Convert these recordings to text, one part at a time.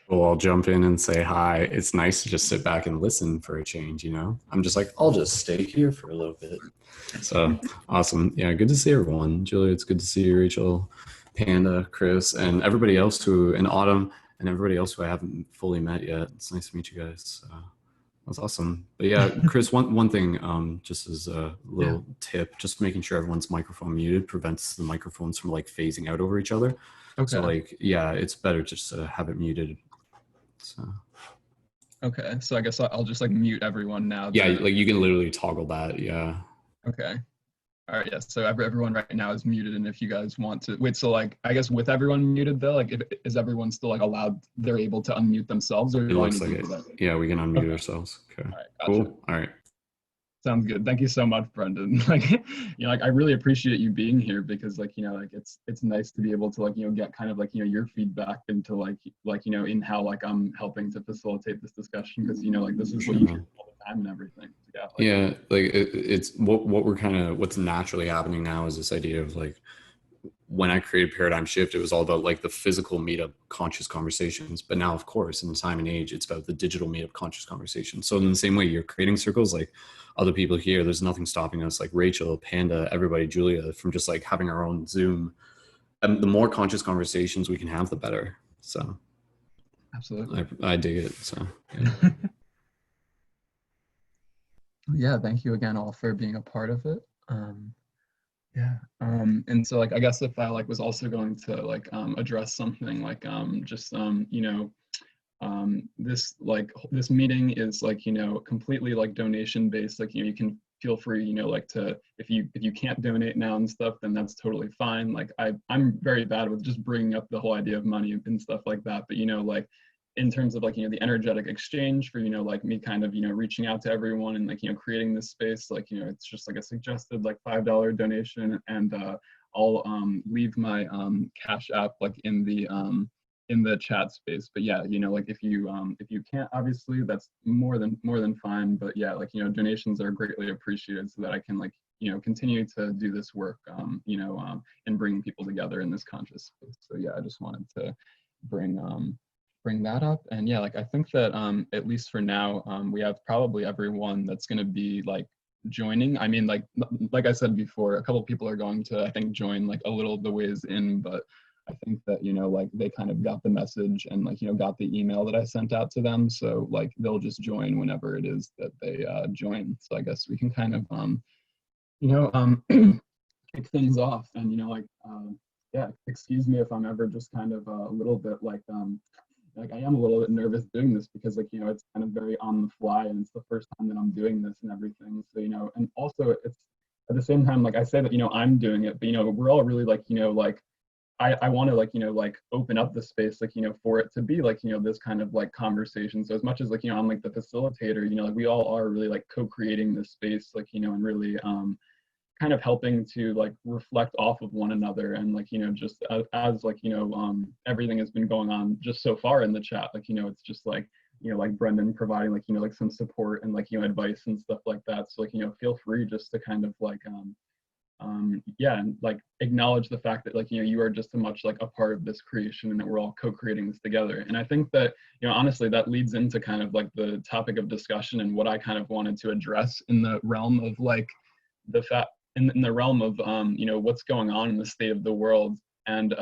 Well, I'll jump in and say hi. It's nice to just sit back and listen for a change, you know? I'm just like, I'll just stay here for a little bit. So awesome. Yeah, good to see everyone. Julia, it's good to see you, Rachel, Panda, Kris, and everybody else who, in Autumn, and everybody else who I haven't fully met yet. It's nice to meet you guys. That's awesome. But yeah, Kris, one thing, just as a Yeah. little tip, just making sure everyone's microphone muted prevents the microphones from like phasing out over each other. So Okay. like, yeah, it's better just to have it muted. So Okay. So I guess I'll just like mute everyone now yeah, to. like you can literally toggle that. Yeah. Okay. All right. Yes. So everyone right now is muted, and if you guys want to wait, so like I guess with everyone muted though, like is everyone still like allowed? They're able to unmute themselves, or It do I looks need like to it. do that? Yeah, we can unmute Okay. ourselves. Okay. All right. Gotcha. Cool. All right. Sounds good. Thank you so much, Brendon. Like, like I really appreciate you being here because, like, like it's nice to be able to like, get kind of like, your feedback into like, in how like I'm helping to facilitate this discussion because, like this is what Sure, you do man. all the time and everything. So, yeah, like, Yeah, like it's what we're kind of what's naturally happening now is this idea of like when I created Paradigm Shift, it was all about like the physical meetup conscious conversations. But now, of course, in the time and age, it's about the digital meetup conscious conversations. So in the same way you're creating circles, like other people here, there's nothing stopping us, like Rachel, Panda, everybody, Julia, from just like having our own Zoom. And the more conscious conversations we can have, the better. So absolutely. I dig it. So yeah. Yeah, thank you again all for being a part of it. Yeah. And so like I guess if I like was also going to like address something like just this like this meeting is like completely like donation based, like you can feel free like to if you can't donate now and stuff, then that's totally fine. Like I'm very bad with just bringing up the whole idea of money and stuff like that, but like in terms of like the energetic exchange for like me kind of reaching out to everyone and like creating this space, like it's just like a suggested like $5 donation, and I'll leave my cash app like in the chat space. But yeah, like if you can't, obviously that's more than fine, but yeah, like donations are greatly appreciated so that I can like continue to do this work, and bringing people together in this conscious space. So yeah, I just wanted to bring bring that up. And yeah, like I think that at least for now, we have probably everyone that's going to be like joining. I mean, like I said before, a couple people are going to, I think, join like a little the ways in, but I think that like they kind of got the message and like got the email that I sent out to them, so like they'll just join whenever it is that they join. So I guess we can kind of you know um kick things off. And like yeah, excuse me if I'm ever just kind of a little bit like I am a little bit nervous doing this because like it's kind of very on the fly and it's the first time that I'm doing this and everything. So and also it's at the same time, like I say that I'm doing it, but we're all really like like I want to like like open up the space like for it to be like this kind of like conversation. So as much as like I'm like the facilitator, like we all are really like co-creating this space, like and really kind of helping to like reflect off of one another. And like just as like everything has been going on just so far in the chat, like it's just like like Brendon providing like like some support and like advice and stuff like that. So like feel free just to kind of like yeah, and like acknowledge the fact that like you are just so much like a part of this creation and that we're all co-creating this together. And I think that honestly that leads into kind of like the topic of discussion and what I kind of wanted to address in the realm of like the fact in the realm of what's going on in the state of the world. And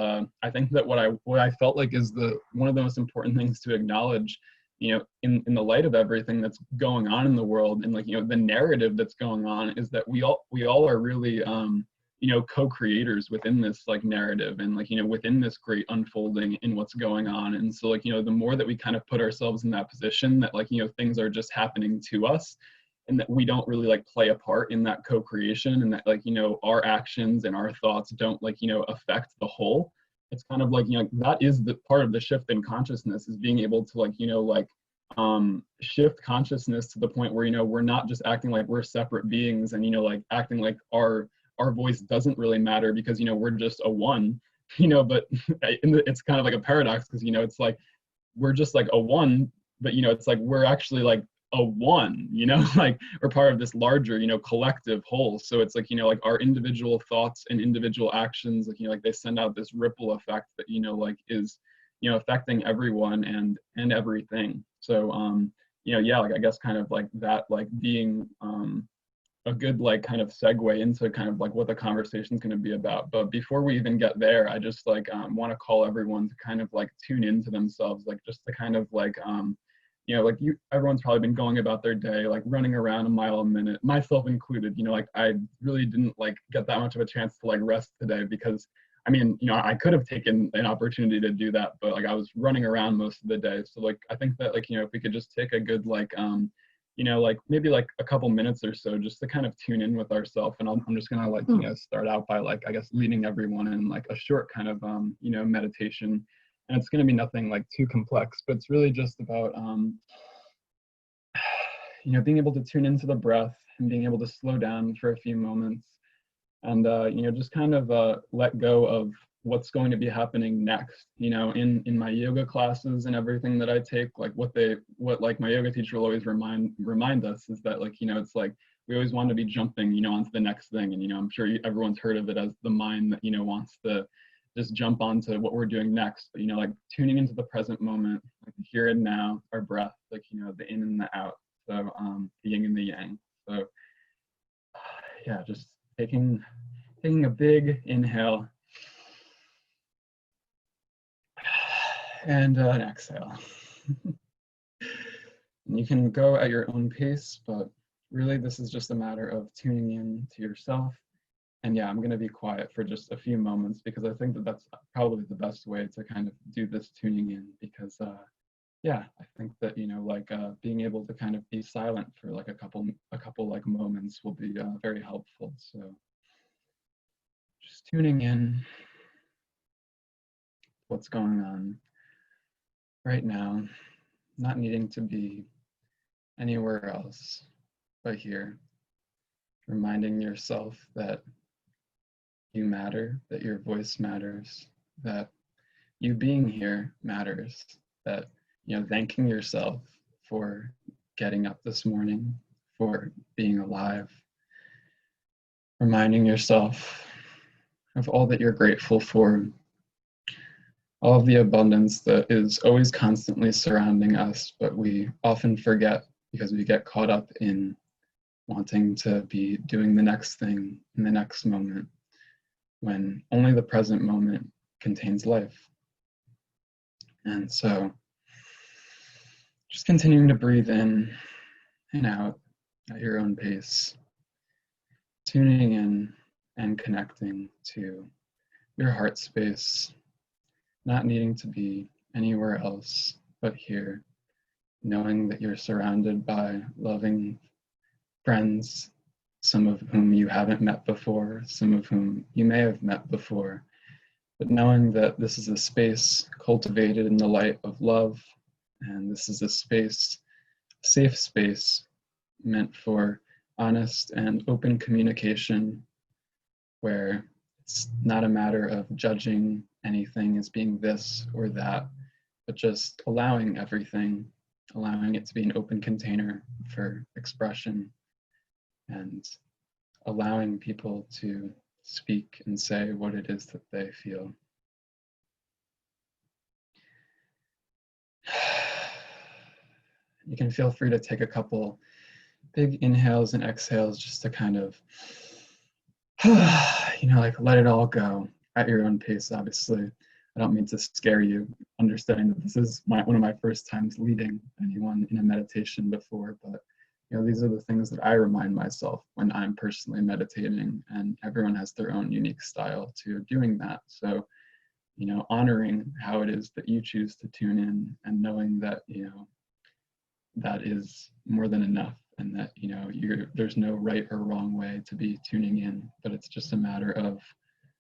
I think that what I felt like is the one of the most important things to acknowledge in the light of everything that's going on in the world, and like the narrative that's going on, is that we all are really co-creators within this like narrative, and like within this great unfolding in what's going on. And so like the more that we kind of put ourselves in that position that like things are just happening to us, and that we don't really like play a part in that co-creation, and that like our actions and our thoughts don't like affect the whole. It's kind of like that is the part of the shift in consciousness, is being able to like shift consciousness to the point where we're not just acting like we're separate beings, and like acting like our voice doesn't really matter because we're just a one. But it's kind of like a paradox because it's like we're just like a one, but it's like we're actually like a one, like we're part of this larger collective whole. So it's like like our individual thoughts and individual actions, like like they send out this ripple effect that like is affecting everyone and everything. So yeah, like I guess kind of like that, like being a good like kind of segue into kind of like what the conversation is going to be about. But before we even get there, I just like want to call everyone to kind of like tune into themselves, like just to kind of like like everyone's probably been going about their day, like running around a mile a minute, myself included. Like I really didn't like get that much of a chance to like rest today because I mean, I could have taken an opportunity to do that, but like I was running around most of the day. So like I think that like if we could just take a good like like maybe like a couple minutes or so just to kind of tune in with ourselves. And I'm just gonna like start out by like I guess leading everyone in like a short kind of meditation. And it's gonna be nothing like too complex, but it's really just about being able to tune into the breath and being able to slow down for a few moments and just kind of let go of what's going to be happening next. In my yoga classes and everything that I take, like what like my yoga teacher will always remind us is that like it's like we always want to be jumping onto the next thing. And I'm sure everyone's heard of it as the mind that wants to just jump onto what we're doing next. But like tuning into the present moment, like the here and now, our breath, like the in and the out. So the yin and the yang. So yeah, just taking a big inhale and an exhale. And you can go at your own pace, but really this is just a matter of tuning in to yourself. And yeah, I'm going to be quiet for just a few moments because I think that that's probably the best way to kind of do this tuning in because yeah, I think that like being able to kind of be silent for like a couple like moments will be very helpful. So just tuning in what's going on right now, not needing to be anywhere else but here, reminding yourself that you matter, that your voice matters, that you being here matters, that thanking yourself for getting up this morning, for being alive, reminding yourself of all that you're grateful for, all of the abundance that is always constantly surrounding us, but we often forget because we get caught up in wanting to be doing the next thing in the next moment, when only the present moment contains life. And so just continuing to breathe in and out at your own pace, tuning in and connecting to your heart space, not needing to be anywhere else but here, knowing that you're surrounded by loving friends, some of whom you haven't met before, some of whom you may have met before, but knowing that this is a space cultivated in the light of love, and this is a space, safe space, meant for honest and open communication, where it's not a matter of judging anything as being this or that, but just allowing everything, allowing it to be an open container for expression, and allowing people to speak and say what it is that they feel. You can feel free to take a couple big inhales and exhales just to kind of, like let it all go at your own pace, obviously. I don't mean to scare you, understanding that this is one of my first times leading anyone in a meditation before, but these are the things that I remind myself when I'm personally meditating, and everyone has their own unique style to doing that. So, honoring how it is that you choose to tune in and knowing that, that is more than enough, and that, there's no right or wrong way to be tuning in, but it's just a matter of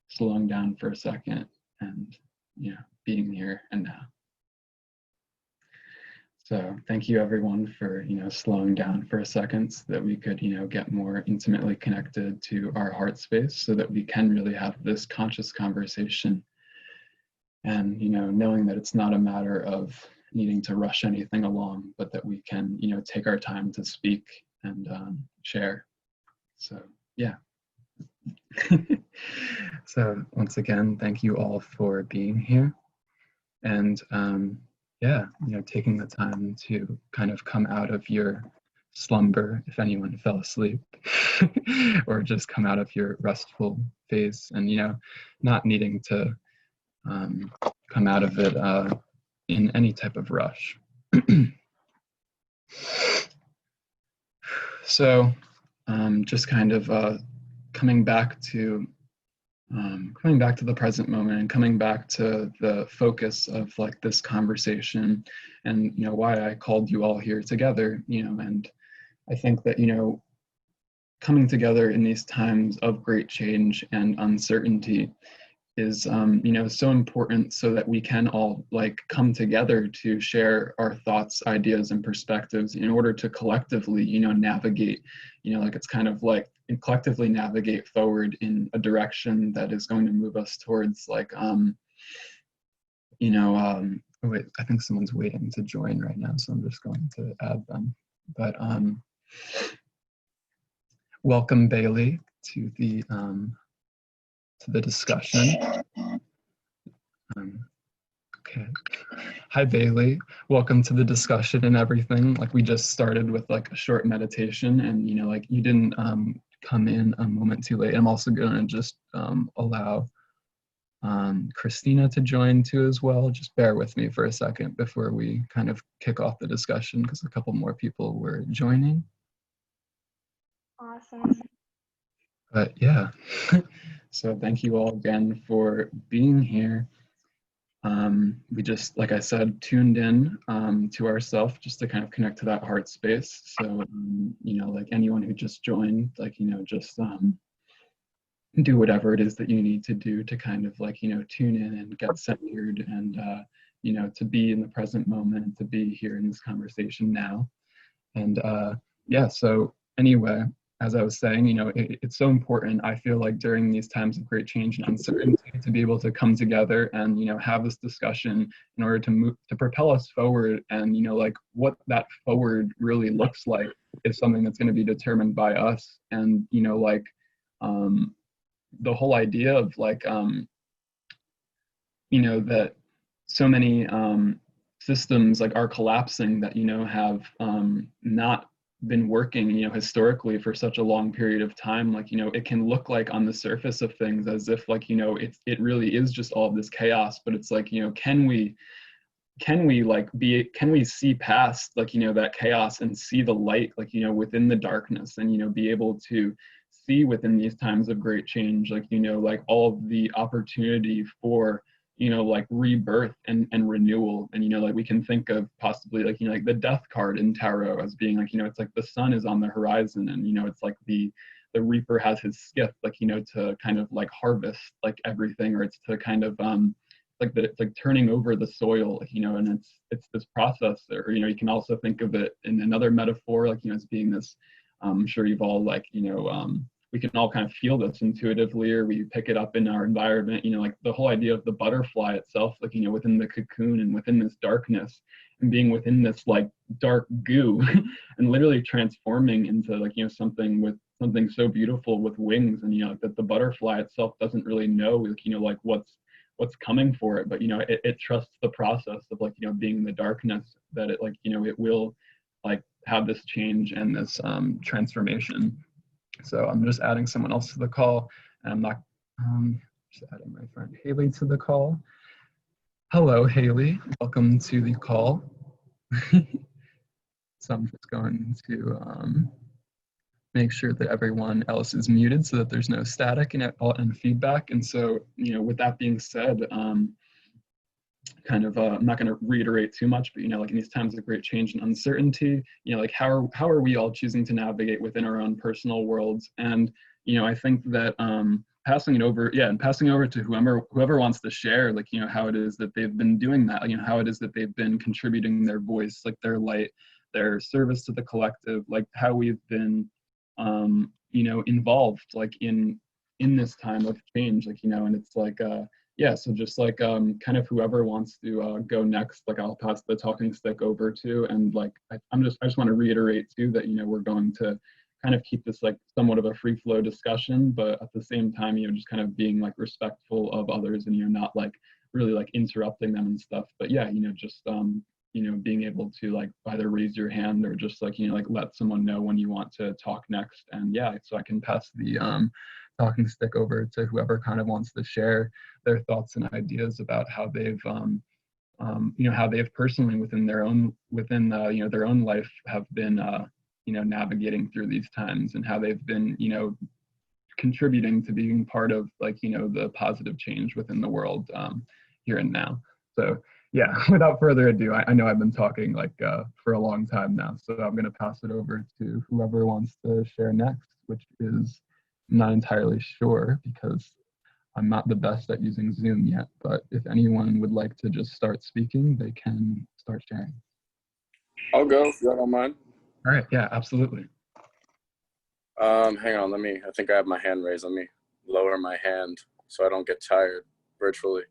slowing down for a second and, being here and now. So thank you everyone for, slowing down for a second so that we could, get more intimately connected to our heart space so that we can really have this conscious conversation. And, knowing that it's not a matter of needing to rush anything along, but that we can, take our time to speak and share. So, yeah. So once again, thank you all for being here. And yeah, taking the time to kind of come out of your slumber, if anyone fell asleep, or just come out of your restful phase, and not needing to come out of it in any type of rush. So just kind of coming back to the present moment, and coming back to the focus of like this conversation, and why I called you all here together, and I think that coming together in these times of great change and uncertainty is so important, so that we can all like come together to share our thoughts, ideas, and perspectives in order to collectively navigate, like it's kind of like collectively navigate forward in a direction that is going to move us towards like oh wait, I think someone's waiting to join right now, so I'm just going to add them. But welcome, Bailey, to the discussion. Okay. Hi, Bailey. Welcome to the discussion and everything. Like, we just started with like a short meditation, and like you didn't come in a moment too late. I'm also going to just allow Christina to join too as well. Just bear with me for a second before we kind of kick off the discussion, because a couple more people were joining. Awesome. But yeah, so thank you all again for being here. We just, like I said, tuned in to ourselves just to kind of connect to that heart space. So, like anyone who just joined, like, just do whatever it is that you need to do to kind of like, tune in and get centered, and, to be in the present moment, to be here in this conversation now. And yeah, so anyway, as I was saying, it's so important, I feel like, during these times of great change and uncertainty, to be able to come together and, have this discussion in order to propel us forward. And, like what that forward really looks like is something that's going to be determined by us. And, like the whole idea of like, that so many systems like are collapsing that, have not been working historically for such a long period of time. Like it can look like on the surface of things as if like it really is just all of this chaos, but it's like can we see past like that chaos and see the light like within the darkness, and be able to see within these times of great change like like all of the opportunity for like rebirth and renewal. And like we can think of possibly like like the death card in tarot as being like it's like the sun is on the horizon, and it's like the reaper has his skiff like to kind of like harvest like everything, or it's to kind of like that it's like turning over the soil, and it's this process. Or you can also think of it in another metaphor like as being this I'm sure you've all like we can all kind of feel this intuitively, or we pick it up in our environment, like the whole idea of the butterfly itself, like, within the cocoon and within this darkness, and being within this like dark goo and literally transforming into like, something with something so beautiful with wings. And, that the butterfly itself doesn't really know, like, like what's coming for it, but, it trusts the process of like, being in the darkness, that it like, it will like have this change and this transformation. So I'm just adding someone else to the call, and I'm not just adding my friend Haley to the call. Hello, Haley. Welcome to the call. So I'm just going to make sure that everyone else is muted so that there's no static and feedback. And so, with that being said, kind of I'm not going to reiterate too much, but like in these times of great change and uncertainty, like how are we all choosing to navigate within our own personal worlds? And I think that passing it over to whoever wants to share, like how it is that they've been doing that, how it is that they've been contributing their voice, like their light, their service to the collective, like how we've been involved like in this time of change, like and it's like yeah, so just like kind of whoever wants to go next, like I'll pass the talking stick over to. And like I just want to reiterate too that we're going to kind of keep this like somewhat of a free flow discussion, but at the same time just kind of being like respectful of others, and not like really like interrupting them and stuff. But yeah, just being able to like either raise your hand or just like like let someone know when you want to talk next. And yeah, so I can pass the talking stick over to whoever kind of wants to share their thoughts and ideas about how they've how they've personally within their own their own life have been navigating through these times, and how they've been contributing to being part of like the positive change within the world here and now. So yeah, without further ado, I know I've been talking like for a long time now, so I'm going to pass it over to whoever wants to share next, which is, I'm not entirely sure because I'm not the best at using Zoom yet, but if anyone would like to just start speaking, they can start sharing. I'll go if you don't mind. All right, yeah, absolutely. Hang on, I think I have my hand raised. Let me lower my hand so I don't get tired virtually.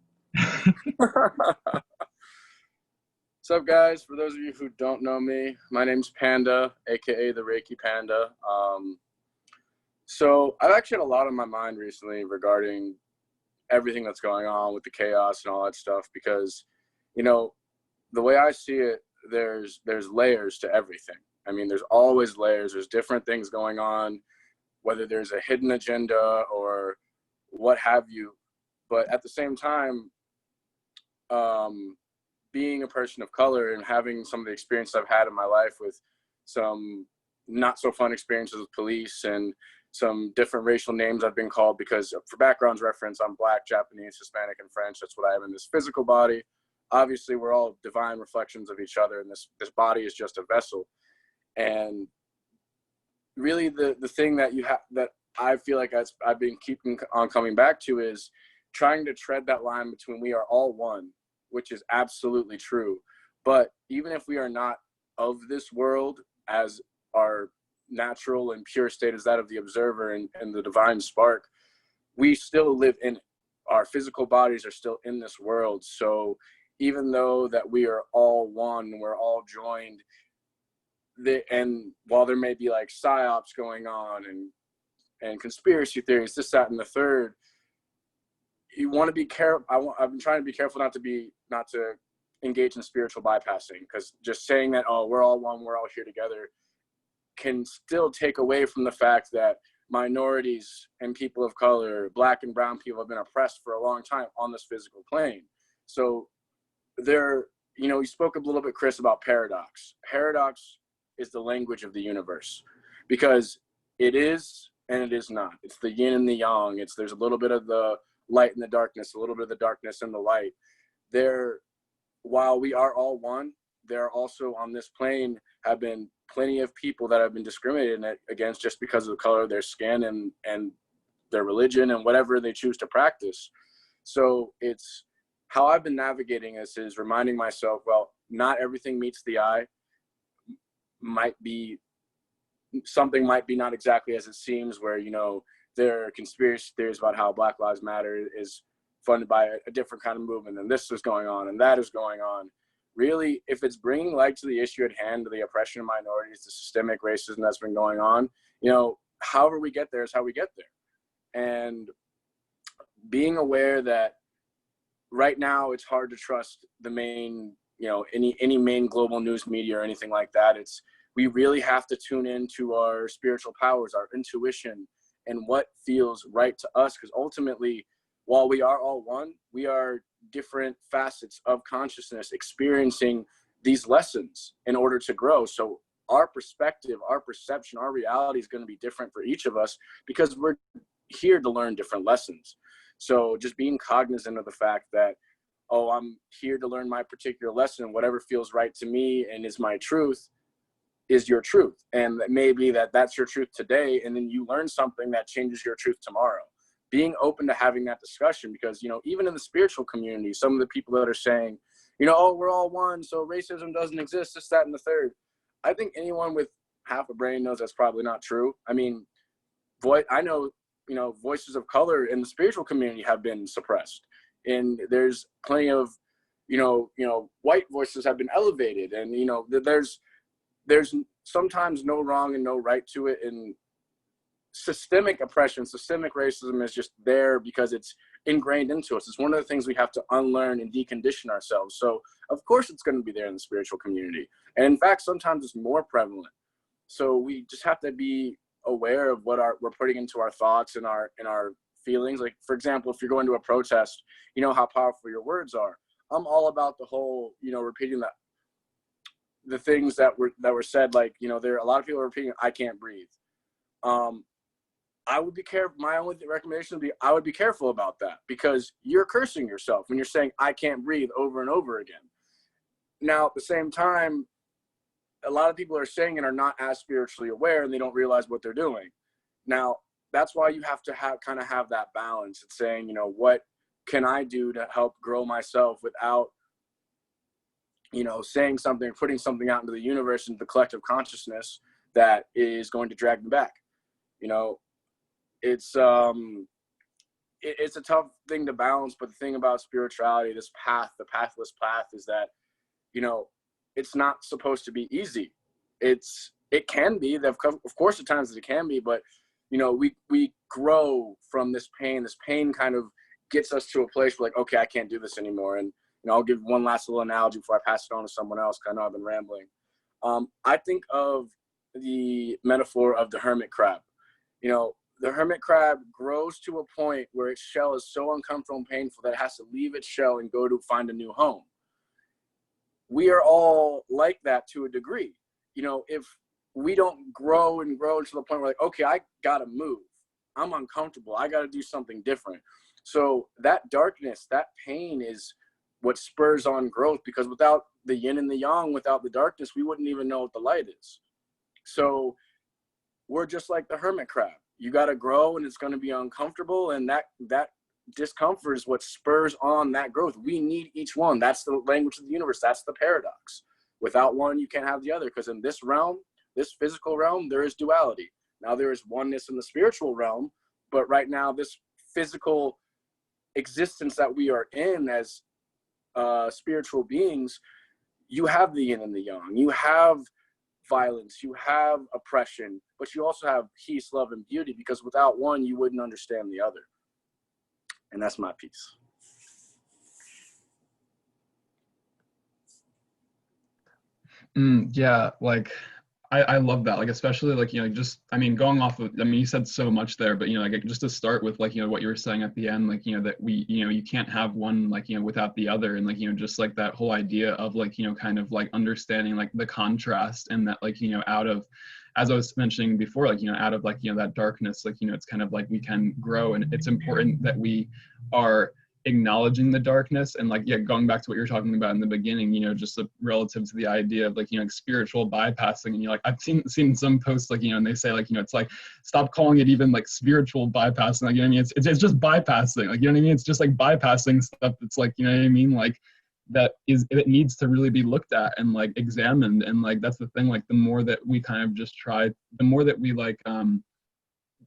What's up, guys? For those of you who don't know me, my name's Panda, aka the Reiki Panda. So I've actually had a lot on my mind recently regarding everything that's going on with the chaos and all that stuff, because the way I see it, there's layers to everything. I mean, there's always layers. There's different things going on, whether there's a hidden agenda or what have you. But at the same time, being a person of color and having some of the experience I've had in my life with some not so fun experiences with police and some different racial names I've been called, because for background's reference, I'm Black, Japanese, Hispanic, and French. That's what I have in this physical body. Obviously, we're all divine reflections of each other, and this body is just a vessel. And really the thing that that I feel like I've been keeping on coming back to is trying to tread that line between we are all one, which is absolutely true. But even if we are not of this world, as our natural and pure state is that of the observer and the divine spark, we still live in it. Our physical bodies are still in this world. So even though that we are all one, we're all joined, and while there may be like psyops going on and conspiracy theories, this, that, and the third, you want to be careful. I've been trying to be careful not to engage in spiritual bypassing, because just saying that, oh, we're all one, we're all here together, can still take away from the fact that minorities and people of color, Black and brown people, have been oppressed for a long time on this physical plane. So you spoke a little bit, Kris, about paradox. Paradox is the language of the universe, because it is and it is not. It's the yin and the yang. There's a little bit of the light and the darkness, a little bit of the darkness and the light. While we are all one, there also on this plane have been plenty of people that have been discriminated against just because of the color of their skin and their religion and whatever they choose to practice. So it's how I've been navigating this is reminding myself, well, not everything meets the eye. Something might be not exactly as it seems, where there are conspiracy theories about how Black Lives Matter is funded by a different kind of movement, and this is going on and that is going on. Really, if it's bringing light to the issue at hand, to the oppression of minorities, the systemic racism that's been going on, however we get there is how we get there. And being aware that right now it's hard to trust the main, any main global news media or anything like that. We really have to tune into our spiritual powers, our intuition, and what feels right to us. Because ultimately, while we are all one, we are different facets of consciousness experiencing these lessons in order to grow. So our perspective, our perception, our reality is going to be different for each of us, because we're here to learn different lessons. So just being cognizant of the fact that, oh, I'm here to learn my particular lesson, whatever feels right to me and is my truth is your truth. And maybe that's your truth today, and then you learn something that changes your truth tomorrow. Being open to having that discussion, because, even in the spiritual community, some of the people that are saying, oh, we're all one, so racism doesn't exist, this, that, and the third. I think anyone with half a brain knows that's probably not true. I mean, I know, voices of color in the spiritual community have been suppressed. And there's plenty of, white voices have been elevated. And, there's sometimes no wrong and no right to it. And systemic oppression, systemic racism is just there because it's ingrained into us. It's one of the things we have to unlearn and decondition ourselves. So of course it's going to be there in the spiritual community. And in fact, sometimes it's more prevalent. So we just have to be aware of what we're putting into our thoughts and our feelings. Like, for example, if you're going to a protest, you know how powerful your words are. I'm all about the whole, repeating the things that were said, like, there are a lot of people repeating, I can't breathe. I would be careful. My only recommendation would be, I would be careful about that, because you're cursing yourself when you're saying, I can't breathe over and over again. Now, at the same time, a lot of people are saying it are not as spiritually aware, and they don't realize what they're doing. Now, that's why you have to have that balance. It's saying, what can I do to help grow myself without, saying something, putting something out into the universe, into the collective consciousness that is going to drag me back. It's a tough thing to balance, but the thing about spirituality, this path, the pathless path, is that, it's not supposed to be easy. It can be, of course, at times it can be, but, we grow from this pain. This pain kind of gets us to a place where, like, okay, I can't do this anymore. And, I'll give one last little analogy before I pass it on to someone else, because I know I've been rambling. I think of the metaphor of the hermit crab. The hermit crab grows to a point where its shell is so uncomfortable and painful that it has to leave its shell and go to find a new home. We are all like that to a degree. If we don't grow and grow to the point where, like, okay, I gotta move. I'm uncomfortable. I gotta do something different. So that darkness, that pain is what spurs on growth, because without the yin and the yang, without the darkness, we wouldn't even know what the light is. So we're just like the hermit crab. You got to grow, and it's going to be uncomfortable, and that discomfort is what spurs on that growth. We need each one. That's the language of the universe. That's the paradox. Without one, you can't have the other, because in this realm, this physical realm, there is duality. Now there is oneness in the spiritual realm, but right now, this physical existence that we are in as spiritual beings, you have the yin and the yang. You have violence, you have oppression, but you also have peace, love, and beauty, because without one, you wouldn't understand the other. And that's my piece. Yeah, like I love that, like, especially, like, going off of, you said so much there, but, like, just to start with, like, what you were saying at the end, like, that we, you can't have one, like, without the other. And, like, just like that whole idea of, like, kind of like understanding, like, the contrast, and that, like, out of, as I was mentioning before, like, out of, like, that darkness, like, it's kind of like we can grow. And it's important that we are acknowledging the darkness, and, like, going back to what you're talking about in the beginning, just relative to the idea of, like, spiritual bypassing. And like, I've seen some posts, like, and they say, like, it's like, stop calling it even like spiritual bypassing, like, it's just bypassing, like, it's just like bypassing stuff that's, like, like, it needs to really be looked at and, like, examined. And, like, that's the thing, like, the more that we kind of just try, the more that we, like,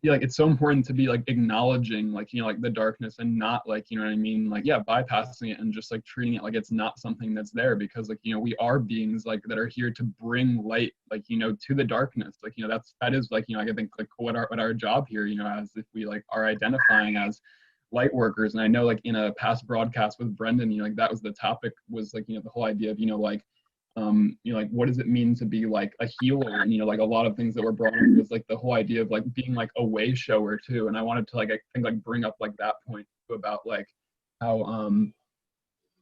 like, it's so important to be, like, acknowledging, like, like, the darkness, and not, like, like, bypassing it and just, like, treating it like it's not something that's there, because, like, we are beings, like, that are here to bring light, like, to the darkness, like, that is, like, I think, like, what our job here, as if we, like, are identifying as light workers. And I know, like, in a past broadcast with Brendon, like, that was the topic, was, like, the whole idea of, like, like, what does it mean to be, like, a healer? And, like, a lot of things that were brought up was, like, the whole idea of, like, being, like, a way shower too. And I wanted to, like, I think, like, bring up, like, that point too, about, like, how,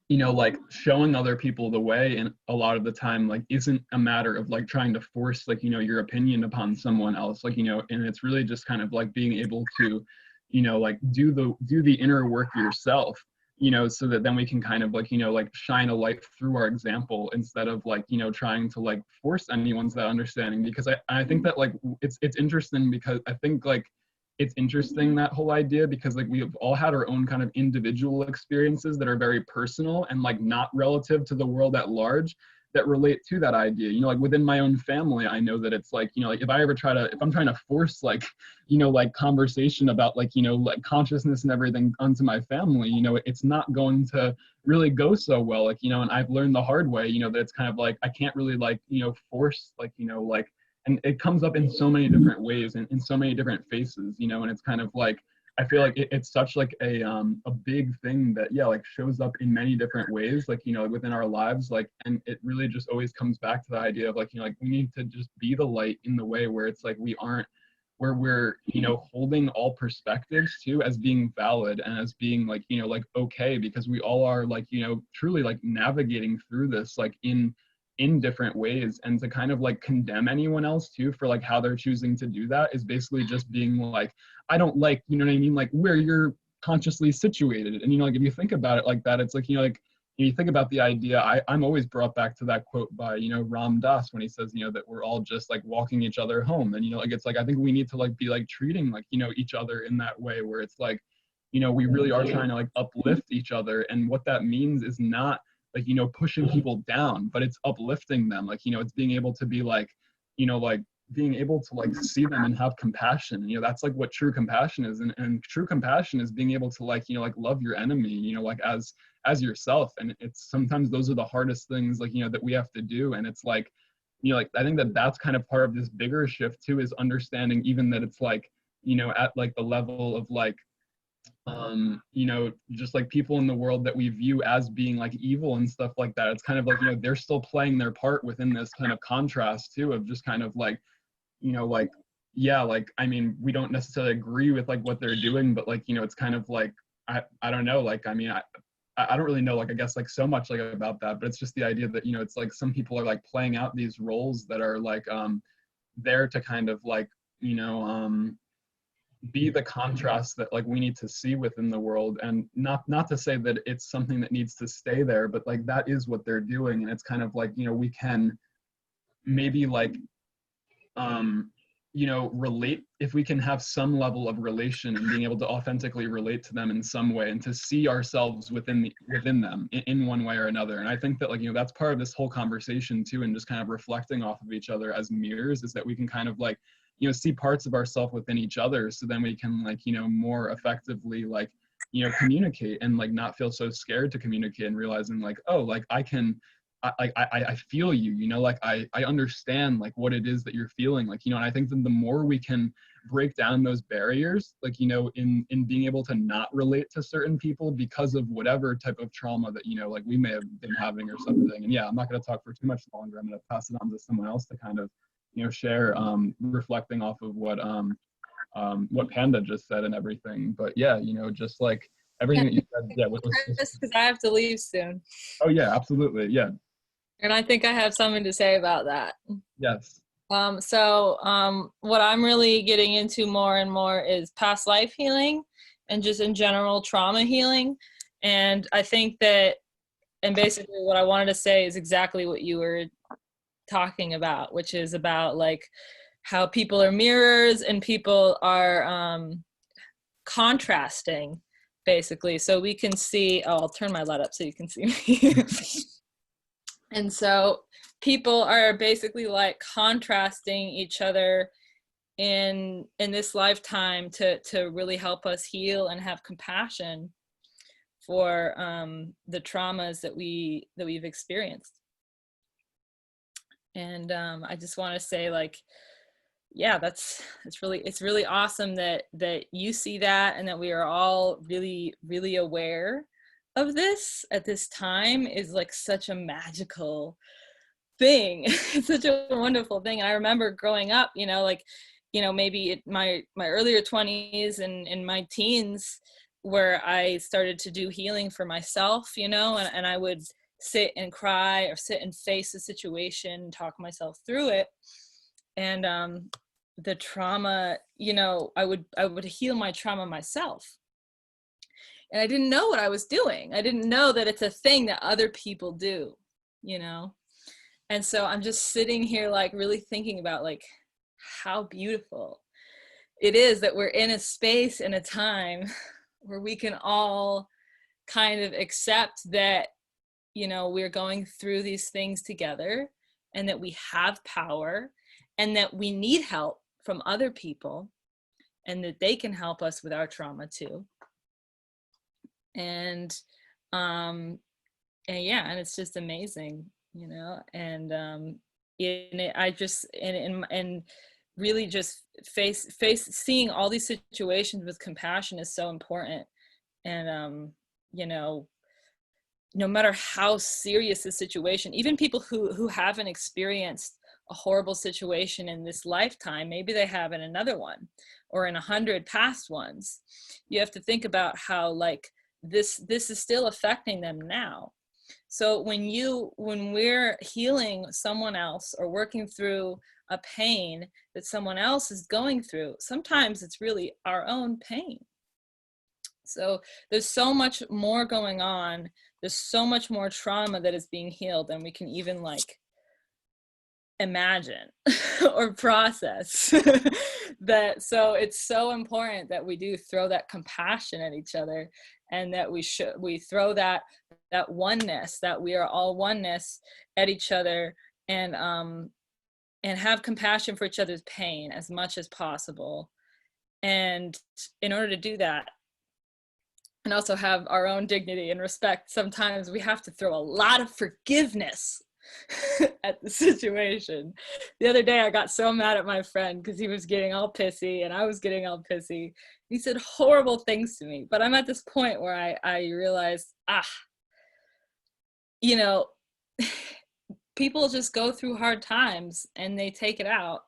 like, showing other people the way, and a lot of the time, like, isn't a matter of, like, trying to force, like, your opinion upon someone else, like, and it's really just kind of, like, being able to, like, do the inner work yourself, so that then we can kind of, like, like, shine a light through our example, instead of, like, trying to, like, force anyone's that understanding. Because I think that, like, it's interesting, because I think, like, it's interesting, that whole idea, because, like, we have all had our own kind of individual experiences that are very personal, and, like, not relative to the world at large, that relate to that idea. Like, within my own family, I know that it's, like, like, if I'm trying to force, like, like, conversation about, like, like, consciousness and everything onto my family, it's not going to really go so well, like, and I've learned the hard way, that it's kind of like, I can't really, like, force, like, like, and it comes up in so many different ways and in so many different faces, you know, and it's kind of like, I feel like it's such like a big thing that, yeah, like shows up in many different ways, like, you know, within our lives, like, and it really just always comes back to the idea of like, you know, like we need to just be the light in the way where it's like we aren't, where we're, you know, holding all perspectives too as being valid and as being like, you know, like okay, because we all are like, you know, truly like navigating through this like in different ways, and to kind of like condemn anyone else too for like how they're choosing to do that is basically just being like, I don't like, you know what I mean, like where you're consciously situated. And you know, like if you think about it like that, it's like, you know, like you think about the idea, I'm always brought back to that quote by, you know, Ram Dass when he says, you know, that we're all just like walking each other home. And, you know, like it's like, I think we need to like be like treating like, you know, each other in that way where it's like, you know, we really are trying to like uplift each other. And what that means is not like, you know, pushing people down, but it's uplifting them. Like, you know, it's being able to be like, you know, like being able to like see them and have compassion. You know, that's like what true compassion is. And true compassion is being able to like, you know, like love your enemy, you know, like as yourself. And it's sometimes those are the hardest things like, you know, that we have to do. And it's like, you know, like I think that that's kind of part of this bigger shift too, is understanding even that it's like, you know, at like the level of like, you know, just like people in the world that we view as being like evil and stuff like that, it's kind of like, you know, they're still playing their part within this kind of contrast too of just kind of like, you know, like, yeah, like, I mean, we don't necessarily agree with like what they're doing, but like, you know, it's kind of like, I don't know, like, I mean, I don't really know, like, I guess like so much like about that, but it's just the idea that, you know, it's like some people are like playing out these roles that are like, there to kind of like, you know, be the contrast that like we need to see within the world. And not to say that it's something that needs to stay there, but like that is what they're doing. And it's kind of like, you know, we can maybe like, you know, relate, if we can have some level of relation and being able to authentically relate to them in some way and to see ourselves within them in one way or another. And I think that like, you know, that's part of this whole conversation too, and just kind of reflecting off of each other as mirrors, is that we can kind of like, you know, see parts of ourselves within each other, so then we can like, you know, more effectively like, you know, communicate and like not feel so scared to communicate, and realizing like, oh, like I can, I feel you, you know, like I understand like what it is that you're feeling, like, you know. And I think that the more we can break down those barriers, like, you know, in being able to not relate to certain people because of whatever type of trauma that, you know, like we may have been having or something. And yeah, I'm not going to talk for too much longer. I'm going to pass it on to someone else to kind of, you know, share, reflecting off of what Panda just said and everything. But yeah, you know, just like everything that you said, yeah. Because I have to leave soon. Oh yeah, absolutely, yeah. And I think I have something to say about that. Yes. What I'm really getting into more and more is past life healing and just in general trauma healing. And I think that, and basically what I wanted to say is exactly what you were talking about, which is about like how people are mirrors and people are contrasting, basically. So we can see, oh, I'll turn my light up so you can see me. And so people are basically like contrasting each other in this lifetime to really help us heal and have compassion for the traumas that we've experienced. And I just want to say, like, yeah, it's really awesome that you see that, and that we are all really, really aware of this at this time. Is like such a magical thing. It's such a wonderful thing. And I remember growing up, you know, like, you know, maybe my earlier 20s and in my teens, where I started to do healing for myself, you know, and I would sit and cry or sit and face the situation and talk myself through it. And the trauma, you know, I would heal my trauma myself. And I didn't know what I was doing. I didn't know that it's a thing that other people do, you know? And so I'm just sitting here like really thinking about like how beautiful it is that we're in a space and a time where we can all kind of accept that, you know, we're going through these things together, and that we have power, and that we need help from other people, and that they can help us with our trauma too. And yeah, and it's just amazing, you know. And in it. I just and really just face seeing all these situations with compassion is so important. And you know, no matter how serious the situation, even people who haven't experienced a horrible situation in this lifetime, maybe they have in another one or in 100 past ones, you have to think about how like this is still affecting them now. So when we're healing someone else or working through a pain that someone else is going through, sometimes it's really our own pain. So there's so much more going on. There's so much more trauma that is being healed than we can even like imagine or process. That, so it's so important that we do throw that compassion at each other, and that we throw that oneness, that we are all oneness at each other, and have compassion for each other's pain as much as possible. And in order to do that, and also have our own dignity and respect, sometimes we have to throw a lot of forgiveness at the situation. The other day I got so mad at my friend because he was getting all pissy and I was getting all pissy. He said horrible things to me, but I'm at this point where I realized, you know, people just go through hard times and they take it out,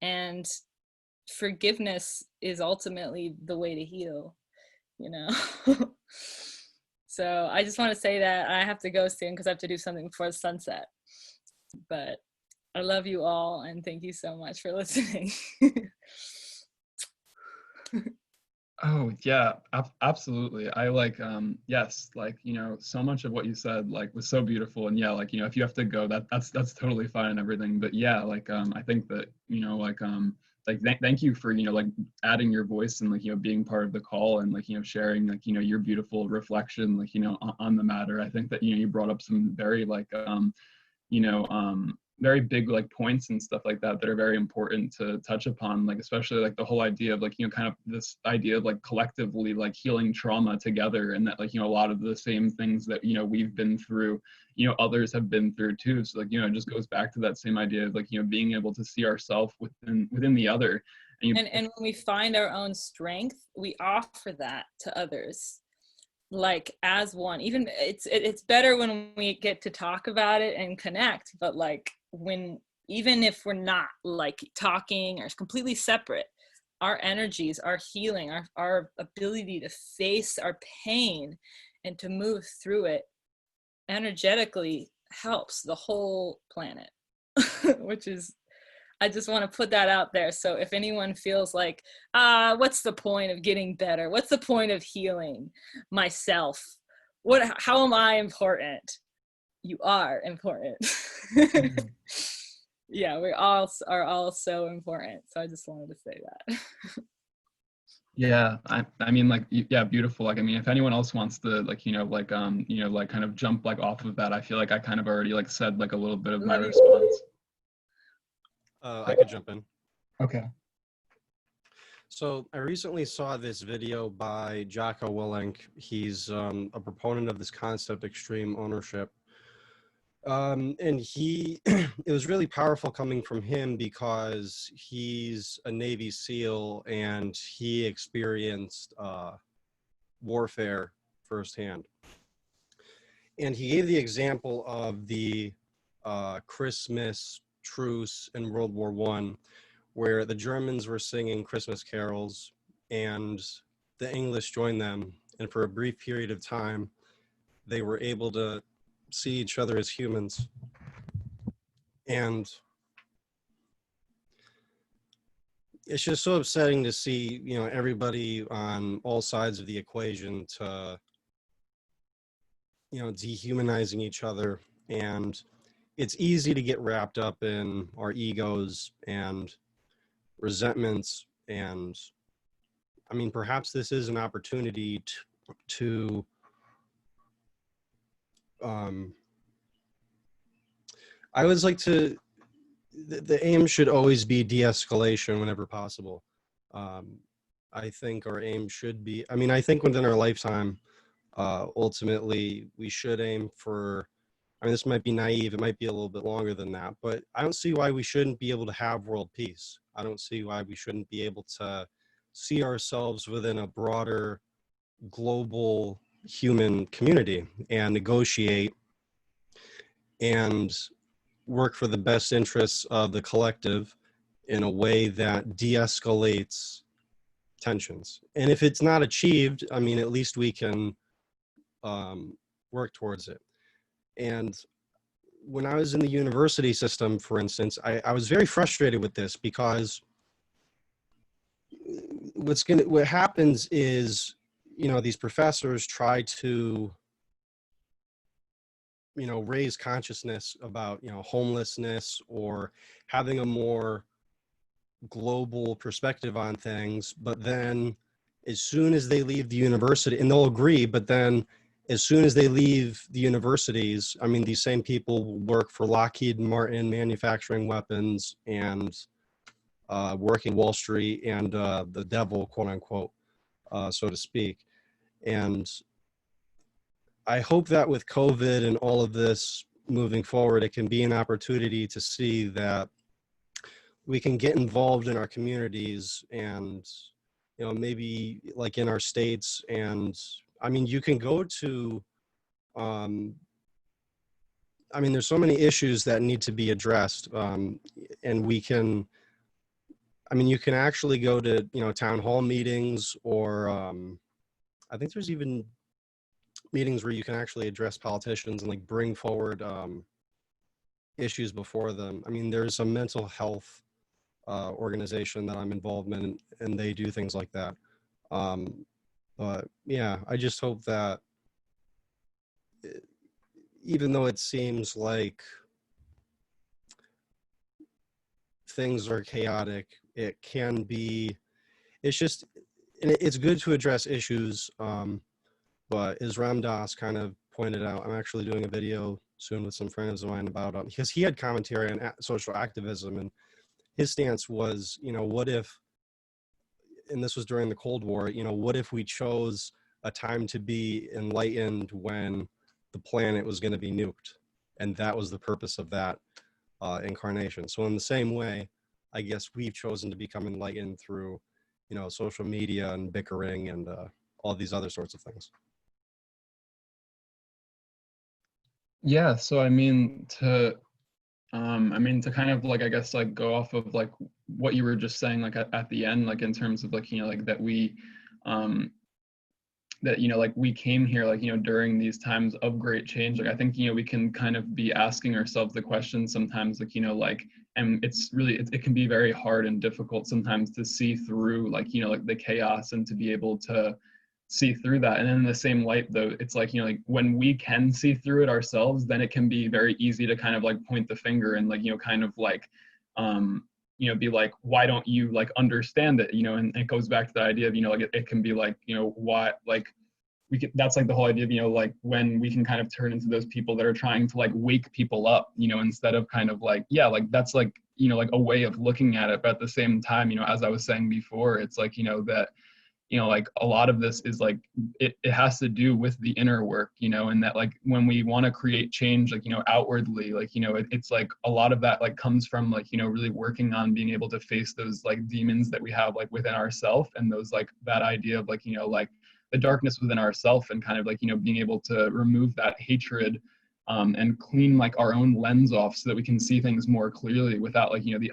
and forgiveness is ultimately the way to heal, you know. So I just want to say that I have to go soon because I have to do something before sunset. But I love you all, and thank you so much for listening. Oh yeah, absolutely. I like yes, like, you know, so much of what you said like was so beautiful. And yeah, like, you know, if you have to go, that's totally fine and everything. But yeah, like I think that, you know, like thank you for, you know, like adding your voice and like, you know, being part of the call, and like, you know, sharing like, you know, your beautiful reflection like, you know, on the matter. I think that, you know, you brought up some very like you know, very big like points and stuff like that are very important to touch upon, like especially like the whole idea of like, you know, kind of this idea of like collectively like healing trauma together, and that like, you know, a lot of the same things that, you know, we've been through, you know, others have been through too. So like, you know, it just goes back to that same idea of like, you know, being able to see ourselves within the other. And when we find our own strength, we offer that to others, like as one. Even it's better when we get to talk about it and connect, but like when, even if we're not like talking or completely separate, our energies, our healing, our ability to face our pain and to move through it energetically helps the whole planet. Which is, I just want to put that out there. So if anyone feels like, what's the point of getting better? What's the point of healing myself? How am I important? You are important. Yeah, we all are all so important. So I just wanted to say that. Yeah, I mean, like, yeah, beautiful. Like, I mean, if anyone else wants to, like, you know, like, you know, like, kind of jump like off of that, I feel like I kind of already like said like a little bit of my response. I could jump in. Okay. So I recently saw this video by Jocko Willink. He's a proponent of this concept, extreme ownership. And it was really powerful coming from him because he's a Navy SEAL and he experienced warfare firsthand. And he gave the example of the Christmas truce in World War I, where the Germans were singing Christmas carols and the English joined them. And for a brief period of time, they were able to see each other as humans. And it's just so upsetting to see, you know, everybody on all sides of the equation to, you know, dehumanizing each other. And it's easy to get wrapped up in our egos and resentments. And I mean, perhaps this is an opportunity to I always like to, the aim should always be de-escalation whenever possible. I think our aim should be, I mean, I think within our lifetime, ultimately we should aim for I mean, this might be naive, it might be a little bit longer than that, but I don't see why we shouldn't be able to have world peace. I don't see why we shouldn't be able to see ourselves within a broader global human community and negotiate and work for the best interests of the collective in a way that de-escalates tensions. And if it's not achieved, I mean, at least we can work towards it. And when I was in the university system, for instance, I was very frustrated with this, because what happens is, you know, these professors try to, you know, raise consciousness about, you know, homelessness or having a more global perspective on things. But then as soon as they leave the university, and they'll agree, but then as soon as they leave the universities, I mean, these same people work for Lockheed Martin manufacturing weapons and working Wall Street and the devil, quote unquote, so to speak. And I hope that with COVID and all of this moving forward, it can be an opportunity to see that we can get involved in our communities and, you know, maybe like in our states. And I mean, you can go to, I mean, there's so many issues that need to be addressed. And we can, I mean, you can actually go to, you know, town hall meetings, or I think there's even meetings where you can actually address politicians and like bring forward issues before them. I mean, there's a mental health organization that I'm involved in, and they do things like that. But yeah, I just hope that even though it seems like things are chaotic, it can be, it's just, it's good to address issues. But as Ram Dass kind of pointed out, I'm actually doing a video soon with some friends of mine about, because he had commentary on social activism, and his stance was, you know, what if, and this was during the Cold War, you know, what if we chose a time to be enlightened when the planet was going to be nuked? And that was the purpose of that incarnation. So in the same way, I guess we've chosen to become enlightened through, you know, social media and bickering and all these other sorts of things. Yeah, so I mean to kind of like, I guess, like go off of like what you were just saying, like at the end, like in terms of like, you know, like that we that, you know, like we came here, like, you know, during these times of great change. Like I think, you know, we can kind of be asking ourselves the question sometimes, like, you know, like, and it's really, it can be very hard and difficult sometimes to see through, like, you know, like the chaos, and to be able to see through that. And then in the same light though, it's like, you know, like when we can see through it ourselves, then it can be very easy to kind of like point the finger and like, you know, kind of like you know, be like, why don't you like understand it, you know? And it goes back to the idea of, you know, like it can be like, you know, why, like we can, that's like the whole idea of, you know, like when we can kind of turn into those people that are trying to like wake people up, you know, instead of kind of like, yeah, like that's like, you know, like a way of looking at it. But at the same time, you know, as I was saying before, it's like, you know, that, you know, like a lot of this is like, it has to do with the inner work, you know, and that like when we want to create change, like, you know, outwardly, like, you know, it's like a lot of that like comes from like, you know, really working on being able to face those like demons that we have like within ourselves, and those like that idea of like, you know, like the darkness within ourselves, and kind of like, you know, being able to remove that hatred and clean like our own lens off so that we can see things more clearly without like, you know, the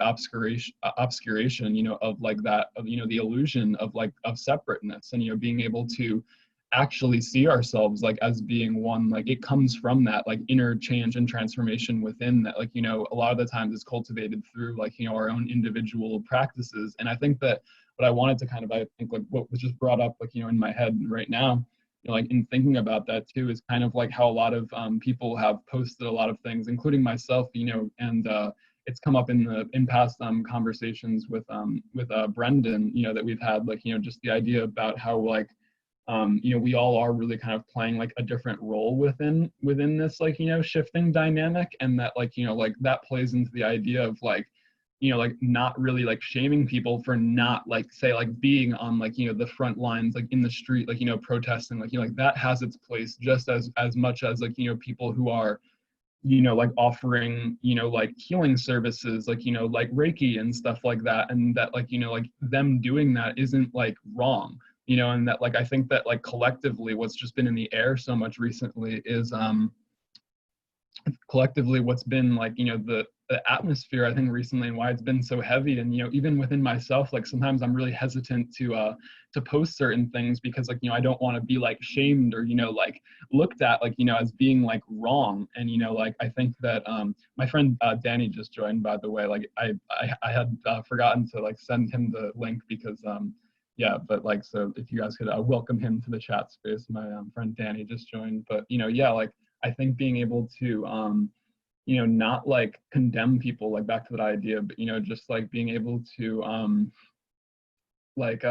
obscuration, you know, of like that, of, you know, the illusion of like, of separateness, and, you know, being able to actually see ourselves like as being one. Like it comes from that like inner change and transformation within that, like, you know, a lot of the times it's cultivated through like, you know, our own individual practices. And I think that what I wanted to kind of, I think like what was just brought up, like, you know, in my head right now, you know, like in thinking about that too, is kind of like how a lot of people have posted a lot of things, including myself, you know, and it's come up in past conversations with Brendon, you know, that we've had, like, you know, just the idea about how like, you know, we all are really kind of playing like a different role within this, like, you know, shifting dynamic. And that like, you know, like that plays into the idea of like, you know, like not really like shaming people for not like, say, like being on like, you know, the front lines, like in the street, like, you know, protesting, like, you know, like that has its place just as much as like, you know, people who are like offering, like healing services, like, like Reiki and stuff like that. And that like, like them doing that isn't like wrong, and that like, I think that like collectively what's just been in the air so much recently is, collectively what's been like, the atmosphere, I think recently, and why it's been so heavy. And, even within myself, like sometimes I'm really hesitant to post certain things because like, I don't want to be like shamed or, like looked at like, as being like wrong. And, like, I think that, my friend, Danny just joined, by the way. Like I had forgotten to like send him the link because, yeah, but like, so if you guys could welcome him to the chat space. My friend Danny just joined. But, yeah, like, I think being able to, not like condemn people, like back to that idea, but, just like being able to, like,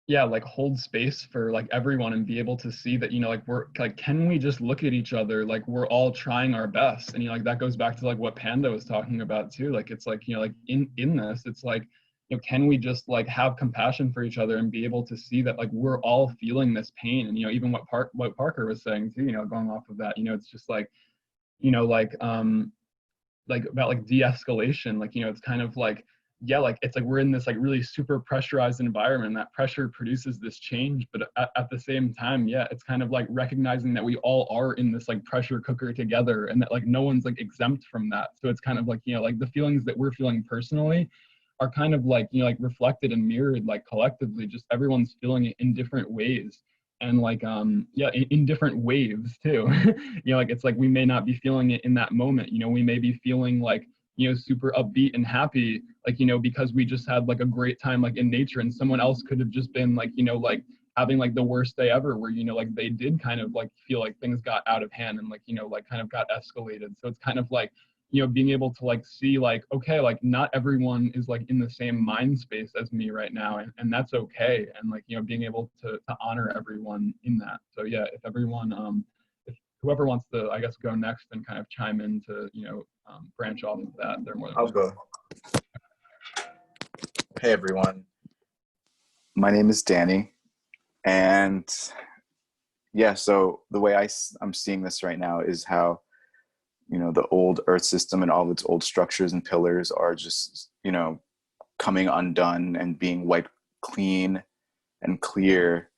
yeah, like hold space for like everyone and be able to see that, like we're like, can we just look at each other? Like we're all trying our best. And, like that goes back to like what Panda was talking about too. Like, it's like, like in this, it's like, can we just like have compassion for each other and be able to see that like we're all feeling this pain? And, even what Parker was saying too, going off of that, it's just like, like about like de-escalation, like, it's kind of like, yeah, like it's like we're in this like really super pressurized environment. That pressure produces this change, but at the same time, yeah, it's kind of like recognizing that we all are in this like pressure cooker together, and that like no one's like exempt from that. So it's kind of like, like the feelings that we're feeling personally are kind of like, like reflected and mirrored like collectively. Just everyone's feeling it in different ways, and like, yeah, in different waves too. Like it's like we may not be feeling it in that moment. We may be feeling like, super upbeat and happy, like, because we just had like a great time like in nature, and someone else could have just been like, like having like the worst day ever, where, like they did kind of like feel like things got out of hand and like, like kind of got escalated. So it's kind of like, being able to like see like, okay, like not everyone is like in the same mind space as me right now, and that's okay. And like, being able to honor everyone in that. So yeah, if everyone, if whoever wants to, I guess, go next and kind of chime in to, branch off of that, they're more than I'll go. Hey everyone, my name is Danny, and yeah, so the way I'm seeing this right now is how, the old Earth system and all of its old structures and pillars are just, coming undone and being wiped clean and clear,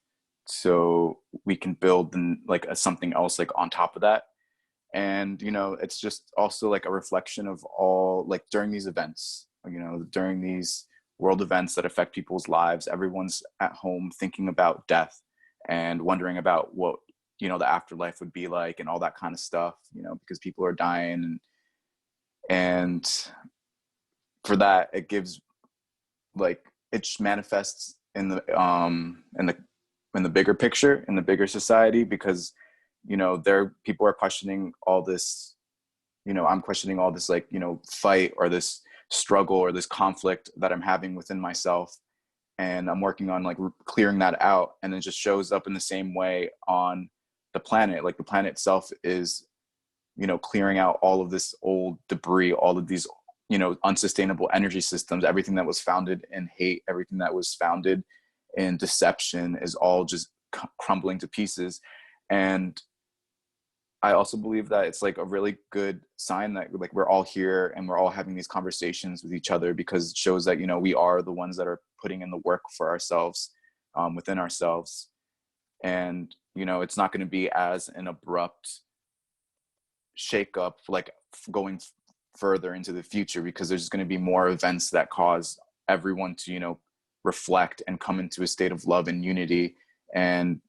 so we can build like something else like on top of that. And it's just also like a reflection of all, like during these events, during these world events that affect people's lives, everyone's at home thinking about death and wondering about what the afterlife would be like and all that kind of stuff, because people are dying. And for that, it gives, like, it just manifests in the bigger picture, in the bigger society, because people are questioning all this, I'm questioning all this, like, fight or this struggle or this conflict that I'm having within myself, and I'm working on like clearing that out. And it just shows up in the same way on the planet. Like the planet itself is, clearing out all of this old debris, all of these, unsustainable energy systems, everything that was founded in hate, everything that was founded in deception is all just crumbling to pieces. And I also believe that it's like a really good sign that like we're all here and we're all having these conversations with each other, because it shows that, we are the ones that are putting in the work for ourselves, within ourselves. And, it's not going to be as an abrupt shakeup, like going further into the future, because there's going to be more events that cause everyone to, reflect and come into a state of love and unity. And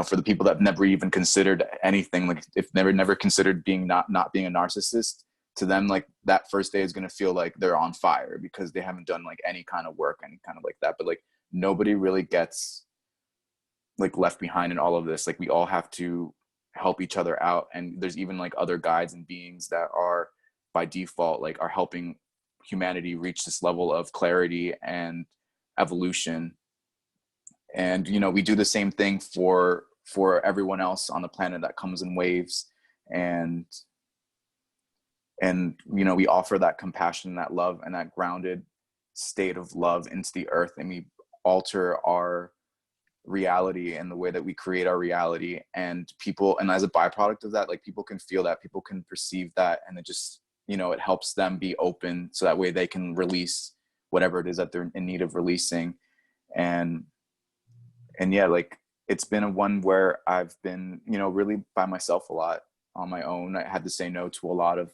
for the people that have never even considered anything, like if never considered being not being a narcissist, to them, like that first day is going to feel like they're on fire, because they haven't done like any kind of work, any kind of like that. But like nobody really gets like left behind in all of this. Like we all have to help each other out. And there's even like other guides and beings that are by default, like are helping humanity reach this level of clarity and evolution. And we do the same thing for everyone else on the planet that comes in waves. And we offer that compassion, that love, and that grounded state of love into the earth, and we alter our reality and the way that we create our reality, and people, and as a byproduct of that, like people can feel that, people can perceive that, and it just, you know, it helps them be open so that way they can release whatever it is that they're in need of releasing. And yeah, like it's been a one where I've been, you know, really by myself a lot on my own. I had to say no to a lot of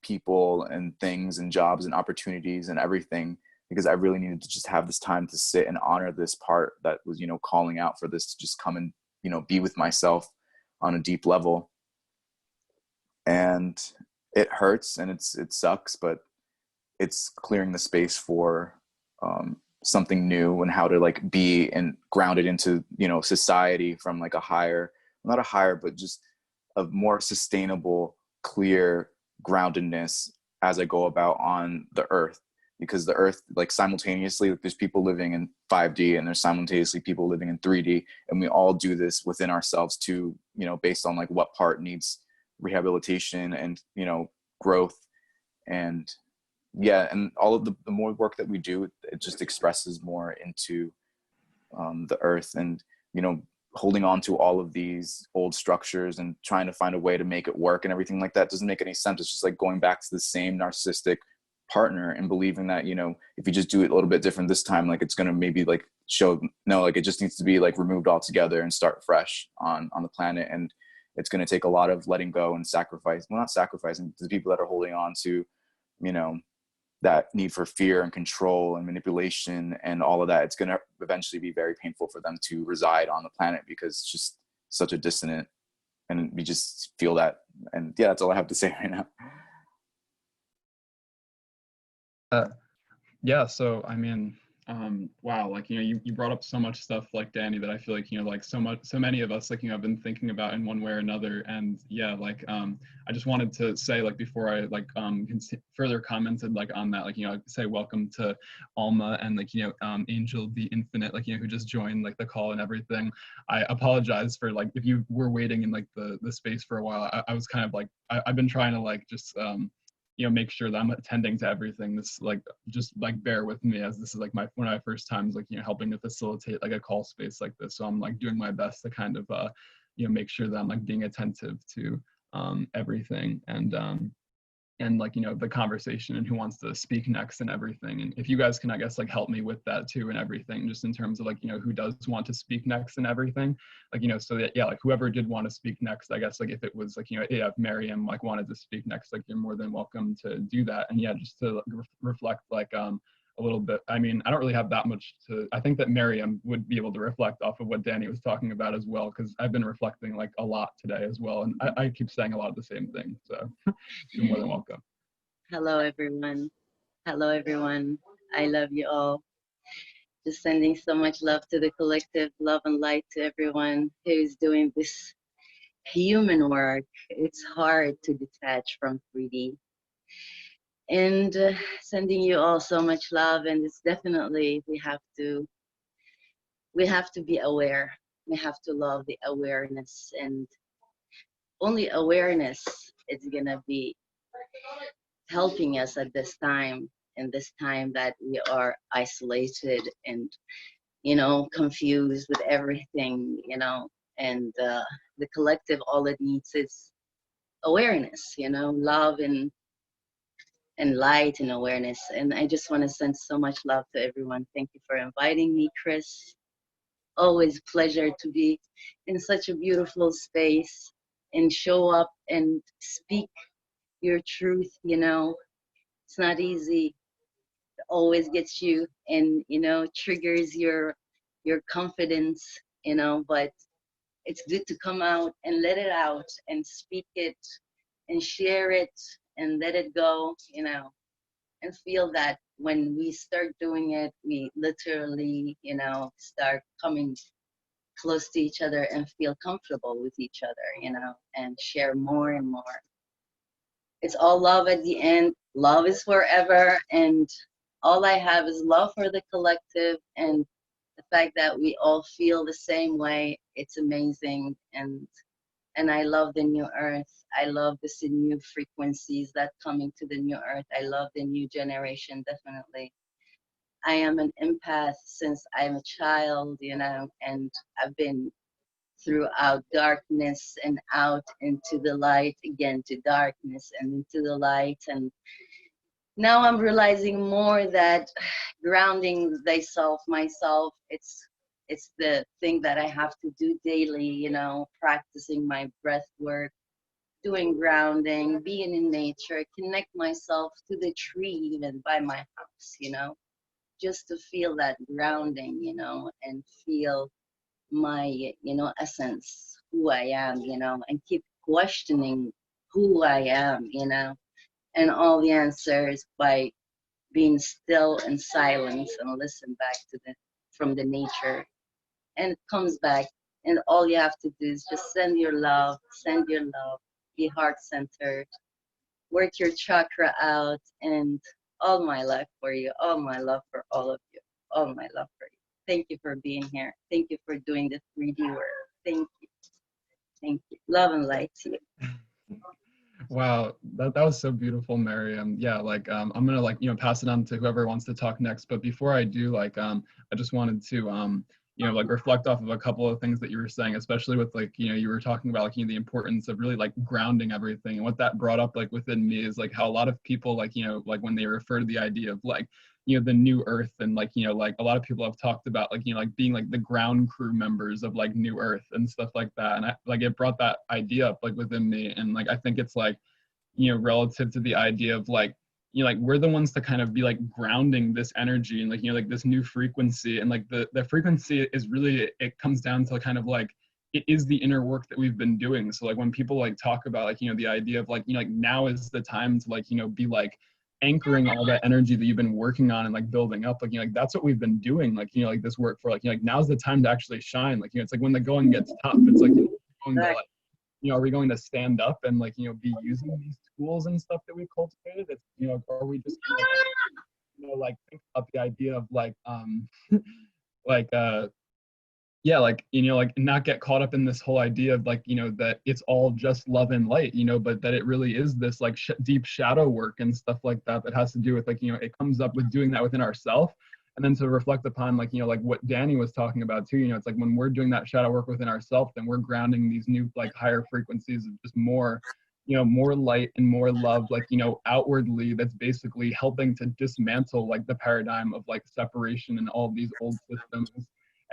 people and things and jobs and opportunities and everything, because I really needed to just have this time to sit and honor this part that was, you know, calling out for this to just come and, you know, be with myself on a deep level. And it hurts and it sucks, but it's clearing the space for something new, and how to like be and grounded into, you know, society from like a higher, not a higher, but just a more sustainable, clear groundedness as I go about on the earth. Because the earth, like simultaneously, like there's people living in 5D and there's simultaneously people living in 3D, and we all do this within ourselves too, you know, based on like what part needs rehabilitation and, you know, growth. And yeah, and all of the more work that we do, it just expresses more into the earth. And, you know, holding on to all of these old structures and trying to find a way to make it work and everything like that doesn't make any sense. It's just like going back to the same narcissistic partner and believing that, you know, if you just do it a little bit different this time, like it's going to maybe like show, no, like it just needs to be like removed altogether and start fresh on the planet. And it's going to take a lot of letting go and sacrifice, well, not sacrificing, the people that are holding on to, you know, that need for fear and control and manipulation and all of that. It's going to eventually be very painful for them to reside on the planet, because it's just such a dissonant, and we just feel that. And yeah, that's all I have to say right now. Yeah, so I mean, wow, like, you know, you brought up so much stuff, like Danny, that I feel like, you know, like so many of us, like, you know, have been thinking about in one way or another. And yeah, like, I just wanted to say, like, before I like further commented like on that, like, you know, say welcome to Alma and like, you know, Angel the Infinite, like, you know, who just joined like the call and everything. I apologize for like if you were waiting in like the space for a while. I was kind of like I've been trying to like just you know, make sure that I'm attending to everything. This like, just like bear with me, as this is like one of my first times, like, you know, helping to facilitate like a call space like this. So I'm like doing my best to kind of, you know, make sure that I'm like being attentive to everything. And like, you know, the conversation and who wants to speak next and everything. And if you guys can, I guess, like help me with that too and everything, just in terms of like, you know, who does want to speak next and everything, like, you know, so that, yeah, like whoever did want to speak next, I guess, like if it was like, you know, yeah, if Maryam like wanted to speak next, like you're more than welcome to do that. And yeah, just to reflect like a little bit. I mean, I don't really have that much to, I think that Maryam would be able to reflect off of what Danny was talking about as well, because I've been reflecting like a lot today as well. And I keep saying a lot of the same things. So you're more than welcome. Hello, everyone. Hello, everyone. I love you all. Just sending so much love to the collective, love and light to everyone who's doing this human work. It's hard to detach from 3D. And sending you all so much love. And it's definitely, we have to be aware. We have to love the awareness, and only awareness is gonna be helping us at this time, in this time that we are isolated and, you know, confused with everything, you know. And the collective, all it needs is awareness, you know, love and light and awareness. And I just want to send so much love to everyone. Thank you for inviting me, Kris. Always pleasure to be in such a beautiful space and show up and speak your truth, you know. It's not easy. It always gets you and, you know, triggers your confidence, you know, but it's good to come out and let it out and speak it and share it and let it go, you know, and feel that when we start doing it, we literally, you know, start coming close to each other and feel comfortable with each other, you know, and share more and more. It's all love at the end. Love is forever. And all I have is love for the collective, and the fact that we all feel the same way. It's amazing. And I love the new earth. I love the new frequencies that coming to the new earth. I love the new generation, definitely. I am an empath since I'm a child, you know, and I've been throughout darkness and out into the light, again to darkness and into the light. And now I'm realizing more that grounding thyself, myself, it's the thing that I have to do daily, you know, practicing my breath work, doing grounding, being in nature, connect myself to the tree even by my house, you know, just to feel that grounding, you know, and feel my, you know, essence, who I am, you know, and keep questioning who I am, you know, and all the answers by being still and silence and listen back to the from the nature, and it comes back, and all you have to do is just send your love, be heart centered, work your chakra out, and all my love for you, all my love for all of you, all my love for you. Thank you for being here. Thank you for doing the 3D work. Thank you. Thank you. Love and light to you. Wow, that was so beautiful, Maryam. Yeah, like I'm gonna like, you know, pass it on to whoever wants to talk next. But before I do, like I just wanted to you know, like reflect off of a couple of things that you were saying, especially with like, you know, you were talking about like, you know, the importance of really like grounding everything. And what that brought up like within me is like how a lot of people like, you know, like when they refer to the idea of like, you know, the new earth, and like, you know, like a lot of people have talked about like, you know, like being like the ground crew members of like new earth and stuff like that. And I like, it brought that idea up like within me. And like, I think it's like, you know, relative to the idea of like, you know, like we're the ones to kind of be like grounding this energy and like, you know, like this new frequency. And like the frequency is really, it comes down to kind of like, it is the inner work that we've been doing. So like when people like talk about like, you know, the idea of like, you know, like now is the time to like, you know, be like anchoring all that energy that you've been working on and like building up, like, you know, like that's what we've been doing, like, you know, like this work for like, you know, like now's the time to actually shine. Like, you know, it's like when the going gets tough, it's like, you know, going to like, you know, are we going to stand up and like, you know, be using these tools and stuff that we cultivated? It's, you know, are we just, you know, like think about the idea of like, like, yeah, like, you know, like not get caught up in this whole idea of like, you know, that it's all just love and light, you know, but that it really is this like deep shadow work and stuff like that that has to do with like, you know, it comes up with doing that within ourselves. And then to reflect upon like, you know, like what Danny was talking about too, you know, it's like when we're doing that shadow work within ourselves, then we're grounding these new like higher frequencies of just more, you know, more light and more love, like, you know, outwardly, that's basically helping to dismantle like the paradigm of like separation and all of these old systems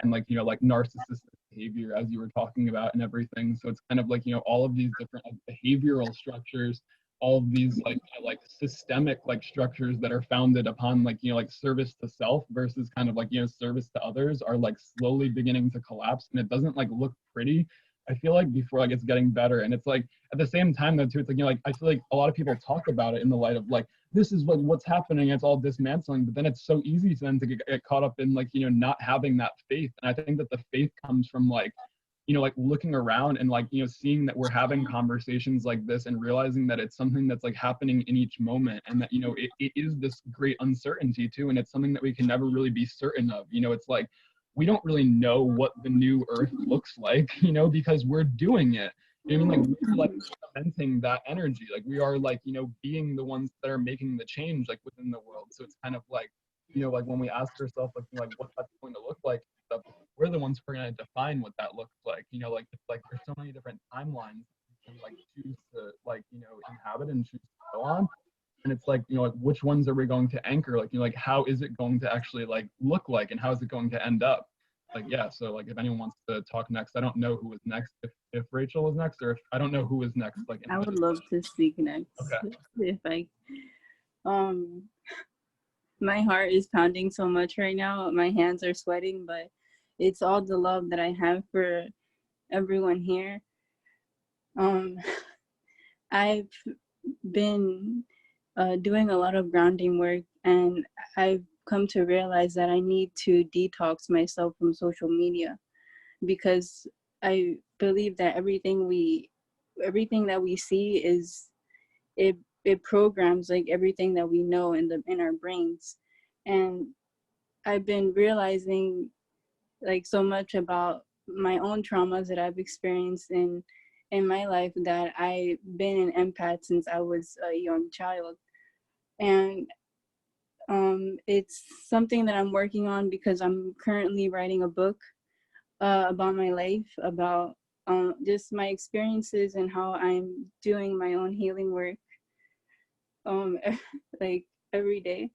and like, you know, like narcissistic behavior as you were talking about and everything. So it's kind of like, you know, all of these different like behavioral structures, all of these like systemic like structures that are founded upon like, you know, like service to self versus kind of like, you know, service to others are like slowly beginning to collapse, and it doesn't like look pretty. I feel like before like it's getting better, and it's like at the same time though too, it's like, you know, like I feel like a lot of people talk about it in the light of like, this is like what's happening, it's all dismantling, but then it's so easy then to get caught up in like, you know, not having that faith. And I think that the faith comes from like, you know, like looking around and like, you know, seeing that we're having conversations like this and realizing that it's something that's like happening in each moment, and that, you know, it is this great uncertainty too, and it's something that we can never really be certain of. You know, it's like we don't really know what the new earth looks like, you know, because we're doing it. You know what I mean? Like we're like cementing that energy. Like we are like, you know, being the ones that are making the change like within the world. So it's kind of like, you know, like when we ask ourselves like, you know, like what that's going to look like, stuff, we're the ones who are going to define what that looks like. You know, like it's like there's so many different timelines you can like choose to like, you know, inhabit and choose to go on. And it's like, you know, like which ones are we going to anchor? Like, you know, like how is it going to actually like look like, and how is it going to end up? Like, yeah, so like if anyone wants to talk next, I don't know who was next, if Rachel was next, or if I don't know who was next. Like I would love to speak next. Okay. If I my heart is pounding so much right now, my hands are sweating, but it's all the love that I have for everyone here. I've been doing a lot of grounding work, and I've come to realize that I need to detox myself from social media, because I believe that everything that we see is it programs like everything that we know in our brains. And I've been realizing like so much about my own traumas that I've experienced in my life, that I've been an empath since I was a young child. And It's something that I'm working on because I'm currently writing a book about my life, about just my experiences and how I'm doing my own healing work like every day.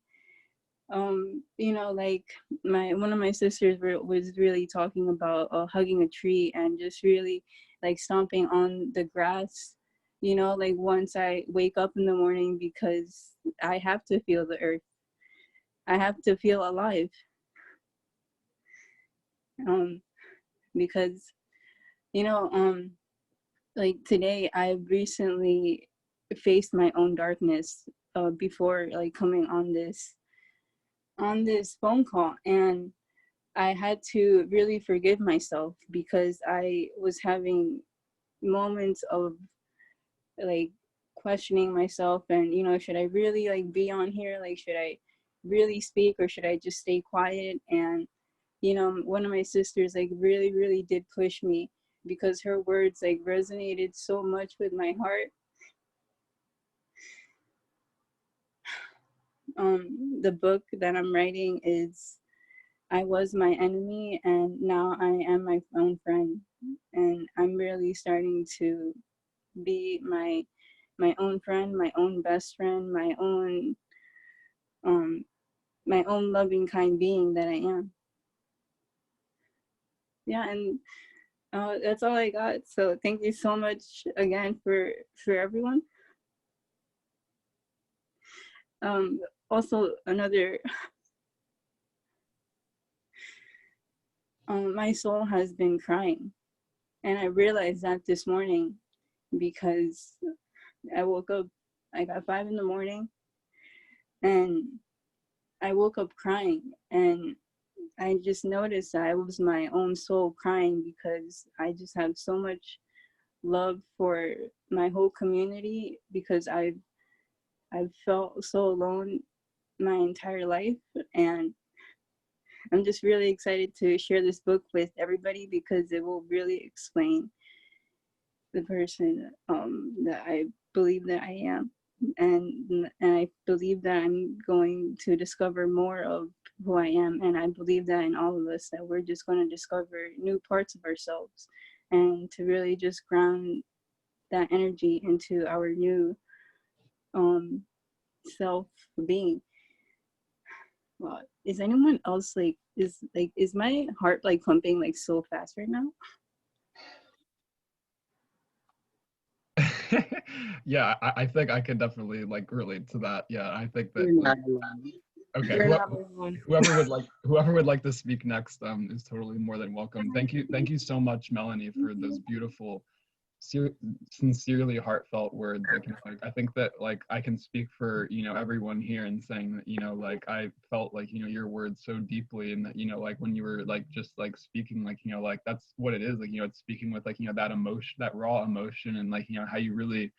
You know, like one of my sisters was really talking about hugging a tree and just really like stomping on the grass, you know, like once I wake up in the morning, because I have to feel the earth. I have to feel alive. Because, you know, like today I recently faced my own darkness before like coming on this phone call, and I had to really forgive myself because I was having moments of like questioning myself, and you know, should I really like be on here, like should I really speak or should I just stay quiet? And you know, one of my sisters like really did push me because her words like resonated so much with my heart. The book that I'm writing is I was my enemy and now I am my own friend, and I'm really starting to be my own friend, my own best friend, my own loving kind being that I am. Yeah, and that's all I got. So thank you so much again for everyone. Also another my soul has been crying, and I realized that this morning because I woke up like at 5 a.m. and I woke up crying, and I just noticed that I was my own soul crying because I just have so much love for my whole community, because I've felt so alone my entire life, and I'm just really excited to share this book with everybody because it will really explain the person that I believe that I am, and I believe that I'm going to discover more of who I am, and I believe that in all of us that we're just going to discover new parts of ourselves, and to really just ground that energy into our new self being. Well, is anyone else like is my heart like pumping like so fast right now? Yeah, I think I could definitely like relate to that. Yeah, I think that You're like, not alone. okay, You're not alone. whoever would like to speak next is totally more than welcome. Thank you so much, Melanie, for those beautiful, sincerely heartfelt words. Like, you know, like I think that like I can speak for, you know, everyone here in saying that, you know, like I felt like, you know, your words so deeply, and that, you know, like when you were like just like speaking, like, you know, like that's what it is, like, you know, it's speaking with like, you know, that emotion, that raw emotion, and like, you know, how you really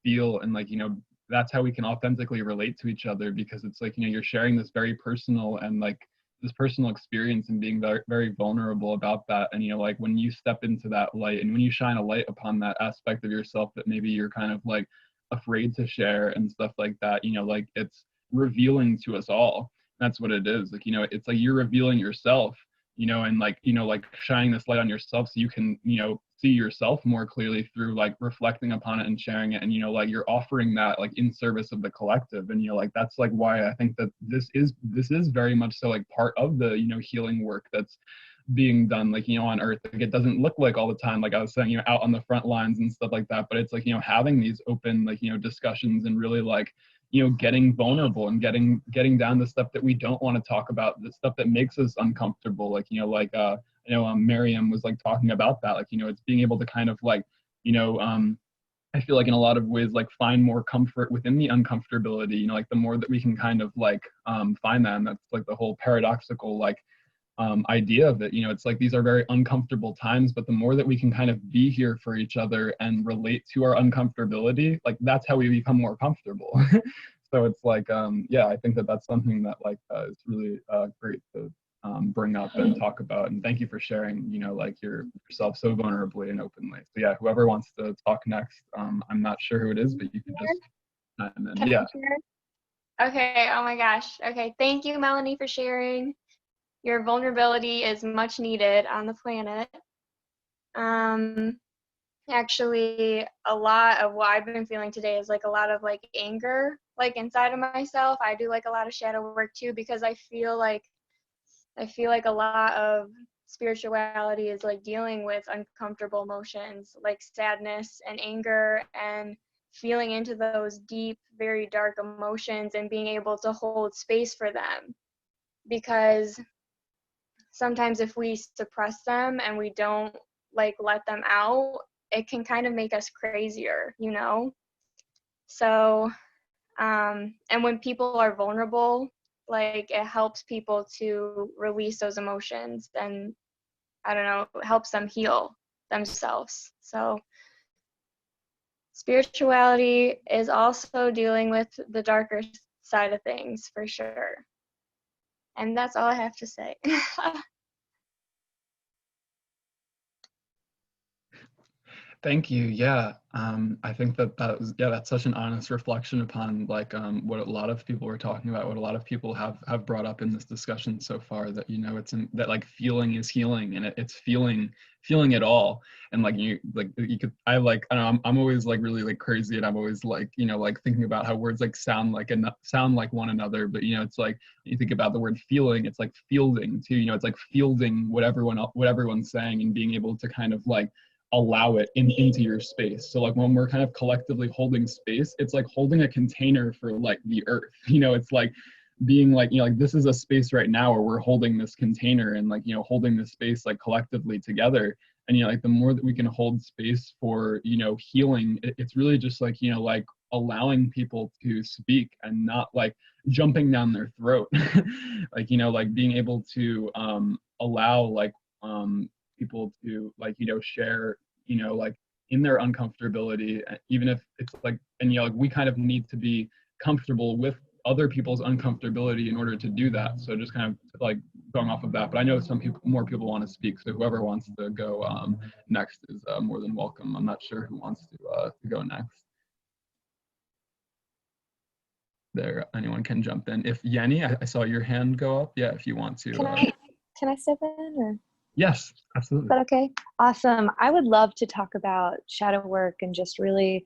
feel, and like, you know, that's how we can authentically relate to each other, because it's like, you know, you're sharing this very personal and like this personal experience and being very, very vulnerable about that. And you know, like when you step into that light and when you shine a light upon that aspect of yourself that maybe you're kind of like afraid to share and stuff like that, you know, like it's revealing to us all. That's what it is. Like, you know, it's like you're revealing yourself, you know, and like, you know, like shining this light on yourself so you can, you know, see yourself more clearly through like reflecting upon it and sharing it. And you know, like you're offering that like in service of the collective. And you know, like that's like why I think that this is very much so like part of the, you know, healing work that's being done, like, you know, on earth. Like it doesn't look like all the time, like I was saying, you know, out on the front lines and stuff like that, but it's like, you know, having these open like, you know, discussions and really like, you know, getting vulnerable and getting down the stuff that we don't want to talk about, the stuff that makes us uncomfortable, like, you know, like you know, Maryam was like talking about that, like, you know, it's being able to kind of like, you know, I feel like in a lot of ways, like find more comfort within the uncomfortability, you know, like the more that we can kind of like find that. And that's like the whole paradoxical like idea of it. You know, it's like these are very uncomfortable times, but the more that we can kind of be here for each other and relate to our uncomfortability, like that's how we become more comfortable. So it's like, yeah, I think that that's something that like is really great to bring up and talk about. And thank you for sharing, you know, like yourself so vulnerably and openly. So yeah, whoever wants to talk next, I'm not sure who it is, but you can just chime in. Can Yeah. I share? Okay, oh my gosh. Okay, thank you, Melanie, for sharing. Your vulnerability is much needed on the planet. Actually, a lot of what I've been feeling today is like a lot of like anger, like inside of myself. I do like a lot of shadow work too, because I feel like a lot of spirituality is like dealing with uncomfortable emotions like sadness and anger, and feeling into those deep, very dark emotions and being able to hold space for them. Because sometimes if we suppress them and we don't like let them out, it can kind of make us crazier, you know? So, and when people are vulnerable, like it helps people to release those emotions, and I don't know, it helps them heal themselves. So spirituality is also dealing with the darker side of things for sure. And that's all I have to say. Thank you. Yeah, I think that's such an honest reflection upon like what a lot of people were talking about, what a lot of people have brought up in this discussion so far. That that like feeling is healing, and it's feeling it all. And like you could I don't know, I'm always like really like crazy, and I'm always like like thinking about how words like sound like one another. But it's like you think about the word feeling, it's like fielding too. It's like fielding what everyone's saying, and being able to kind of like allow it into your space. So like when we're kind of collectively holding space, it's like holding a container for like the earth. It's like being like like this is a space right now where we're holding this container, and like holding this space like collectively together. And like the more that we can hold space for healing, it's really just like like allowing people to speak and not like jumping down their throat. Like like being able to allow like people to like share like in their uncomfortability, even if it's like, and like we kind of need to be comfortable with other people's uncomfortability in order to do that. So just kind of like going off of that. But I know more people want to speak, so whoever wants to go next is more than welcome. I'm not sure who wants to go next. There, anyone can jump in. If Yenny, I saw your hand go up. Yeah, if you want to. Can I step in or? Yes, absolutely. Is that okay? Awesome. I would love to talk about shadow work, and just really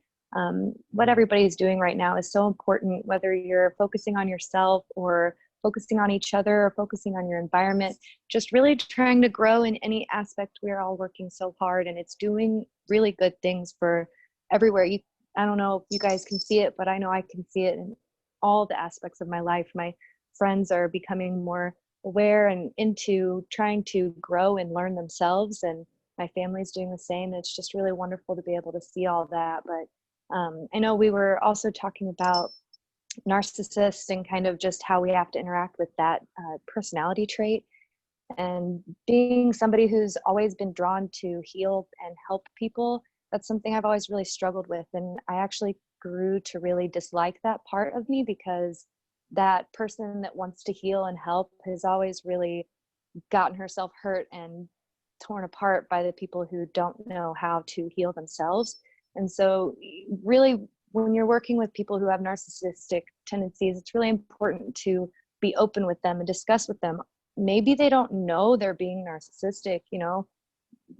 what everybody's doing right now is so important, whether you're focusing on yourself or focusing on each other or focusing on your environment, just really trying to grow in any aspect. We're all working so hard, and it's doing really good things for everywhere. I don't know if you guys can see it, but I know I can see it in all the aspects of my life. My friends are becoming more aware and into trying to grow and learn themselves, and my family's doing the same. It's just really wonderful to be able to see all that. But I know we were also talking about narcissists and kind of just how we have to interact with that personality trait, and being somebody who's always been drawn to heal and help people. That's something I've always really struggled with, and I actually grew to really dislike that part of me, because that person that wants to heal and help has always really gotten herself hurt and torn apart by the people who don't know how to heal themselves. And so really, when you're working with people who have narcissistic tendencies, it's really important to be open with them and discuss with them. Maybe they don't know they're being narcissistic.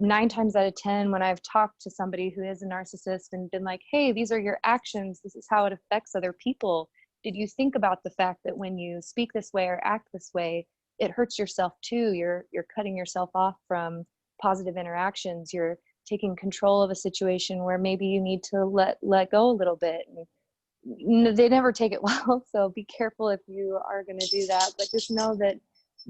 9 times out of 10, when I've talked to somebody who is a narcissist and been like, hey, these are your actions, this is how it affects other people, did you think about the fact that when you speak this way or act this way, it hurts yourself too? You're cutting yourself off from positive interactions. You're taking control of a situation where maybe you need to let go a little bit. And they never take it well, so be careful if you are going to do that. But just know that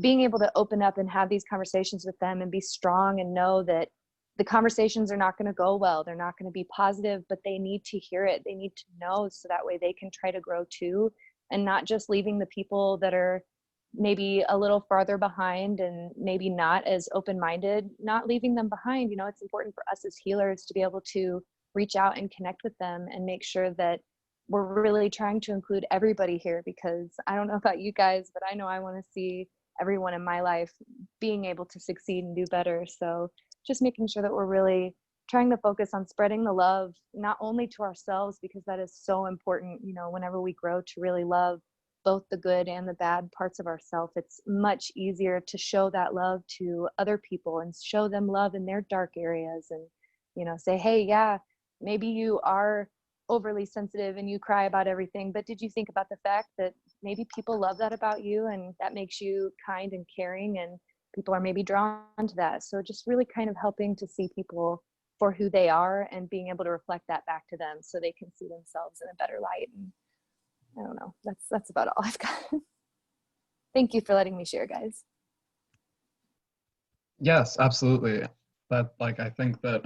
being able to open up and have these conversations with them and be strong, and know that the conversations are not going to go well, they're not going to be positive, but they need to hear it. They need to know, so that way they can try to grow too, and not just leaving the people that are maybe a little farther behind and maybe not as open-minded, not leaving them behind. It's important for us as healers to be able to reach out and connect with them and make sure that we're really trying to include everybody here, because I don't know about you guys, but I know I want to see everyone in my life being able to succeed and do better. So just making sure that we're really trying to focus on spreading the love, not only to ourselves, because that is so important, whenever we grow, to really love both the good and the bad parts of ourselves, it's much easier to show that love to other people and show them love in their dark areas, and, you know, say, hey, yeah, maybe you are overly sensitive and you cry about everything, but did you think about the fact that maybe people love that about you, and that makes you kind and caring, and people are maybe drawn to that. So just really kind of helping to see people for who they are and being able to reflect that back to them so they can see themselves in a better light. And I don't know, that's about all I've got. Thank you for letting me share, guys. Yes, absolutely. That, like, I think that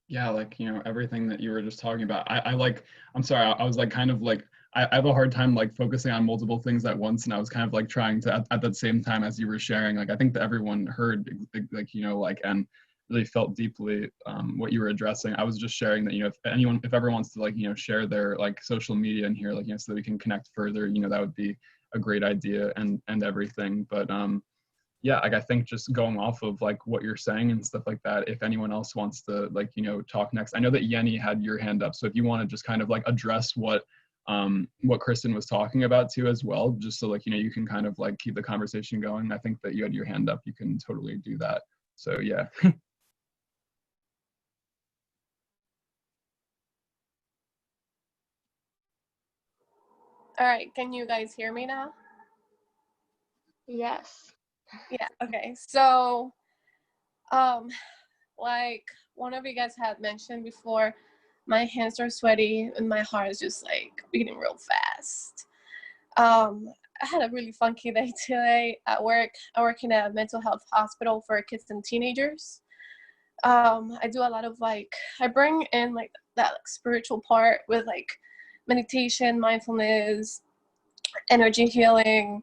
yeah, like, you know, everything that you were just talking about, I like, I'm sorry, I was like kind of like, I have a hard time like focusing on multiple things at once, and I was kind of like trying to at that same time as you were sharing, like I think that everyone heard, like, you know, like, and really felt deeply what you were addressing. I was just sharing that, you know, if everyone wants to, like, you know, share their like social media in here, like, you know, so that we can connect further, you know, that would be a great idea, and everything. But yeah, like I think just going off of like what you're saying and stuff like that, if anyone else wants to, like, you know, talk next. I know that Yenny had your hand up, so if you want to just kind of like address what Kristen was talking about too as well, just so, like, you know, you can kind of like keep the conversation going. I think that you had your hand up, you can totally do that. So yeah. All right, can you guys hear me now? Yes. Yeah, okay. So, like one of you guys had mentioned before, my hands are sweaty and my heart is just like beating real fast. I had a really funky day today at work. I work in a mental health hospital for kids and teenagers. I do a lot of like, I bring in like that like spiritual part with like meditation, mindfulness, energy healing.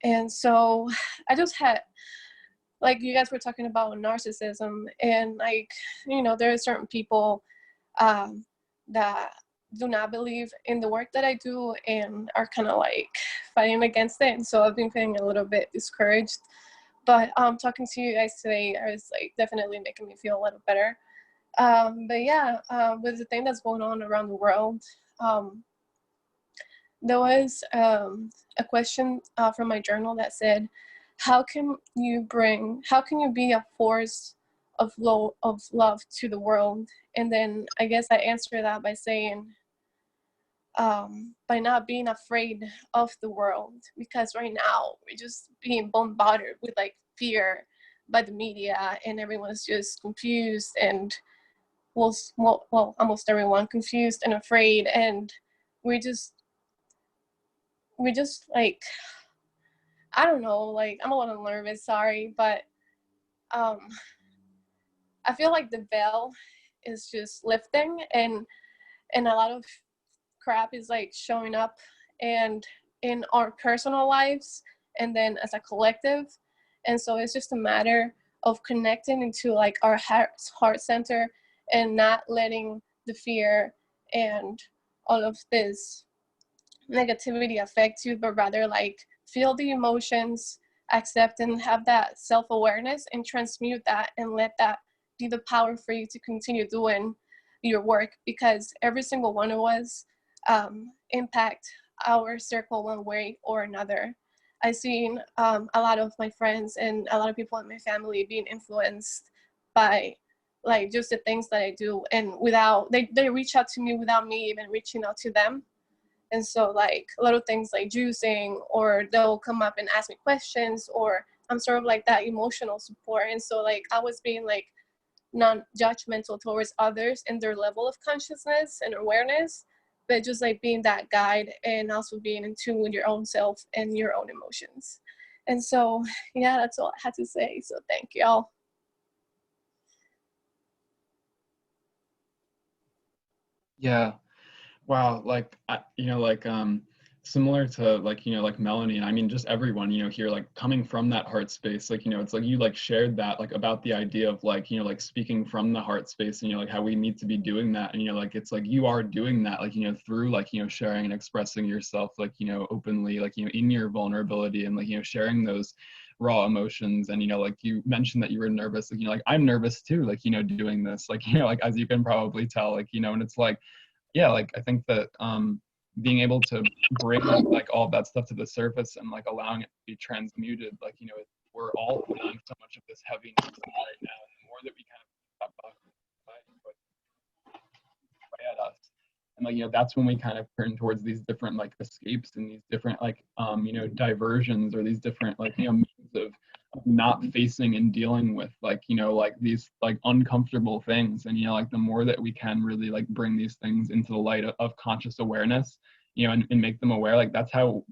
And so I just had, like you guys were talking about narcissism, and like, you know, there are certain people that do not believe in the work that I do and are kind of like fighting against it. And so I've been feeling a little bit discouraged. But talking to you guys today is like definitely making me feel a little better. But yeah, with the thing that's going on around the world, there was a question from my journal that said, how can you be a force of love to the world? And then I guess I answered that by saying, by not being afraid of the world, because right now we're just being bombarded with like fear by the media, and everyone's just confused, and well, almost everyone confused and afraid, and we just like, I don't know, like I'm a little nervous, sorry, but I feel like the veil is just lifting, and a lot of crap is like showing up, and in our personal lives and then as a collective. And so it's just a matter of connecting into like our heart center and not letting the fear and all of this negativity affect you, but rather like feel the emotions, accept and have that self-awareness, and transmute that and let that be the power for you to continue doing your work, because every single one of us impact our circle one way or another. I've seen a lot of my friends and a lot of people in my family being influenced by like just the things that I do, and without they reach out to me without me even reaching out to them. And so like little things like juicing, or they'll come up and ask me questions, or I'm sort of like that emotional support. And so like I was being like non-judgmental towards others and their level of consciousness and awareness, but just like being that guide and also being in tune with your own self and your own emotions. And so yeah, that's all I had to say. So thank y'all. Yeah. Wow, like you know, like similar to like, you know, like Melanie, and I mean just everyone, you know, here, like coming from that heart space, like, you know, it's like you like shared that like about the idea of like, you know, like speaking from the heart space, and you know, like how we need to be doing that, and you know, like it's like you are doing that, like, you know, through like, you know, sharing and expressing yourself, like, you know, openly, like, you know, in your vulnerability, and like, you know, sharing those raw emotions. And you know, like you mentioned that you were nervous, like, you know, like I'm nervous too, like, you know, doing this, like, you know, like as you can probably tell, like, you know, and it's like, yeah, like I think that being able to bring like all of that stuff to the surface and like allowing it to be transmuted, like, you know, we're all feeling so much of this heaviness right now. And the more that we kind of stop at us, and like, you know, that's when we kind of turn towards these different like escapes and these different like you know, diversions, or these different like, you know, means of not facing and dealing with like, you know, like these like uncomfortable things. And, you know, like the more that we can really like bring these things into the light of conscious awareness, you know, and make them aware, like that's how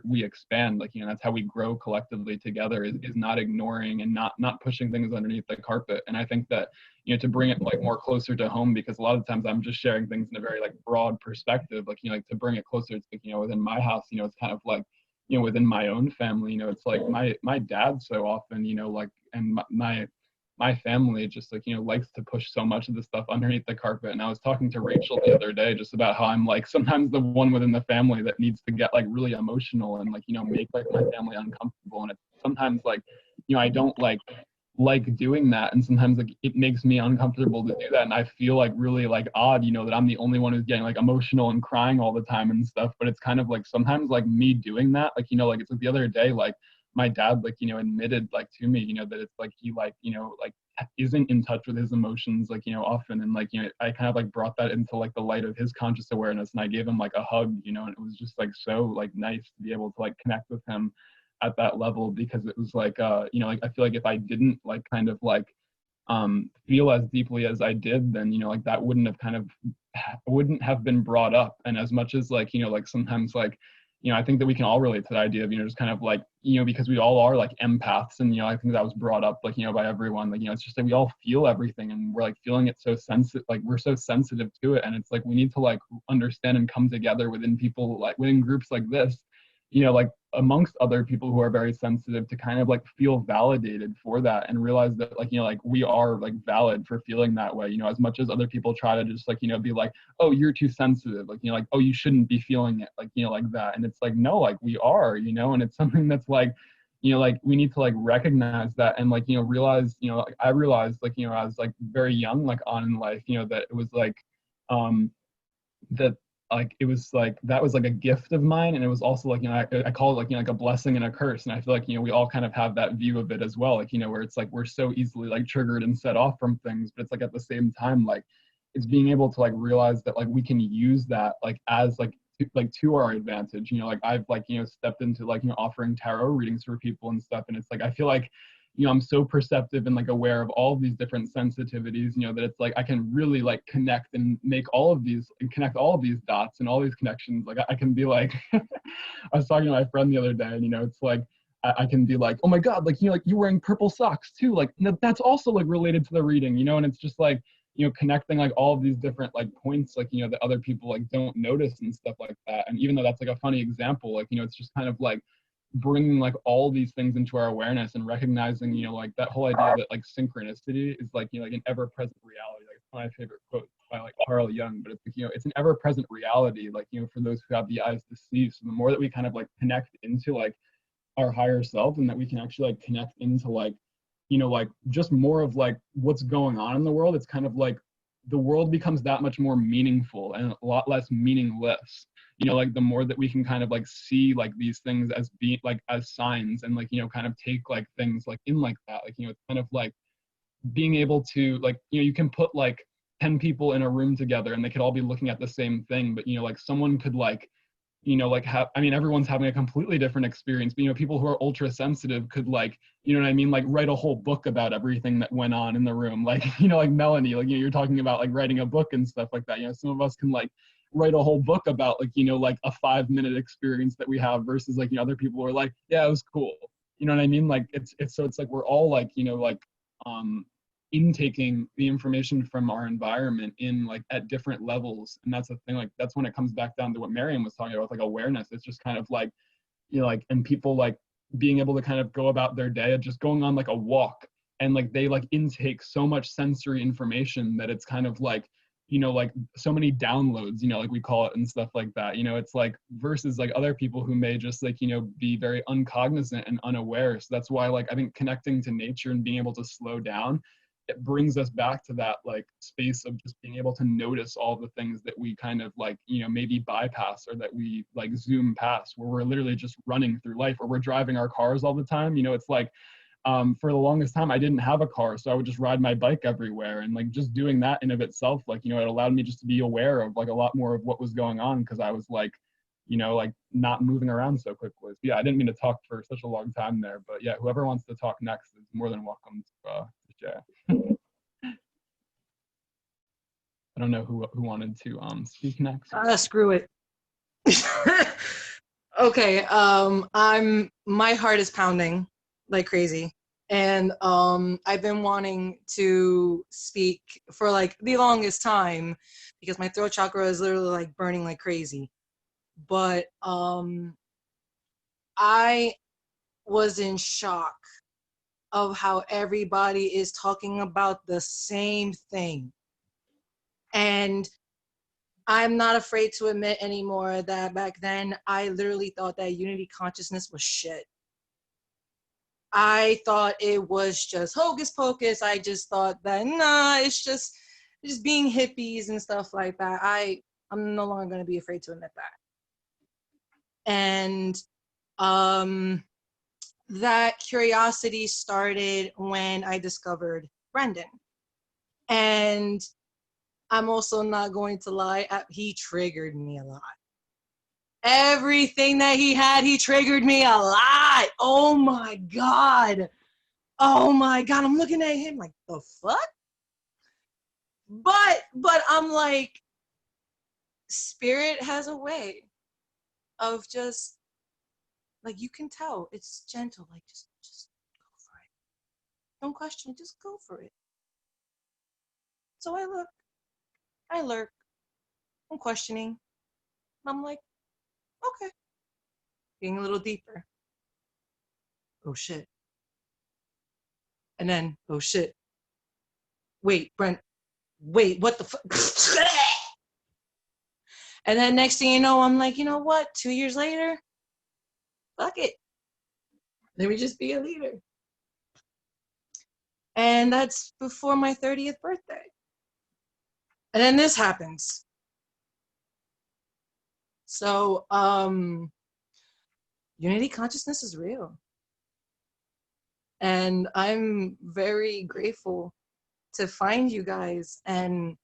we expand, like, you know, that's how we grow collectively together, is not ignoring and not pushing things underneath the carpet. And I think that, you know, to bring it like more closer to home, because a lot of times I'm just sharing things in a very like broad perspective, like, you know, like to bring it closer to, you know, within my house, you know, it's kind of like, you know, within my own family, you know, it's like my dad so often, you know, like, and my family just like, you know, likes to push so much of the stuff underneath the carpet. And I was talking to Rachel the other day just about how I'm like sometimes the one within the family that needs to get like really emotional and like, you know, make like my family uncomfortable. And it's sometimes like, you know, I don't like doing that, and sometimes like it makes me uncomfortable to do that, and I feel like really like odd, you know, that I'm the only one who's getting like emotional and crying all the time and stuff. But it's kind of like sometimes like me doing that, like, you know, like it's like the other day, like my dad, like, you know, admitted like to me, you know, that it's like he like, you know, like isn't in touch with his emotions, like, you know, often. And like, you know, I kind of like brought that into like the light of his conscious awareness, and I gave him like a hug, you know, and it was just like so like nice to be able to like connect with him at that level, because it was like you know, like I feel like if I didn't like kind of like feel as deeply as I did, then, you know, like that wouldn't have been brought up. And as much as like, you know, like sometimes like, you know, I think that we can all relate to the idea of, you know, just kind of like, you know, because we all are like empaths, and, you know, I think that was brought up like, you know, by everyone, like, you know, it's just like we all feel everything, and we're like feeling it so sensitive, like we're so sensitive to it. And it's like we need to like understand and come together within people, like within groups like this, you know, like amongst other people who are very sensitive, to kind of like feel validated for that, and realize that like, you know, like we are like valid for feeling that way, you know, as much as other people try to just like, you know, be like, oh, you're too sensitive, like, you know, like, oh, you shouldn't be feeling it, like, you know, like that. And it's like, no, like we are, you know. And it's something that's like, you know, like we need to like recognize that, and like, you know, realize, you know, like I realized like, you know, I was like very young, like on in life, you know, that it was like that like it was like that was like a gift of mine, and it was also like, you know, I call it like, you know, like a blessing and a curse. And I feel like, you know, we all kind of have that view of it as well, like, you know, where it's like we're so easily like triggered and set off from things, but it's like at the same time, like it's being able to like realize that like we can use that like as like to our advantage. You know, like I've like, you know, stepped into like, you know, offering tarot readings for people and stuff, and it's like I feel like, you know, I'm so perceptive and like aware of all of these different sensitivities, you know, that it's like I can really like connect and make all of these and connect all of these dots and all these connections. Like I can be like I was talking to my friend the other day, and, you know, it's like I can be like, oh my God, like, you know, like you wearing purple socks too, like that's also like related to the reading, you know. And it's just like, you know, connecting like all of these different like points, like, you know, that other people like don't notice and stuff like that. And even though that's like a funny example, like, you know, it's just kind of like bringing like all these things into our awareness, and recognizing, you know, like that whole idea that like synchronicity is like, you know, like an ever-present reality. Like one of my favorite quotes by like Carl Jung, but it's like, you know, it's an ever-present reality, like, you know, for those who have the eyes to see. So the more that we kind of like connect into like our higher self, and that we can actually like connect into like, you know, like just more of like what's going on in the world, it's kind of like the world becomes that much more meaningful and a lot less meaningless. You know, like the more that we can kind of like see like these things as being like as signs, and like, you know, kind of take like things like in like that, like, you know, it's kind of like being able to like, you know, you can put like 10 people in a room together and they could all be looking at the same thing, but, you know, like someone could like, you know, like have, I mean, everyone's having a completely different experience, but, you know, people who are ultra sensitive could like, you know what I mean, like write a whole book about everything that went on in the room. Like, you know, like Melanie, like, you know, you're talking about like writing a book and stuff like that. You know, some of us can like write a whole book about like, you know, like a 5-minute experience that we have, versus like, you know, other people who are like, yeah, it was cool. You know what I mean? Like it's so it's like we're all like, you know, like intaking the information from our environment in like at different levels. And that's the thing, like that's when it comes back down to what Maryam was talking about, like awareness. It's just kind of like, you know, like, and people like being able to kind of go about their day just going on like a walk, and like they like intake so much sensory information that it's kind of like, you know, like so many downloads, you know, like we call it and stuff like that. You know, it's like versus like other people who may just like, you know, be very uncognizant and unaware. So that's why like I think connecting to nature and being able to slow down it brings us back to that like space of just being able to notice all the things that we kind of like, you know, maybe bypass or that we like zoom past, where we're literally just running through life, or we're driving our cars all the time. You know, it's like, for the longest time I didn't have a car, so I would just ride my bike everywhere, and like just doing that in of itself, like, you know, it allowed me just to be aware of like a lot more of what was going on, because I was like, you know, like not moving around so quickly. So, yeah, I didn't mean to talk for such a long time there, but yeah, whoever wants to talk next is more than welcome to share. I don't know who wanted to speak next. Screw it. Okay, my heart is pounding like crazy, and I've been wanting to speak for like the longest time because my throat chakra is literally like burning like crazy. But I was in shock of how everybody is talking about the same thing. And I'm not afraid to admit anymore that back then I literally thought that unity consciousness was shit. I thought it was just hocus pocus. I just thought that, nah, it's just being hippies and stuff like that. I'm no longer going to be afraid to admit that. And that curiosity started when I discovered Brendon. And I'm also not going to lie, he triggered me a lot. Everything that he had, he triggered me a lot. Oh my God. Oh my God. I'm looking at him like, the fuck? But I'm like, spirit has a way of just, like, you can tell it's gentle. Like, just go for it. Don't question it. Just go for it. So I look, I lurk, I'm questioning. I'm like, okay. Getting a little deeper. Oh shit. And then, oh shit. Wait, Brent, wait, what the fuck? And then next thing you know, I'm like, you know what? 2 years later, fuck it. Let me just be a leader. And that's before my 30th birthday. And then this happens. So, unity consciousness is real. And I'm very grateful to find you guys and,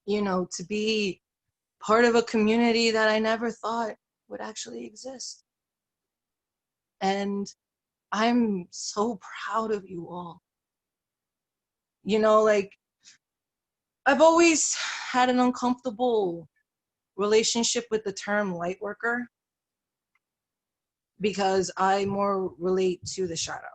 you know, to be part of a community that I never thought would actually exist. And I'm so proud of you all. You know, like, I've always had an uncomfortable relationship with the term light worker because I more relate to the shadow.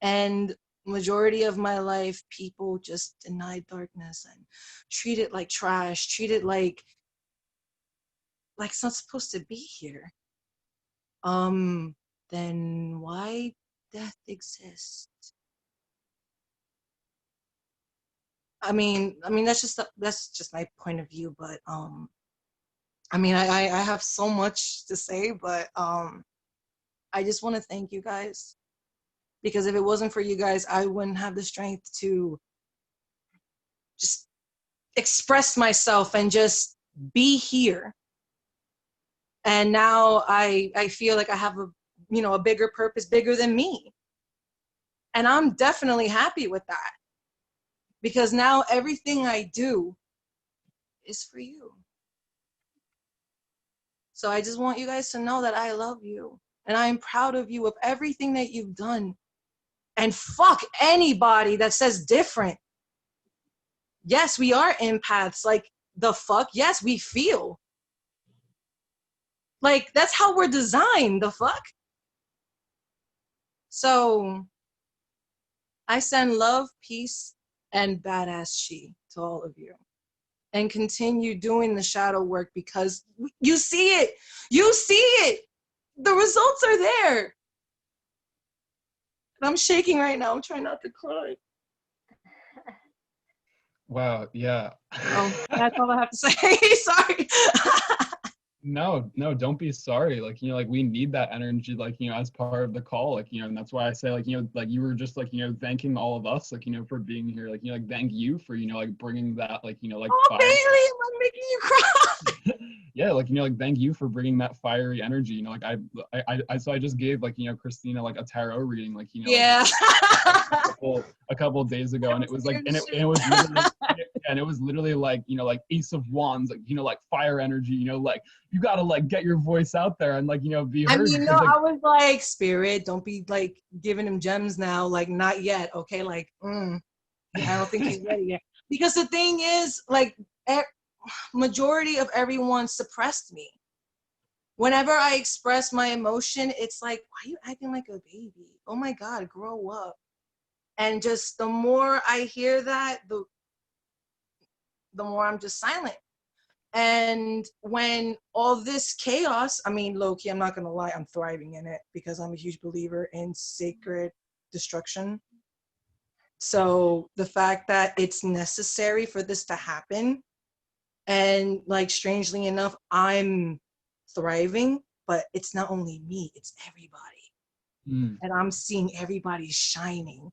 And majority of my life, people just denied darkness and treat it like trash, treat it like it's not supposed to be here. Then why death exists? I mean that's just my point of view, but I mean I have so much to say, but I just want to thank you guys, because if it wasn't for you guys, I wouldn't have the strength to just express myself and just be here. And now I feel like I have a bigger purpose, bigger than me. And I'm definitely happy with that, because now everything I do is for you. So I just want you guys to know that I love you and I'm proud of you, of everything that you've done. And fuck anybody that says different. Yes, we are empaths. Like, the fuck? Yes, we feel. Like, that's how we're designed, the fuck? So, I send love, peace, and badass chi to all of you. And continue doing the shadow work, because you see it. You see it. The results are there. And I'm shaking right now. I'm trying not to cry. Wow, yeah. Oh, that's all I have to say. Sorry. No, don't be sorry. Like, like we need that energy, like, as part of the call, like, and that's why I say, like, like you were just like, thanking all of us, like, for being here, like, like thank you for, like bringing that, like, like Oh, fire. Bailey, I'm making you cry. Yeah, like, like thank you for bringing that fiery energy. Like so I just gave like, Christina like a tarot reading, like, Yeah. a couple of days ago, and it was like, and it was literally, and it was literally like, like Ace of Wands, like, like fire energy, like you gotta like get your voice out there and like, be heard. I mean, no, like, I was like, Spirit, don't be like giving him gems now, like not yet, okay? Like, I don't think he's ready yet. Because the thing is, like, majority of everyone suppressed me. Whenever I express my emotion, it's like, why are you acting like a baby? Oh my God, grow up. And just the more I hear that, the more I'm just silent. And when all this chaos, I mean, low-key, I'm not gonna lie, I'm thriving in it because I'm a huge believer in sacred destruction. So the fact that it's necessary for this to happen, and like strangely enough, I'm thriving, but it's not only me, it's everybody. And I'm seeing everybody shining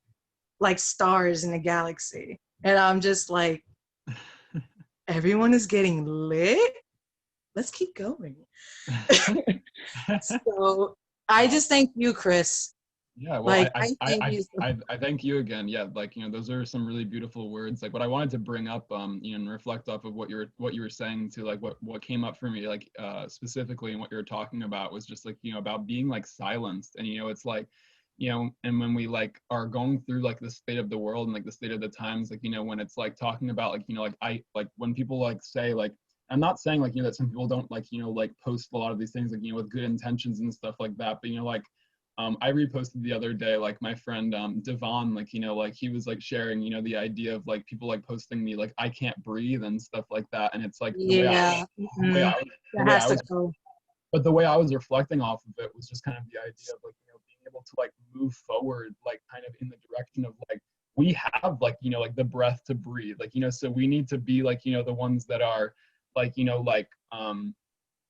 like stars in a galaxy. And I'm just like, everyone is getting lit. Let's keep going. So I just thank you, Kris. Yeah, well, like, I thank you. again. Yeah, like, those are some really beautiful words. Like, what I wanted to bring up, and reflect off of what you were saying to, like, what came up for me, like, specifically, and what you were talking about was just like, about being like silenced, and it's like, and when we like are going through like the state of the world and like the state of the times, like, when it's like talking about like, like when people like say like, I'm not saying like, that some people don't like, like post a lot of these things like, with good intentions and stuff like that, but like, I reposted the other day, like my friend Devon, like, like he was like sharing, the idea of like people like posting me like I can't breathe and stuff like that, and it's like but the way I was reflecting off of it was just kind of the idea of like, being able to like move forward, like kind of in the direction of like, we have like, like the breath to breathe, like, so we need to be like, the ones that are like, like,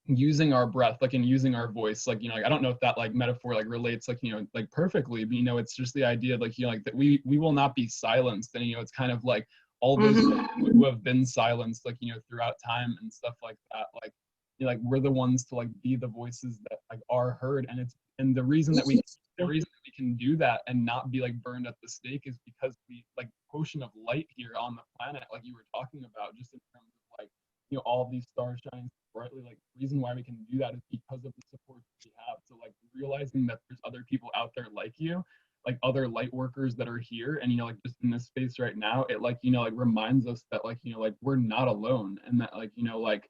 using our breath, like, and using our voice, like, like, I don't know if that like metaphor like relates like, like perfectly, but it's just the idea of like, like that we will not be silenced, and it's kind of like all those who have been silenced, like, throughout time and stuff like that, like, like we're the ones to like be the voices that like are heard, and the reason that we can do that and not be like burned at the stake is because we like potion of light here on the planet, like you were talking about, just in terms of like, all of these stars shining brightly, like the reason why we can do that is because of the support that we have. So like realizing that there's other people out there like you, like other light workers that are here, and like just in this space right now, it like, like reminds us that like, like we're not alone, and that like, like,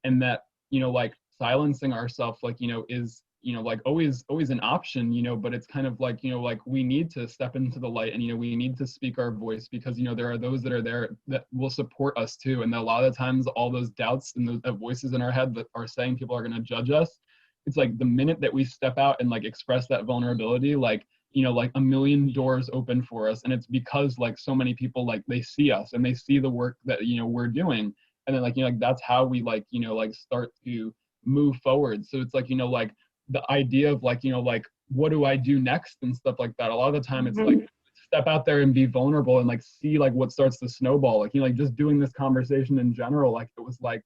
and that, like silencing ourselves, like, is, like always an option, but it's kind of like, like we need to step into the light, and we need to speak our voice, because there are those that are there that will support us too, and a lot of the times all those doubts and those voices in our head that are saying people are going to judge us, it's like the minute that we step out and like express that vulnerability, like, like a million doors open for us, and it's because like so many people like they see us and they see the work that we're doing, and then like, like that's how we like, like start to move forward. So it's like, like the idea of like, like what do I do next and stuff like that, a lot of the time it's like step out there and be vulnerable and like see like what starts to snowball, like, like just doing this conversation in general, like it was like,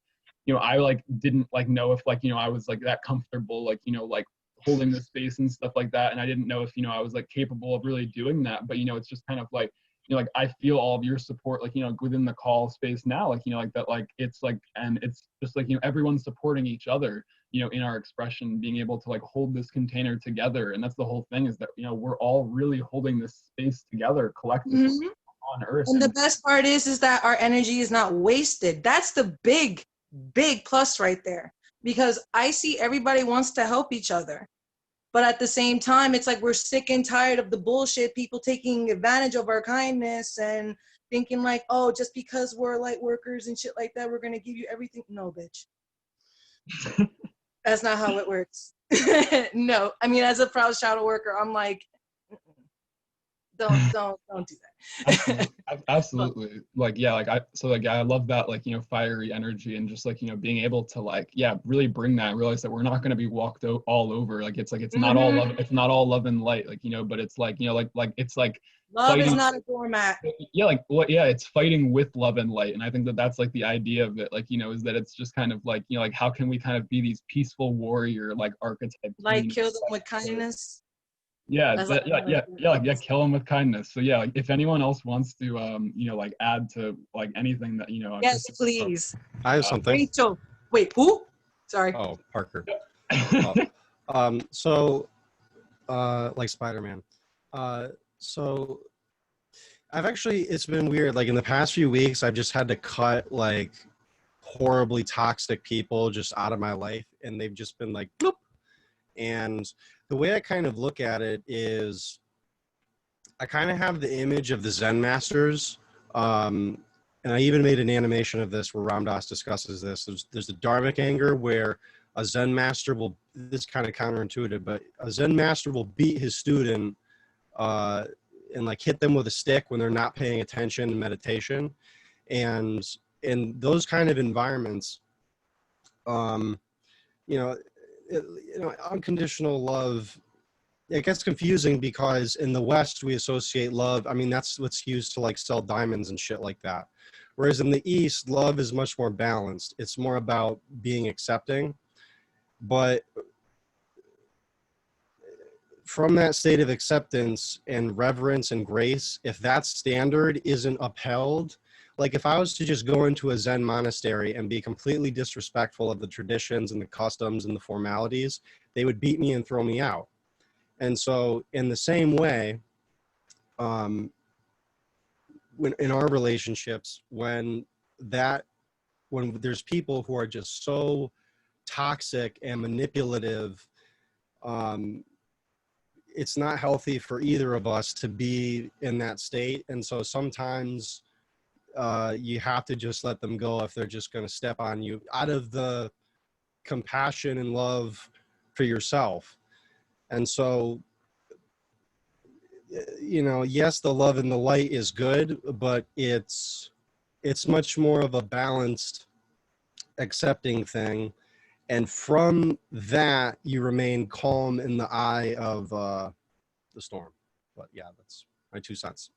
I like didn't like know if like, I was like that comfortable, like, like holding the space and stuff like that, and I didn't know if I was like capable of really doing that, but it's just kind of like, like I feel all of your support, like, within the call space now, like, like that, like it's like, and it's just like, everyone's supporting each other, in our expression, being able to like hold this container together, and that's the whole thing, is that we're all really holding this space together collectively on Earth. And the best part is that our energy is not wasted. That's the big plus right there, because I see everybody wants to help each other. But at the same time, it's like we're sick and tired of the bullshit, people taking advantage of our kindness and thinking like, oh, just because we're light workers and shit like that, we're going to give you everything. No, bitch. That's not how it works. No, I mean, as a proud shadow worker, I'm like, don't do that. Absolutely. Like, yeah, like I love that, like, fiery energy, and just like, being able to like, yeah, really bring that, realize that we're not going to be walked all over. Like, it's not all love, it's not all love and light, like, but it's like, like it's like Love fighting, is not a doormat. yeah, like what, yeah, it's fighting with love and light. And I think that that's like the idea of it, like, is that it's just kind of like, like how can we kind of be these peaceful warrior like archetypes, Like kill them with kindness. Yeah, That's yeah, kill them with kindness. So yeah, like if anyone else wants to like add to like anything that Yes, please. I have something. Rachel, wait, who? Sorry. Oh, Parker. So like Spider-Man. So I've actually, it's been weird. Like in the past few weeks, I've just had to cut like horribly toxic people just out of my life, and they've just been like, bloop. And the way I kind of look at it is I kind of have the image of the Zen masters. And I even made an animation of this where Ram Dass discusses this. There's the Dharmic anger where a Zen master will, this is kind of counterintuitive, but a Zen master will beat his student and like hit them with a stick when they're not paying attention in meditation. And in those kind of environments, unconditional love, it gets confusing because in the West we associate love, I mean, that's what's used to like sell diamonds and shit like that. Whereas in the East, love is much more balanced. It's more about being accepting. But from that state of acceptance and reverence and grace, if that standard isn't upheld, like if I was to just go into a Zen monastery and be completely disrespectful of the traditions and the customs and the formalities, they would beat me and throw me out. And so in the same way, when in our relationships, when there's people who are just so toxic and manipulative, it's not healthy for either of us to be in that state. And so sometimes you have to just let them go if they're just going to step on you out of the compassion and love for yourself. And so, yes, the love and the light is good, but it's much more of a balanced, accepting thing. And from that, you remain calm in the eye of the storm. But yeah, that's my 2 cents.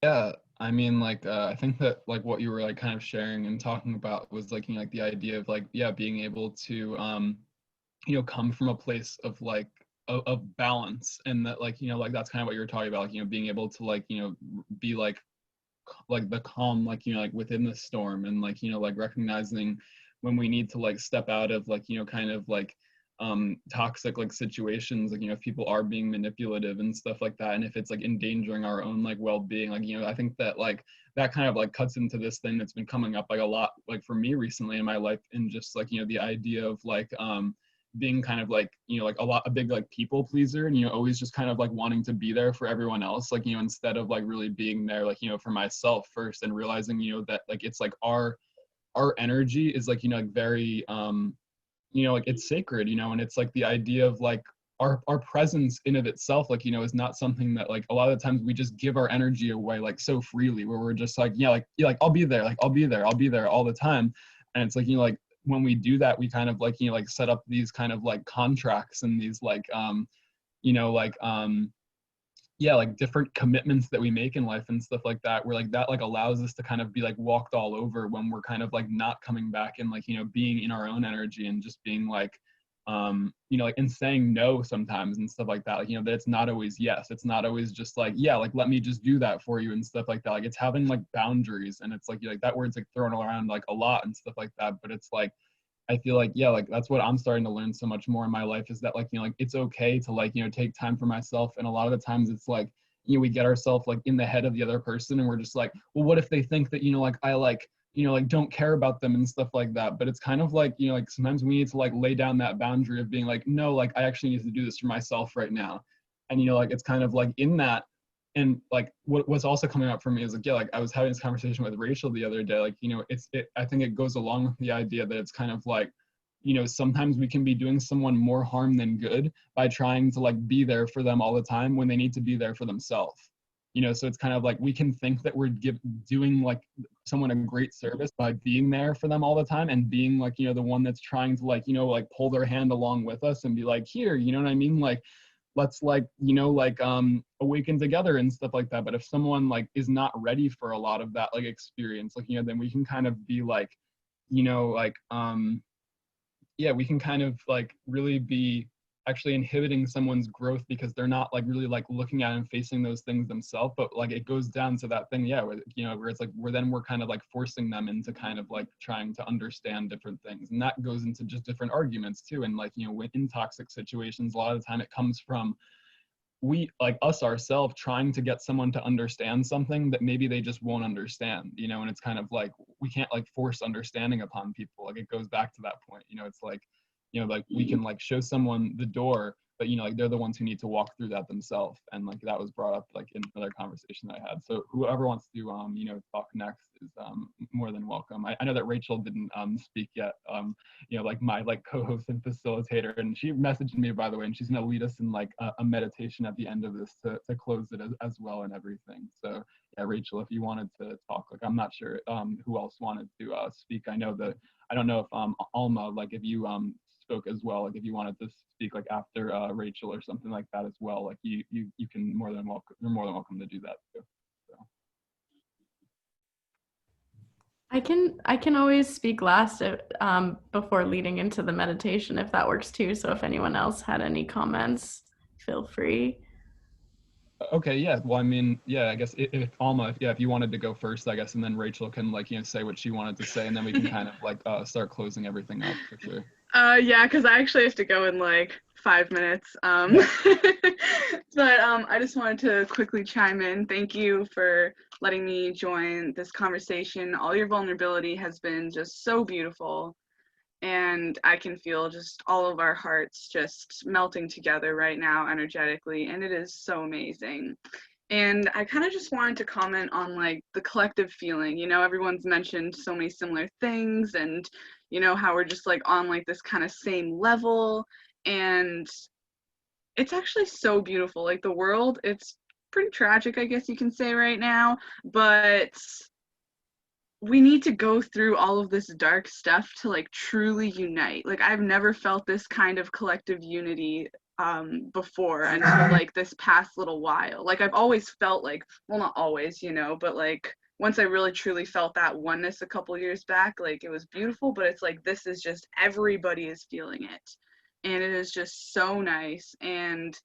Yeah, I mean, like, I think that like what you were like kind of sharing and talking about was like, like the idea of like, yeah, being able to, come from a place of like, of balance, and that like, like that's kind of what you were talking about, like, being able to like, be like the calm, like, like within the storm, and like, like recognizing when we need to like step out of like, kind of like, toxic like situations, like, if people are being manipulative and stuff like that, and if it's like endangering our own like well-being, like, I think that like that kind of like cuts into this thing that's been coming up like a lot like for me recently in my life, and just like, the idea of like being kind of like, like a big like people pleaser, and always just kind of like wanting to be there for everyone else, like, instead of like really being there like, for myself first, and realizing, that like it's like our energy is like, like very like it's sacred, and it's like the idea of like our presence in of itself, like, is not something that like a lot of the times we just give our energy away like so freely, where we're just like, like I'll be there, like I'll be there all the time. And it's like, like when we do that, we kind of like, like set up these kind of like contracts and these like like different commitments that we make in life and stuff like that, where like that like allows us to kind of be like walked all over when we're kind of like not coming back and like, being in our own energy, and just being like like, and saying no sometimes and stuff like that, like, that it's not always yes, it's not always just like, yeah, like let me just do that for you and stuff like that, like it's having like boundaries. And it's like that word's like thrown around like a lot and stuff like that, but it's like I feel like, yeah, like that's what I'm starting to learn so much more in my life, is that like, like it's okay to like, take time for myself. And a lot of the times it's like, we get ourselves like in the head of the other person, and we're just like, well, what if they think that, like I like, like don't care about them and stuff like that. But it's kind of like, like sometimes we need to like lay down that boundary of being like, no, like I actually need to do this for myself right now. And, like it's kind of like in that. And like what's also coming up for me is like, yeah, like I was having this conversation with Rachel the other day, like, I think it goes along with the idea that it's kind of like, you know, sometimes we can be doing someone more harm than good by trying to like be there for them all the time when they need to be there for themselves. You know, so it's kind of like we can think that we're doing like someone a great service by being there for them all the time and being like, you know, the one that's trying to like, you know, like pull their hand along with us and be like, here, you know what I mean? Like, let's like, you know, like awaken together and stuff like that. But if someone like is not ready for a lot of that like experience, like, you know, then we can kind of be like, you know, like yeah, we can kind of like really be actually inhibiting someone's growth because they're not like really like looking at and facing those things themselves. But like it goes down to that thing, yeah, where, you know, where it's like we're kind of like forcing them into kind of like trying to understand different things, and that goes into just different arguments too. And like, you know, when in toxic situations, a lot of the time it comes from we like us ourselves trying to get someone to understand something that maybe they just won't understand, you know. And it's kind of like we can't like force understanding upon people. Like it goes back to that point, you know. It's like, you know, like we can like show someone the door, but you know, like they're the ones who need to walk through that themselves. And like that was brought up like in another conversation that I had. So whoever wants to you know, talk next is more than welcome. I know that Rachel didn't speak yet, you know, like my like co-host and facilitator, and she messaged me, by the way, and she's going to lead us in like a meditation at the end of this to close it as well and everything. So yeah, Rachel, if you wanted to talk, like I'm not sure who else wanted to speak. I know that I don't know if Alma, like if you spoke as well, like if you wanted to speak like after Rachel or something like that as well, like you can you're more than welcome to do that too. So. I can always speak last before leading into the meditation if that works too. So if anyone else had any comments, feel free. Okay, yeah. Well, I mean, yeah, I guess if Alma, if you wanted to go first, I guess, and then Rachel can like, you know, say what she wanted to say, and then we can kind of like start closing everything up for sure. Yeah, because I actually have to go in like 5 minutes. But I just wanted to quickly chime in. Thank you for letting me join this conversation. All your vulnerability has been just so beautiful. And I can feel just all of our hearts just melting together right now energetically. And it is so amazing. And I kind of just wanted to comment on like the collective feeling. You know, everyone's mentioned so many similar things, and you know how we're just like on like this kind of same level. And it's actually so beautiful. Like the world, it's pretty tragic, I guess you can say right now, but we need to go through all of this dark stuff to like truly unite. Like I've never felt this kind of collective unity before until like this past little while. Like I've always felt like, well, not always, you know, but like once I really truly felt that oneness a couple years back, like it was beautiful. But it's like this is just everybody is feeling it, and it is just so nice. And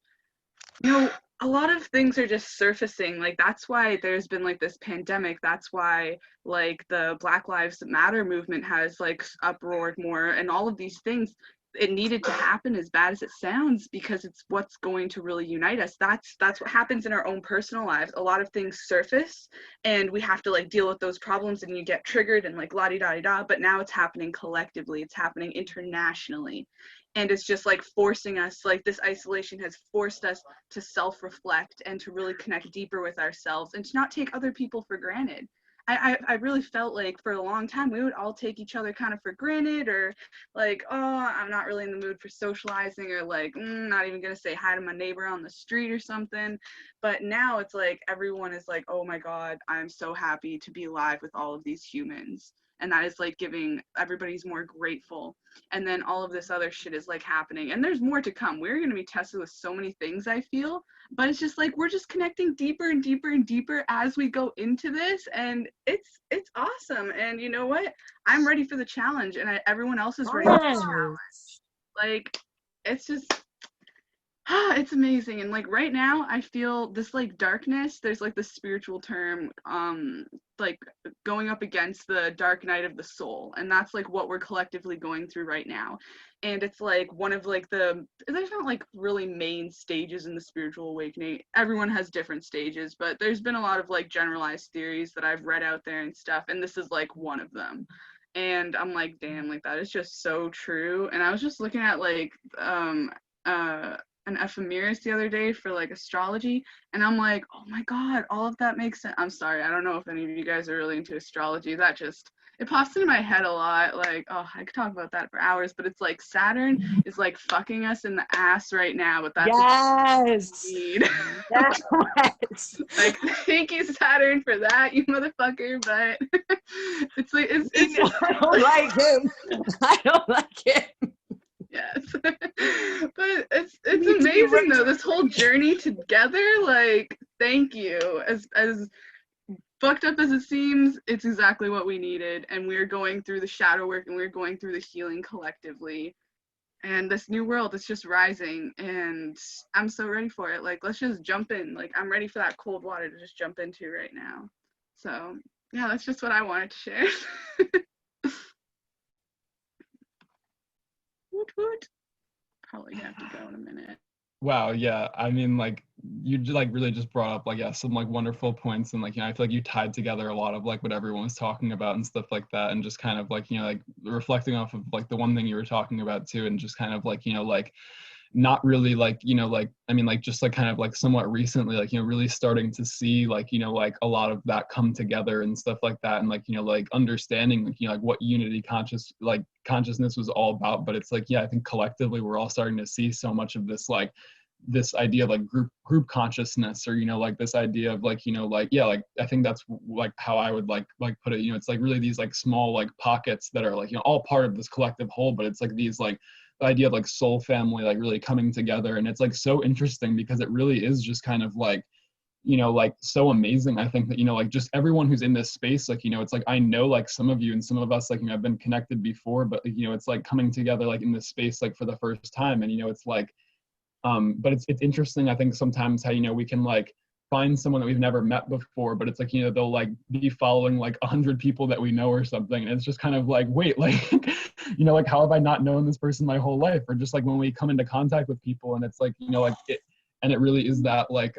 you know, a lot of things are just surfacing. Like that's why there's been like this pandemic. That's why like the Black Lives Matter movement has like uproared more, and all of these things. It needed to happen, as bad as it sounds, because it's what's going to really unite us. That's what happens in our own personal lives. A lot of things surface and we have to like deal with those problems, and you get triggered and like la-di-da-di-da, but now it's happening collectively. It's happening internationally. And it's just like forcing us, like this isolation has forced us to self-reflect and to really connect deeper with ourselves and to not take other people for granted. I really felt like for a long time we would all take each other kind of for granted, or like, oh, I'm not really in the mood for socializing, or like not even gonna say hi to my neighbor on the street or something. But now it's like everyone is like, oh my God, I'm so happy to be alive with all of these humans. And that is like giving everybody's more grateful. And then all of this other shit is like happening, and there's more to come. We're going to be tested with so many things, I feel, but it's just like we're just connecting deeper and deeper and deeper as we go into this, and it's awesome. And you know what, I'm ready for the challenge, and everyone else is ready for the challenge. Like it's just it's amazing. And like right now I feel this like darkness, there's like the spiritual term like going up against the dark night of the soul, and that's like what we're collectively going through right now. And it's like one of like there's not like really main stages in the spiritual awakening. Everyone has different stages, but there's been a lot of like generalized theories that I've read out there and stuff, and this is like one of them. And I'm like, damn, like that is just so true. And I was just looking at like an ephemeris the other day for like astrology, and I'm like, oh my God, all of that makes sense. I'm sorry, I don't know if any of you guys are really into astrology. That just, it pops into my head a lot. Like, oh, I could talk about that for hours, but it's like Saturn is like fucking us in the ass right now, but that's yes. what we need. Yes. Like, thank you, Saturn, for that, you motherfucker. But it's like it's I don't like him. I don't like him. Yes. But it's amazing though, this whole journey together. Like, thank you. As fucked up as it seems, it's exactly what we needed, and we're going through the shadow work and we're going through the healing collectively, and this new world is just rising, and I'm so ready for it. Like, let's just jump in. Like, I'm ready for that cold water to just jump into right now. So yeah, that's just what I wanted to share. Woot woot. Probably have to go in a minute. Wow, yeah. I mean, like, you like really just brought up like, yeah, some like wonderful points, and like, you know, I feel like you tied together a lot of like what everyone was talking about and stuff like that, and just kind of like, you know, like reflecting off of like the one thing you were talking about too, and just kind of like, you know, like not really like, you know, like, I mean, like just like kind of like somewhat recently, like, you know, really starting to see like, you know, like a lot of that come together and stuff like that, and like, you know, like understanding like, you know, like what unity consciousness was all about. But it's like, yeah, I think collectively we're all starting to see so much of this, like this idea of like group consciousness, or, you know, like this idea of like, you know, like, yeah, like I think that's like how I would like put it, you know, it's like really these like small like pockets that are like, you know, all part of this collective whole, but it's like these like the idea of like soul family like really coming together. And it's like so interesting because it really is just kind of like, you know, like so amazing. I think that, you know, like just everyone who's in this space, like, you know, it's like I know like some of you and some of us, like, you know, have been connected before, but you know, it's like coming together like in this space like for the first time. And you know, it's like but it's interesting, I think, sometimes how, you know, we can like find someone that we've never met before, but it's like, you know, they'll like be following like 100 people that we know or something, and it's just kind of like, wait, like you know, like how have I not known this person my whole life? Or just like when we come into contact with people, and it's like, you know, like it really is that like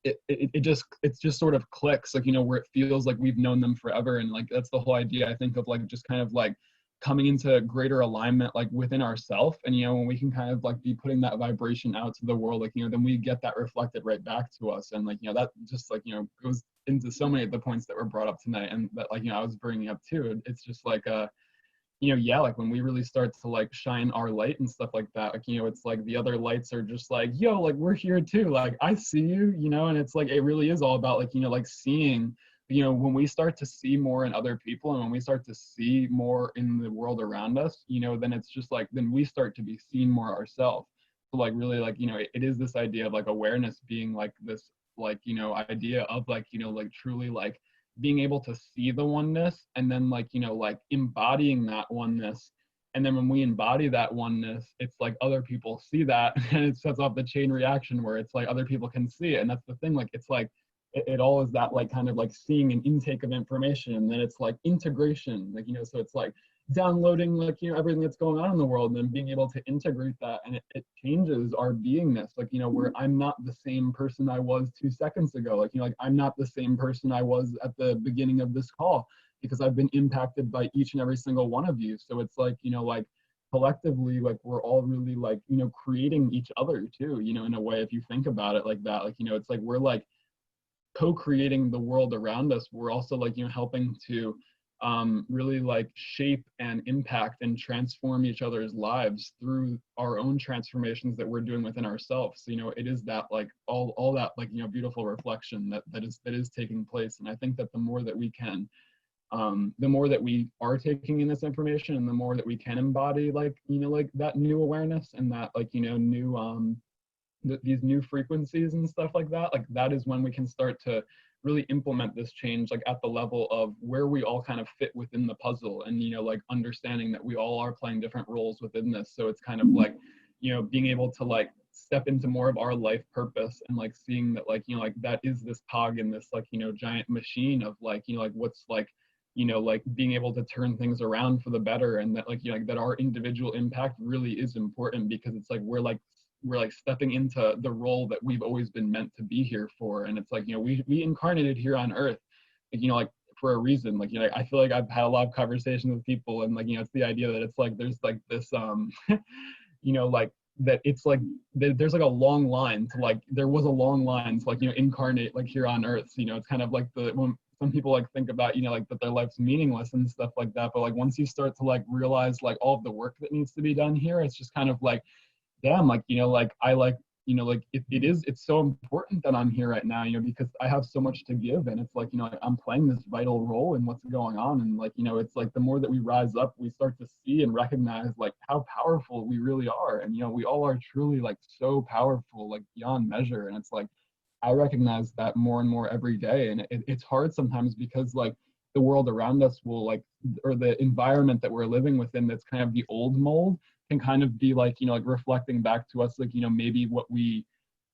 it just sort of clicks, like, you know, where it feels like we've known them forever. And like that's the whole idea, I think, of like just kind of like coming into greater alignment like within ourselves. And you know, when we can kind of like be putting that vibration out to the world, like, you know, then we get that reflected right back to us. And like, you know, that just like, you know, goes into so many of the points that were brought up tonight, and that like, you know, I was bringing up too. It's just like you know, yeah, like when we really start to like shine our light and stuff like that, like, you know, it's like the other lights are just like, yo, like we're here too, like I see you, you know. And it's like it really is all about like, you know, like seeing, you know, when we start to see more in other people, and when we start to see more in the world around us, you know, then it's just like, then we start to be seen more ourselves. So like really like, you know, it is this idea of like awareness being like this, like, you know, idea of like, you know, like truly like being able to see the oneness, and then like, you know, like embodying that oneness. And then when we embody that oneness, it's like other people see that, and it sets off the chain reaction where it's like other people can see it. And that's the thing, like it's like it all is that like kind of like seeing an intake of information, and then it's like integration, like, you know, so it's like downloading like, you know, everything that's going on in the world, and then being able to integrate that, and it changes our beingness, like, you know, where I'm not the same person I was 2 seconds ago, like, you know, like I'm not the same person I was at the beginning of this call, because I've been impacted by each and every single one of you. So it's like, you know, like collectively, like we're all really like, you know, creating each other too, you know, in a way, if you think about it like that, like, you know, it's like we're like co-creating the world around us. We're also like, you know, helping to really like shape and impact and transform each other's lives through our own transformations that we're doing within ourselves. So, you know, it is that like all that like, you know, beautiful reflection that is taking place. And I think that the more that we can the more that we are taking in this information, and the more that we can embody like, you know, like that new awareness, and that like, you know, new these new frequencies and stuff like that is when we can start to really implement this change, like at the level of where we all kind of fit within the puzzle, and, you know, like understanding that we all are playing different roles within this. So it's kind of like, you know, being able to like step into more of our life purpose, and like seeing that like, you know, like that is this cog in this like, you know, giant machine of like, you know, like what's like, you know, like being able to turn things around for the better. And that like, you know, like that our individual impact really is important, because it's like we're like stepping into the role that we've always been meant to be here for. And it's like, you know, we incarnated here on earth, like, you know, like for a reason. Like, you know, I feel like I've had a lot of conversations with people, and like, you know, it's the idea that it's like there's like this you know, like that it's like there's like a long line to like, there was a long line to like, you know, incarnate like here on earth. So, you know, it's kind of like some people like think about, you know, like that their life's meaningless and stuff like that. But like once you start to like realize like all of the work that needs to be done here, it's just kind of like, damn, like, you know, like I like, you know, like it's so important that I'm here right now, you know, because I have so much to give. And it's like, you know, I'm playing this vital role in what's going on. And like, you know, it's like the more that we rise up, we start to see and recognize like how powerful we really are. And, you know, we all are truly like so powerful, like beyond measure. And it's like, I recognize that more and more every day. And it's hard sometimes because like the world around us will like, or the environment that we're living within, that's kind of the old mold, can kind of be like, you know, like reflecting back to us, like, you know, maybe what we,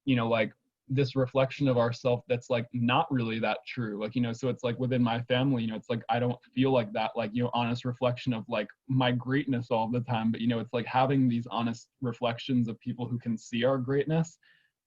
you know, like this reflection of ourselves that's like not really that true. Like, you know, so it's like within my family, you know, it's like I don't feel like that, like, you know, honest reflection of like my greatness all the time. But, you know, it's like having these honest reflections of people who can see our greatness,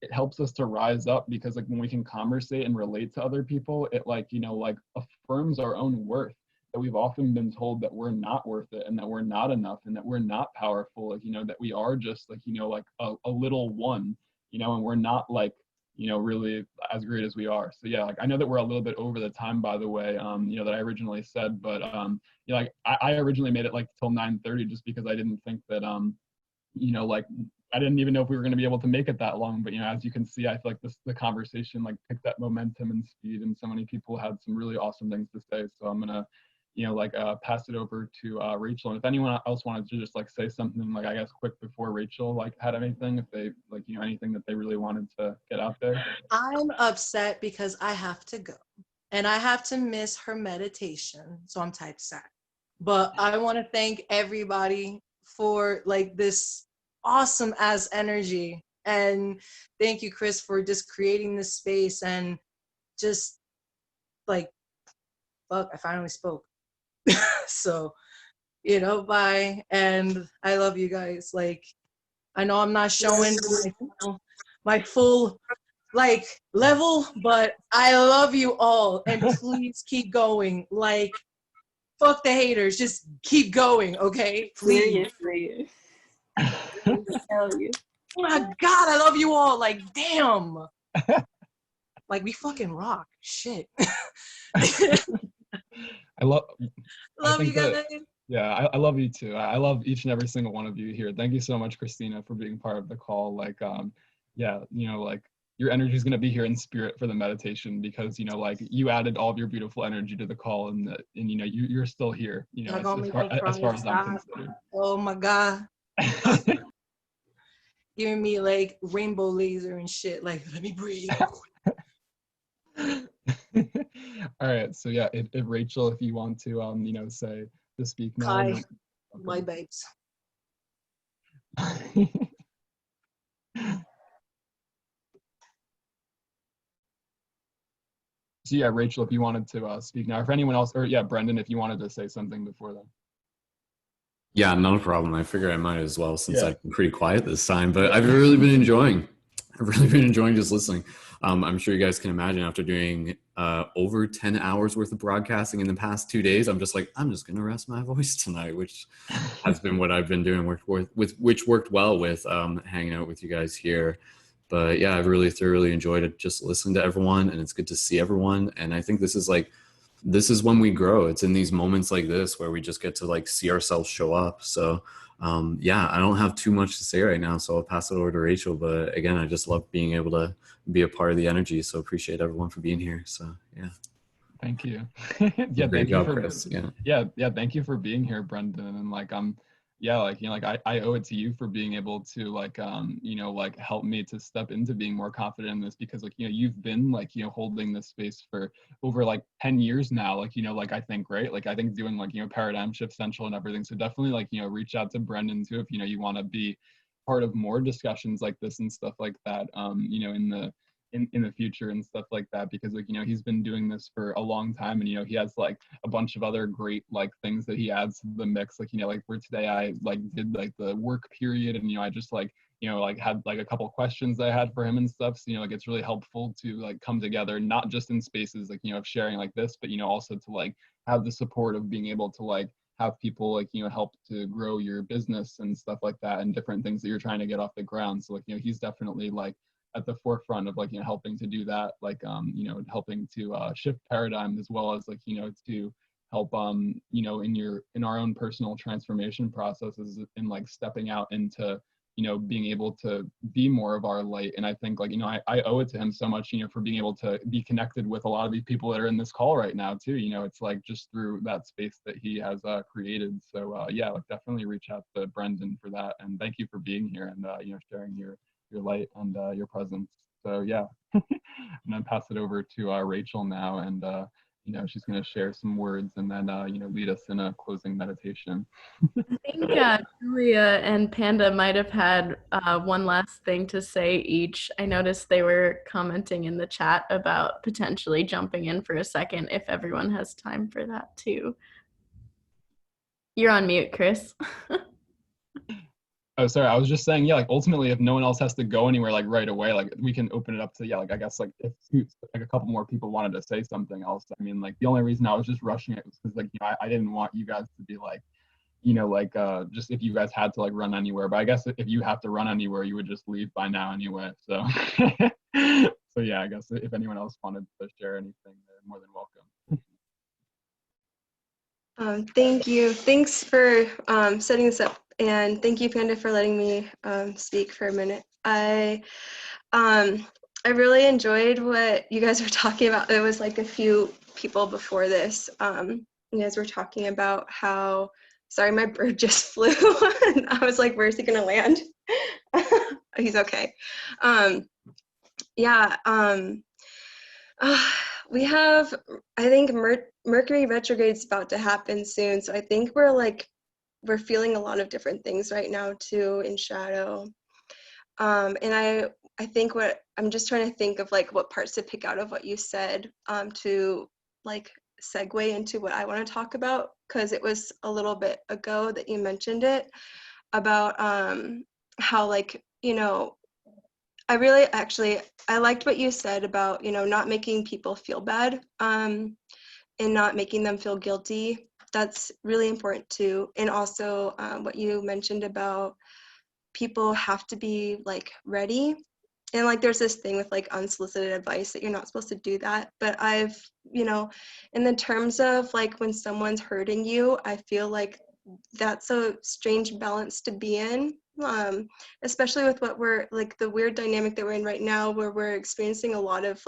it helps us to rise up, because like when we can conversate and relate to other people, it like, you know, like affirms our own worth, that we've often been told that we're not worth it, and that we're not enough, and that we're not powerful, like, you know, that we are just like, you know, like a little one, you know, and we're not like, you know, really as great as we are. So yeah, like I know that we're a little bit over the time, by the way, you know, that I originally said, but you know, like I originally made it like till 9:30 just because I didn't think that you know, like I didn't even know if we were going to be able to make it that long. But, you know, as you can see, I feel like the conversation like picked that momentum and speed, and so many people had some really awesome things to say. So I'm gonna, you know, like pass it over to Rachel. And if anyone else wanted to just like say something, like I guess quick before Rachel like had anything, if they like, you know, anything that they really wanted to get out there. I'm upset because I have to go and I have to miss her meditation. So I'm type sad. But I want to thank everybody for like this awesome ass energy. And thank you, Kris, for just creating this space and just like, fuck, I finally spoke. So, you know, bye. And I love you guys. Like, I know I'm not showing my full like level, but I love you all. And please keep going. Like, fuck the haters. Just keep going, okay? Please. Seriously. Tell you. Oh my God, I love you all. Like, damn. Like, we fucking rock. Shit. I love you guys. Yeah, I love you too. I love each and every single one of you here. Thank you so much, Christina, for being part of the call. Like, yeah, you know, like your energy is going to be here in spirit for the meditation, because, you know, like you added all of your beautiful energy to the call, and you know, you're still here, you know, as far as I'm concerned. Oh my God. Giving me like rainbow laser and shit. Like, let me breathe. All right, so yeah, if Rachel, if you want to you know, say to speak now. Hi, my babes. So yeah, Rachel, if you wanted to speak now, or if anyone else, or yeah, Brendon, if you wanted to say something before then. Yeah, no problem. I figure I might as well, since I've been pretty quiet this time, but I've really been enjoying just listening. I'm sure you guys can imagine, after doing over 10 hours worth of broadcasting in the past 2 days, I'm just like, I'm just going to rest my voice tonight, which has been what I've been doing, which worked well with hanging out with you guys here. But yeah, I've really thoroughly enjoyed it, just listening to everyone, and it's good to see everyone. And I think this is when we grow. It's in these moments like this where we just get to like see ourselves show up. So yeah, I don't have too much to say right now, so I'll pass it over to Rachel. But again, I just love being able to be a part of the energy. So appreciate everyone for being here. So yeah. Thank you. Yeah, great job, Kris. Yeah, thank you for being here, Brendon. And like yeah, like, you know, like I owe it to you for being able to like you know, like help me to step into being more confident in this, because like, you know, you've been like, you know, holding this space for over like 10 years now, like, you know, like I think, right, like I think doing like, you know, Paradigm Shift Central and everything. So definitely like, you know, reach out to Brendon too if, you know, you want to be part of more discussions like this and stuff like that, you know, in the future and stuff like that, because like, you know, he's been doing this for a long time, and, you know, he has like a bunch of other great like things that he adds to the mix, like, you know, like where today I like did like the work period, and, you know, I just like, you know, like had like a couple questions I had for him and stuff. So, you know, like it's really helpful to like come together, not just in spaces like, you know, of sharing like this, but, you know, also to like have the support of being able to like have people like, you know, help to grow your business and stuff like that, and different things that you're trying to get off the ground. So like, you know, he's definitely like at the forefront of like, you know, helping to do that, like, you know, helping to shift paradigms, as well as like, you know, to help, you know, in our own personal transformation processes, and like stepping out into, you know, being able to be more of our light. And I think like, you know, I owe it to him so much, you know, for being able to be connected with a lot of these people that are in this call right now too. You know, it's like just through that space that he has created. So yeah, like definitely reach out to Brendon for that. And thank you for being here and, you know, sharing your light and your presence. So yeah, and then pass it over to Rachel now, and you know, she's going to share some words and then you know, lead us in a closing meditation. I think Julia and Panda might have had one last thing to say each. I noticed they were commenting in the chat about potentially jumping in for a second if everyone has time for that too. You're on mute, Kris. Oh, sorry. I was just saying, yeah, like ultimately, if no one else has to go anywhere, like right away, like we can open it up to, yeah, like I guess like if like a couple more people wanted to say something else. I mean, like the only reason I was just rushing it was because like, you know, I didn't want you guys to be like, you know, like just if you guys had to like run anywhere. But I guess if you have to run anywhere, you would just leave by now anyway. So, so yeah, I guess if anyone else wanted to share anything, they're more than welcome. Thank you. Thanks for setting this up, and thank you, Panda, for letting me speak for a minute. I really enjoyed what you guys were talking about. There was like a few people before this. You guys were talking about how, sorry, my bird just flew. And I was like, where's he gonna land? He's okay. Yeah. We have, I think Mercury retrograde's about to happen soon. So I think we're feeling a lot of different things right now too in shadow. And I think I'm just trying to think of like what parts to pick out of what you said to like segue into what I want to talk about, because it was a little bit ago that you mentioned it about how like, you know, I liked what you said about, you know, not making people feel bad and not making them feel guilty. That's really important too. And also what you mentioned about people have to be like ready. And like there's this thing with like unsolicited advice that you're not supposed to do that. But I've, you know, in the terms of like when someone's hurting you, I feel like that's a strange balance to be in. Especially with what we're like the weird dynamic that we're in right now, where we're experiencing a lot of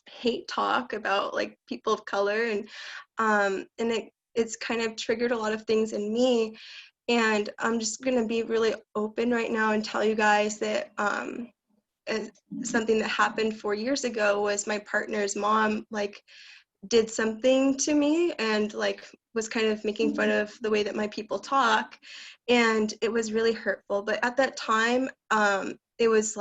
hate talk about like people of color, and it's kind of triggered a lot of things in me. And I'm just gonna be really open right now and tell you guys that something that happened 4 years ago was my partner's mom did something to me and was kind of making fun of the way that my people talk, and it was really hurtful. But at that time it was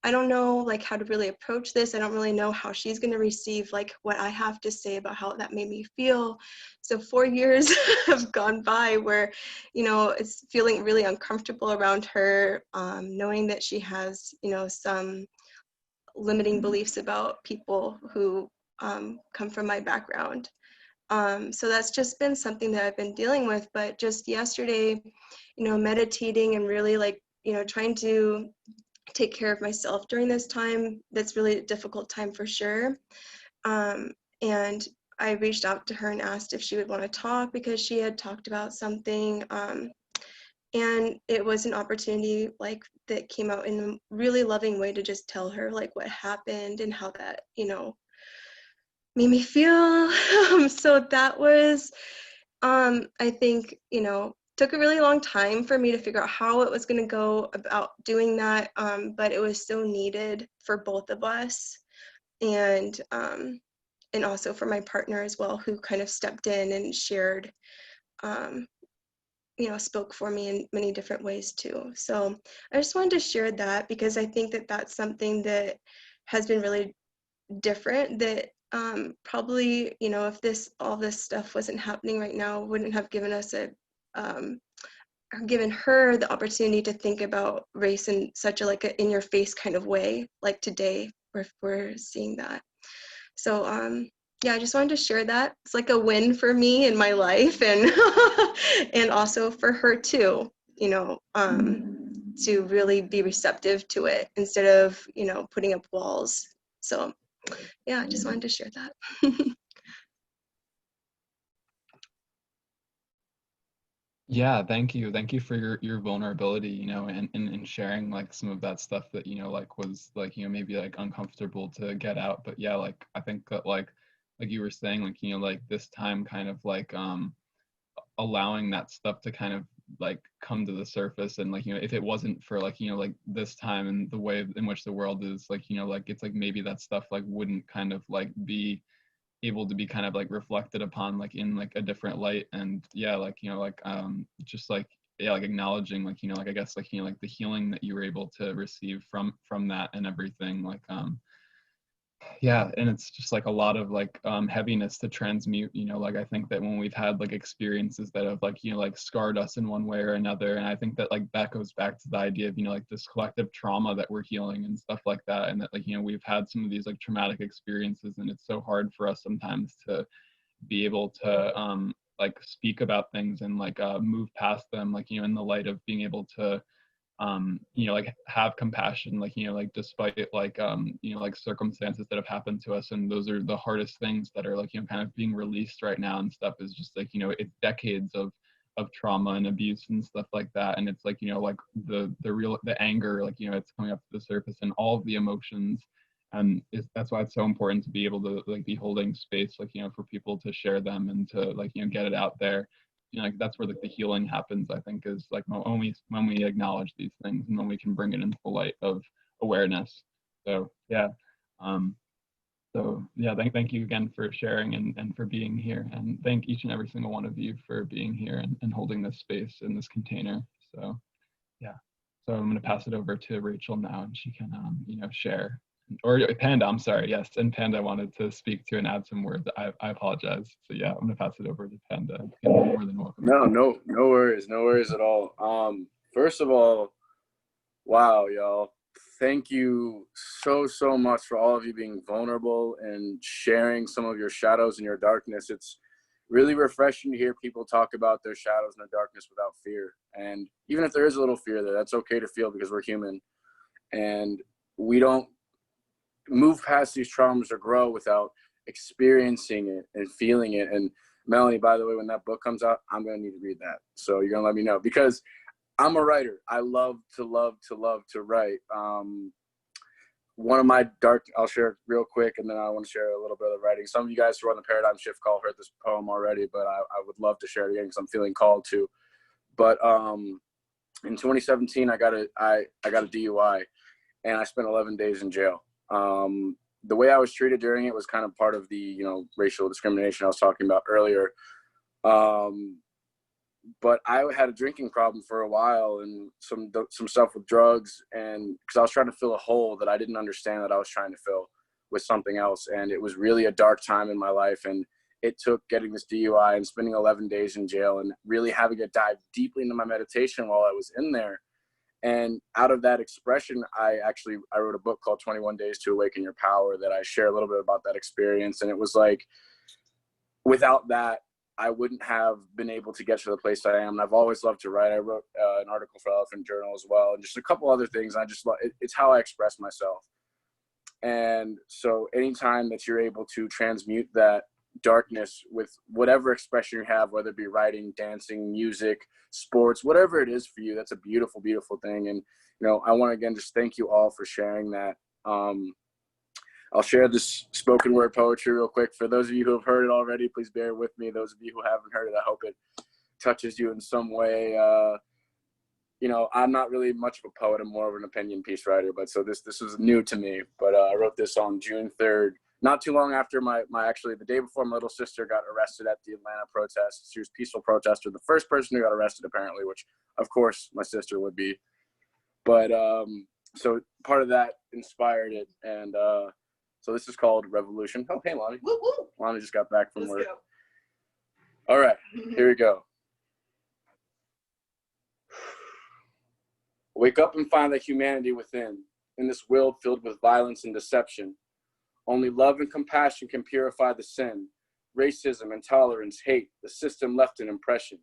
I don't know how to really approach this. I don't really know how she's going to receive what I have to say about how that made me feel. So 4 years have gone by where it's feeling really uncomfortable around her, knowing that she has some limiting beliefs about people who come from my background. So that's just been something that I've been dealing with. But just yesterday, meditating and really trying to take care of myself during this time, that's really a difficult time for sure. And I reached out to her and asked if she would want to talk because she had talked about something. And it was an opportunity that came out in a really loving way to just tell her what happened and how that, made me feel. So that was, I think, took a really long time for me to figure out how it was going to go about doing that. But it was so needed for both of us. And also for my partner as well, who kind of stepped in and shared, spoke for me in many different ways too. So I just wanted to share that because I think that that's something that has been really different, that probably, if all this stuff wasn't happening right now, wouldn't have given us given her the opportunity to think about race in such a in your face kind of way, like today we're seeing that. So yeah, I just wanted to share that. It's a win for me in my life, and and also for her too, to really be receptive to it instead of, you know, putting up walls. So yeah, I just wanted to share that. Yeah, thank you. Thank you for your vulnerability, you know, and sharing like some of that stuff that, you know, like was like, you know, maybe like uncomfortable to get out. But yeah, like I think that like you were saying, like, you know, like this time kind of like allowing that stuff to kind of like come to the surface, and like, you know, if it wasn't for like, you know, like this time and the way in which the world is, like, you know, like it's like maybe that stuff like wouldn't kind of like be able to be kind of like reflected upon like in like a different light. And yeah, like, you know, like just like, yeah, like acknowledging like, you know, like I guess like, you know, like the healing that you were able to receive from that and everything, like yeah. And it's just like a lot of like heaviness to transmute, you know, like I think that when we've had like experiences that have like, you know, like scarred us in one way or another, and I think that like that goes back to the idea of, you know, like this collective trauma that we're healing and stuff like that, and that like, you know, we've had some of these like traumatic experiences, and it's so hard for us sometimes to be able to like speak about things and like move past them, like, you know, in the light of being able to you know, like have compassion, like, you know, like despite like you know, like circumstances that have happened to us. And those are the hardest things that are like, you know, kind of being released right now and stuff, is just like, you know, it's decades of trauma and abuse and stuff like that. And it's like, you know, like the anger, like, you know, it's coming up to the surface, and all of the emotions. And that's why it's so important to be able to like be holding space, like, you know, for people to share them and to like, you know, get it out there. You know, like that's where like the healing happens, I think, is like when we acknowledge these things, and when we can bring it into the light of awareness. So yeah, so yeah, thank you again for sharing and for being here, and thank each and every single one of you for being here and holding this space in this container. So yeah, so I'm going to pass it over to Rachel now, and she can you know, share. Or Panda, I'm sorry, yes, and Panda wanted to speak to and add some words. I apologize. So yeah, I'm gonna pass it over to Panda. You're more than welcome. No worries at all. First of all, wow, y'all, thank you so much for all of you being vulnerable and sharing some of your shadows and your darkness. It's really refreshing to hear people talk about their shadows and their darkness without fear. And even if there is a little fear there, that's okay to feel, because we're human, and we don't move past these traumas or grow without experiencing it and feeling it. And Melanie, by the way, when that book comes out, I'm going to need to read that. So you're going to let me know, because I'm a writer. I love to write. One of my I'll share real quick, and then I want to share a little bit of the writing. Some of you guys who are on the Paradigm Shift call heard this poem already, but I would love to share it again because I'm feeling called to. But in 2017, I got a DUI, and I spent 11 days in jail. The way I was treated during it was kind of part of the, you know, racial discrimination I was talking about earlier. But I had a drinking problem for a while, and some stuff with drugs, and because I was trying to fill a hole that I didn't understand that I was trying to fill with something else. And it was really a dark time in my life, and it took getting this DUI and spending 11 days in jail and really having to dive deeply into my meditation while I was in there. And out of that expression, I wrote a book called 21 Days to Awaken Your Power that I share a little bit about that experience. And it was like, without that, I wouldn't have been able to get to the place I am. And I've always loved to write. I wrote an article for Elephant Journal as well, and just a couple other things. I just love it's how I express myself. And so anytime that you're able to transmute that darkness with whatever expression you have, whether it be writing, dancing, music, sports, whatever it is for you, that's a beautiful thing. And you know, I want to again just thank you all for sharing that. I'll share this spoken word poetry real quick. For those of you who have heard it already, please bear with me. Those of you who haven't heard it, I hope it touches you in some way. You know, I'm not really much of a poet. I'm more of an opinion piece writer, but so this was new to me. But I wrote this on June 3rd, not too long after actually the day before my little sister got arrested at the Atlanta protest. She was a peaceful protester, the first person who got arrested apparently, which of course my sister would be. But so part of that inspired it. And so this is called Revolution. Oh, hey, Lonnie. Woo, woo. Lonnie just got back from work. Go. All right, here we go. Wake up and find the humanity within, in this world filled with violence and deception. Only love and compassion can purify the sin. Racism, intolerance, hate, the system left an impression.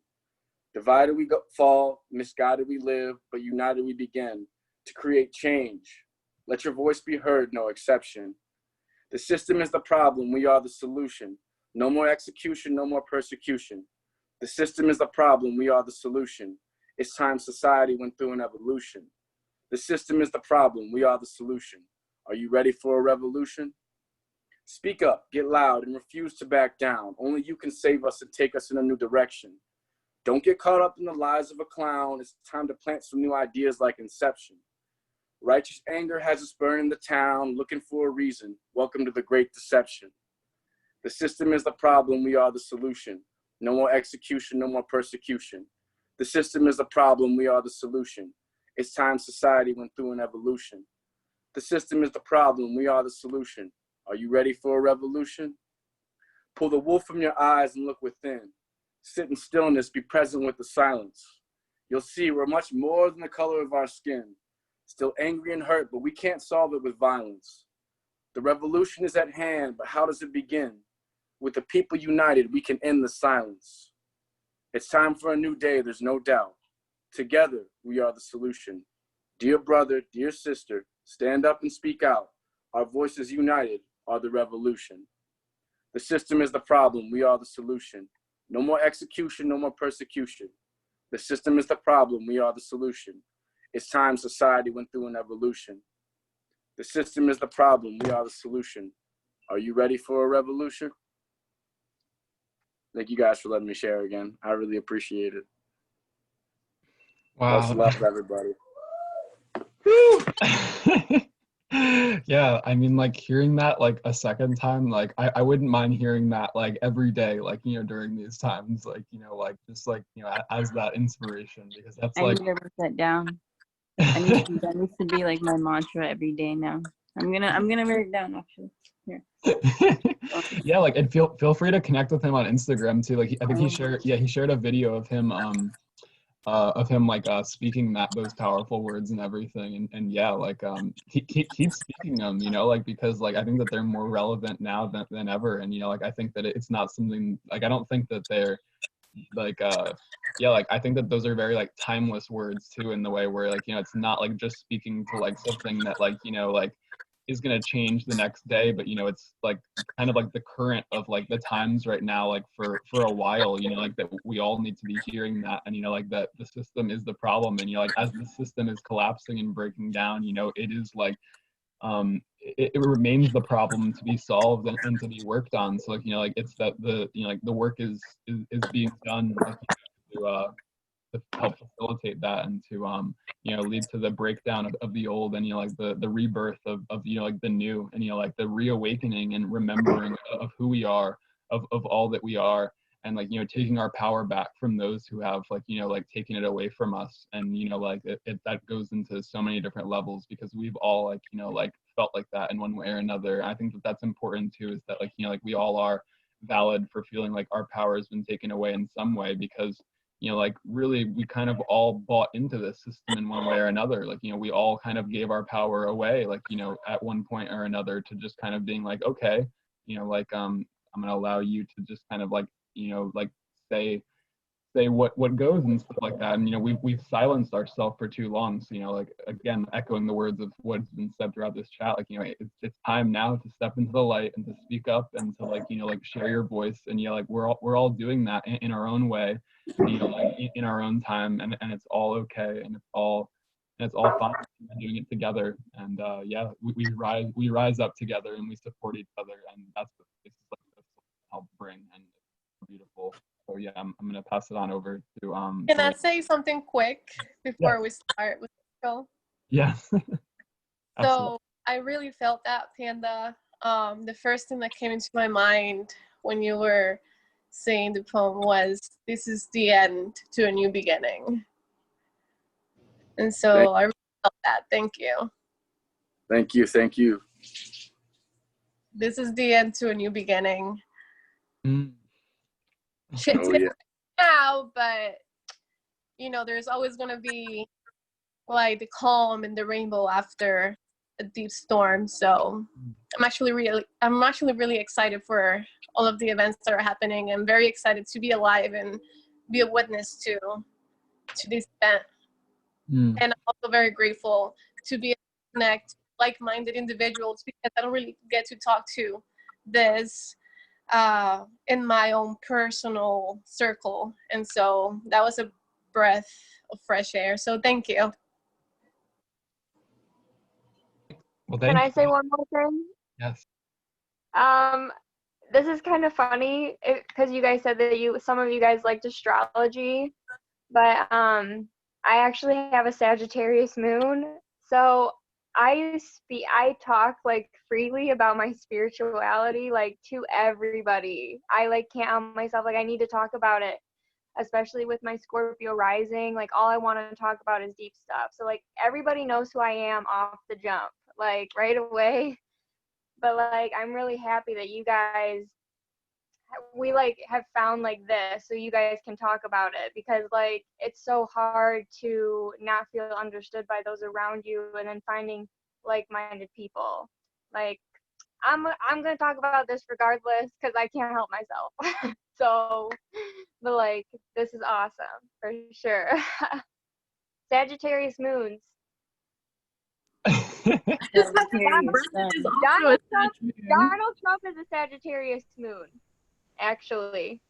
Divided we fall, misguided we live, but united we begin to create change. Let your voice be heard, no exception. The system is the problem, we are the solution. No more execution, no more persecution. The system is the problem, we are the solution. It's time society went through an evolution. The system is the problem, we are the solution. Are you ready for a revolution? Speak up, get loud, and refuse to back down. Only you can save us and take us in a new direction. Don't get caught up in the lies of a clown. It's time to plant some new ideas like Inception. Righteous anger has us burning the town, looking for a reason. Welcome to the great deception. The system is the problem, we are the solution. No more execution, no more persecution. The system is the problem, we are the solution. It's time society went through an evolution. The system is the problem, we are the solution. Are you ready for a revolution? Pull the wool from your eyes and look within. Sit in stillness, be present with the silence. You'll see we're much more than the color of our skin. Still angry and hurt, but we can't solve it with violence. The revolution is at hand, but how does it begin? With the people united, we can end the silence. It's time for a new day, there's no doubt. Together, we are the solution. Dear brother, dear sister, stand up and speak out. Our voices united are the revolution. The system is the problem, we are the solution. No more execution, no more persecution. The system is the problem, we are the solution. It's time society went through an evolution. The system is the problem, we are the solution. Are you ready for a revolution? Thank you guys for letting me share again. I really appreciate it. Wow. Love everybody. Yeah, I mean, like hearing that like a second time, like I wouldn't mind hearing that like every day, like, you know, during these times, like, you know, like just like, you know, as that inspiration, because that's I like need to write that down. That needs to be like my mantra every day now. I'm gonna write it down actually. Here. Yeah, like, and feel free to connect with him on Instagram too. Like I think he shared a video of him like speaking those powerful words and everything, and yeah, like keep speaking them, you know, like, because like I think that they're more relevant now than ever, and you know, like I think that it's not something like, I don't think that they're like yeah, like I think that those are very like timeless words too, in the way where like, you know, it's not like just speaking to like something that like, you know, like is going to change the next day, but you know, it's like kind of like the current of like the times right now, like for a while, you know, like that we all need to be hearing that, and you know, like that the system is the problem, and you know, like as the system is collapsing and breaking down, you know, it is like it remains the problem to be solved and to be worked on. So like, you know, like it's that the, you know, like the work is being done, like, you know, to help facilitate that, and to you know, lead to the breakdown of the old, and you know, like the rebirth of you know, like the new, and you know, like the reawakening and remembering of who we are, of all that we are, and like, you know, taking our power back from those who have like, you know, like taken it away from us. And you know, like that goes into so many different levels, because we've all like, you know, like felt like that in one way or another. I think that that's important too, is that like, you know, like we all are valid for feeling like our power has been taken away in some way, because you know, like really we kind of all bought into this system in one way or another. Like, you know, we all kind of gave our power away, like, you know, at one point or another, to just kind of being like, okay, you know, like I'm gonna allow you to just kind of like, you know, like say what goes and stuff like that. And you know, we've silenced ourselves for too long. So you know, like again, echoing the words of what's been said throughout this chat, like, you know, it's time now to step into the light and to speak up and to like, you know, like share your voice. And you know, like we're all doing that in our own way, you know, like in our own time, and it's all okay, and it's all fine. We're doing it together, and yeah, we rise up together, and we support each other, and that's what this is like help bring, and it's beautiful. So yeah, I'm gonna pass it on over to Can I say something quick before we start with the show? Yeah. So I really felt that, Panda. The first thing that came into my mind when you were saying the poem was, "This is the end to a new beginning." And so I really felt that. Thank you. Thank you. This is the end to a new beginning. Oh yeah. Now, but you know, there's always gonna be like the calm and the rainbow after a deep storm. So I'm actually really excited for all of the events that are happening. I'm very excited to be alive and be a witness to this event. Mm. And I'm also very grateful to be able to connect like-minded individuals, because I don't really get to talk to this in my own personal circle. And so that was a breath of fresh air. So thank you. Well, Can thank I say you. one more thing? Yes. This is kind of funny because you guys said that some of you guys liked astrology, but I actually have a Sagittarius moon, so I talk like freely about my spirituality like to everybody. I like can't help myself, like I need to talk about it, especially with my Scorpio rising. Like all I want to talk about is deep stuff. So like everybody knows who I am off the jump, like right away. But like I'm really happy that you guys we like have found like this so you guys can talk about it, because like it's so hard to not feel understood by those around you, and then finding like-minded people. Like I'm gonna talk about this regardless because I can't help myself. So, but like this is awesome for sure. Sagittarius moons. Brendon is also a Sag moon. Donald Trump is a Sagittarius moon, actually.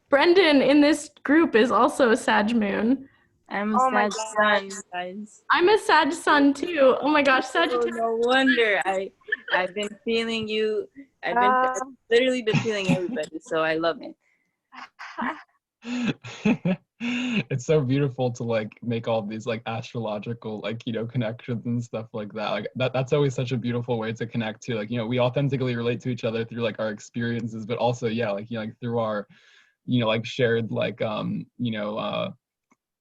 Brendon in this group is also a Sag moon. I'm a Sag sun, guys. I'm a Sag sun too. Oh my gosh, Sagittarius. Oh, no wonder. I've been feeling you. I've literally been feeling everybody, so I love it. It's so beautiful to like make all these like astrological like, you know, connections and stuff like that. Like that's always such a beautiful way to connect to, like, you know, we authentically relate to each other through like our experiences, but also, yeah, like, you know, like through our, you know, like shared like you know,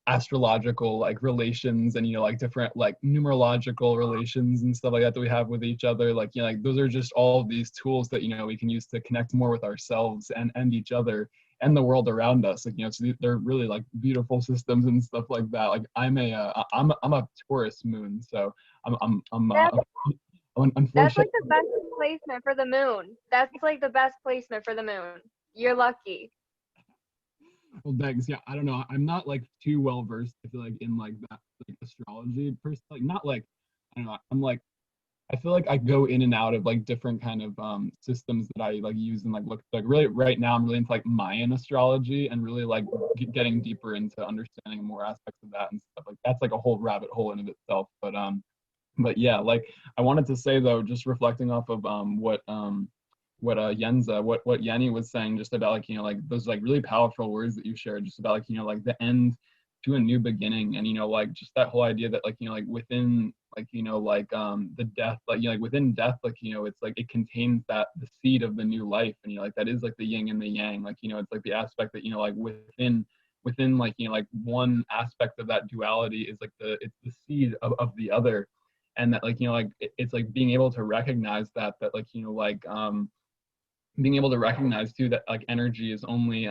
astrological like relations, and, you know, like different like numerological relations and stuff like that we have with each other. Like, you know, like those are just all of these tools that, you know, we can use to connect more with ourselves and each other and the world around us. Like, you know, so they're really like beautiful systems and stuff like that. Like I'm a Taurus moon, so unfortunately. That's like the best placement for the moon. That's like the best placement for the moon. You're lucky. Well, thanks. Yeah, I don't know. I'm not like too well versed, I feel like, in like that like astrology per se. Like not like, I don't know. I'm like, I feel like I go in and out of like different kind of systems that I like use and like look like really right now I'm really into like Mayan astrology and really like getting deeper into understanding more aspects of that and stuff. Like that's like a whole rabbit hole in of itself. But yeah, like I wanted to say though, just reflecting off of what Yenny was saying, just about like, you know, like those like really powerful words that you shared, just about like, you know, like the end to a new beginning, and, you know, like just that whole idea that like, you know, like within like, you know, like the death, like, you know, like within death, like, you know, it's like it contains that the seed of the new life, and, you know, like that is like the yin and the yang, like, you know, it's like the aspect that, you know, like within like, you know, like one aspect of that duality is like it's the seed of the other, and that like, you know, like it's like being able to recognize that like, you know, like being able to recognize too that like energy is only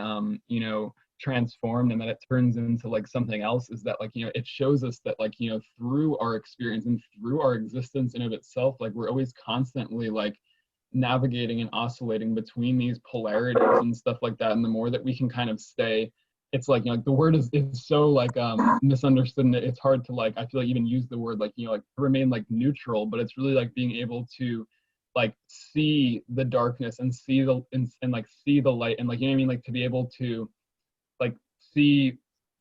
you know, transformed, and that it turns into like something else, is that like, you know, it shows us that like, you know, through our experience and through our existence in of itself, like we're always constantly like navigating and oscillating between these polarities and stuff like that. And the more that we can kind of stay, it's like, you know, like the word is so like misunderstood, and it's hard to like, I feel like, even use the word like, you know, like remain like neutral, but it's really like being able to like see the darkness and see the and like see the light, and like, you know what I mean, like to be able to like see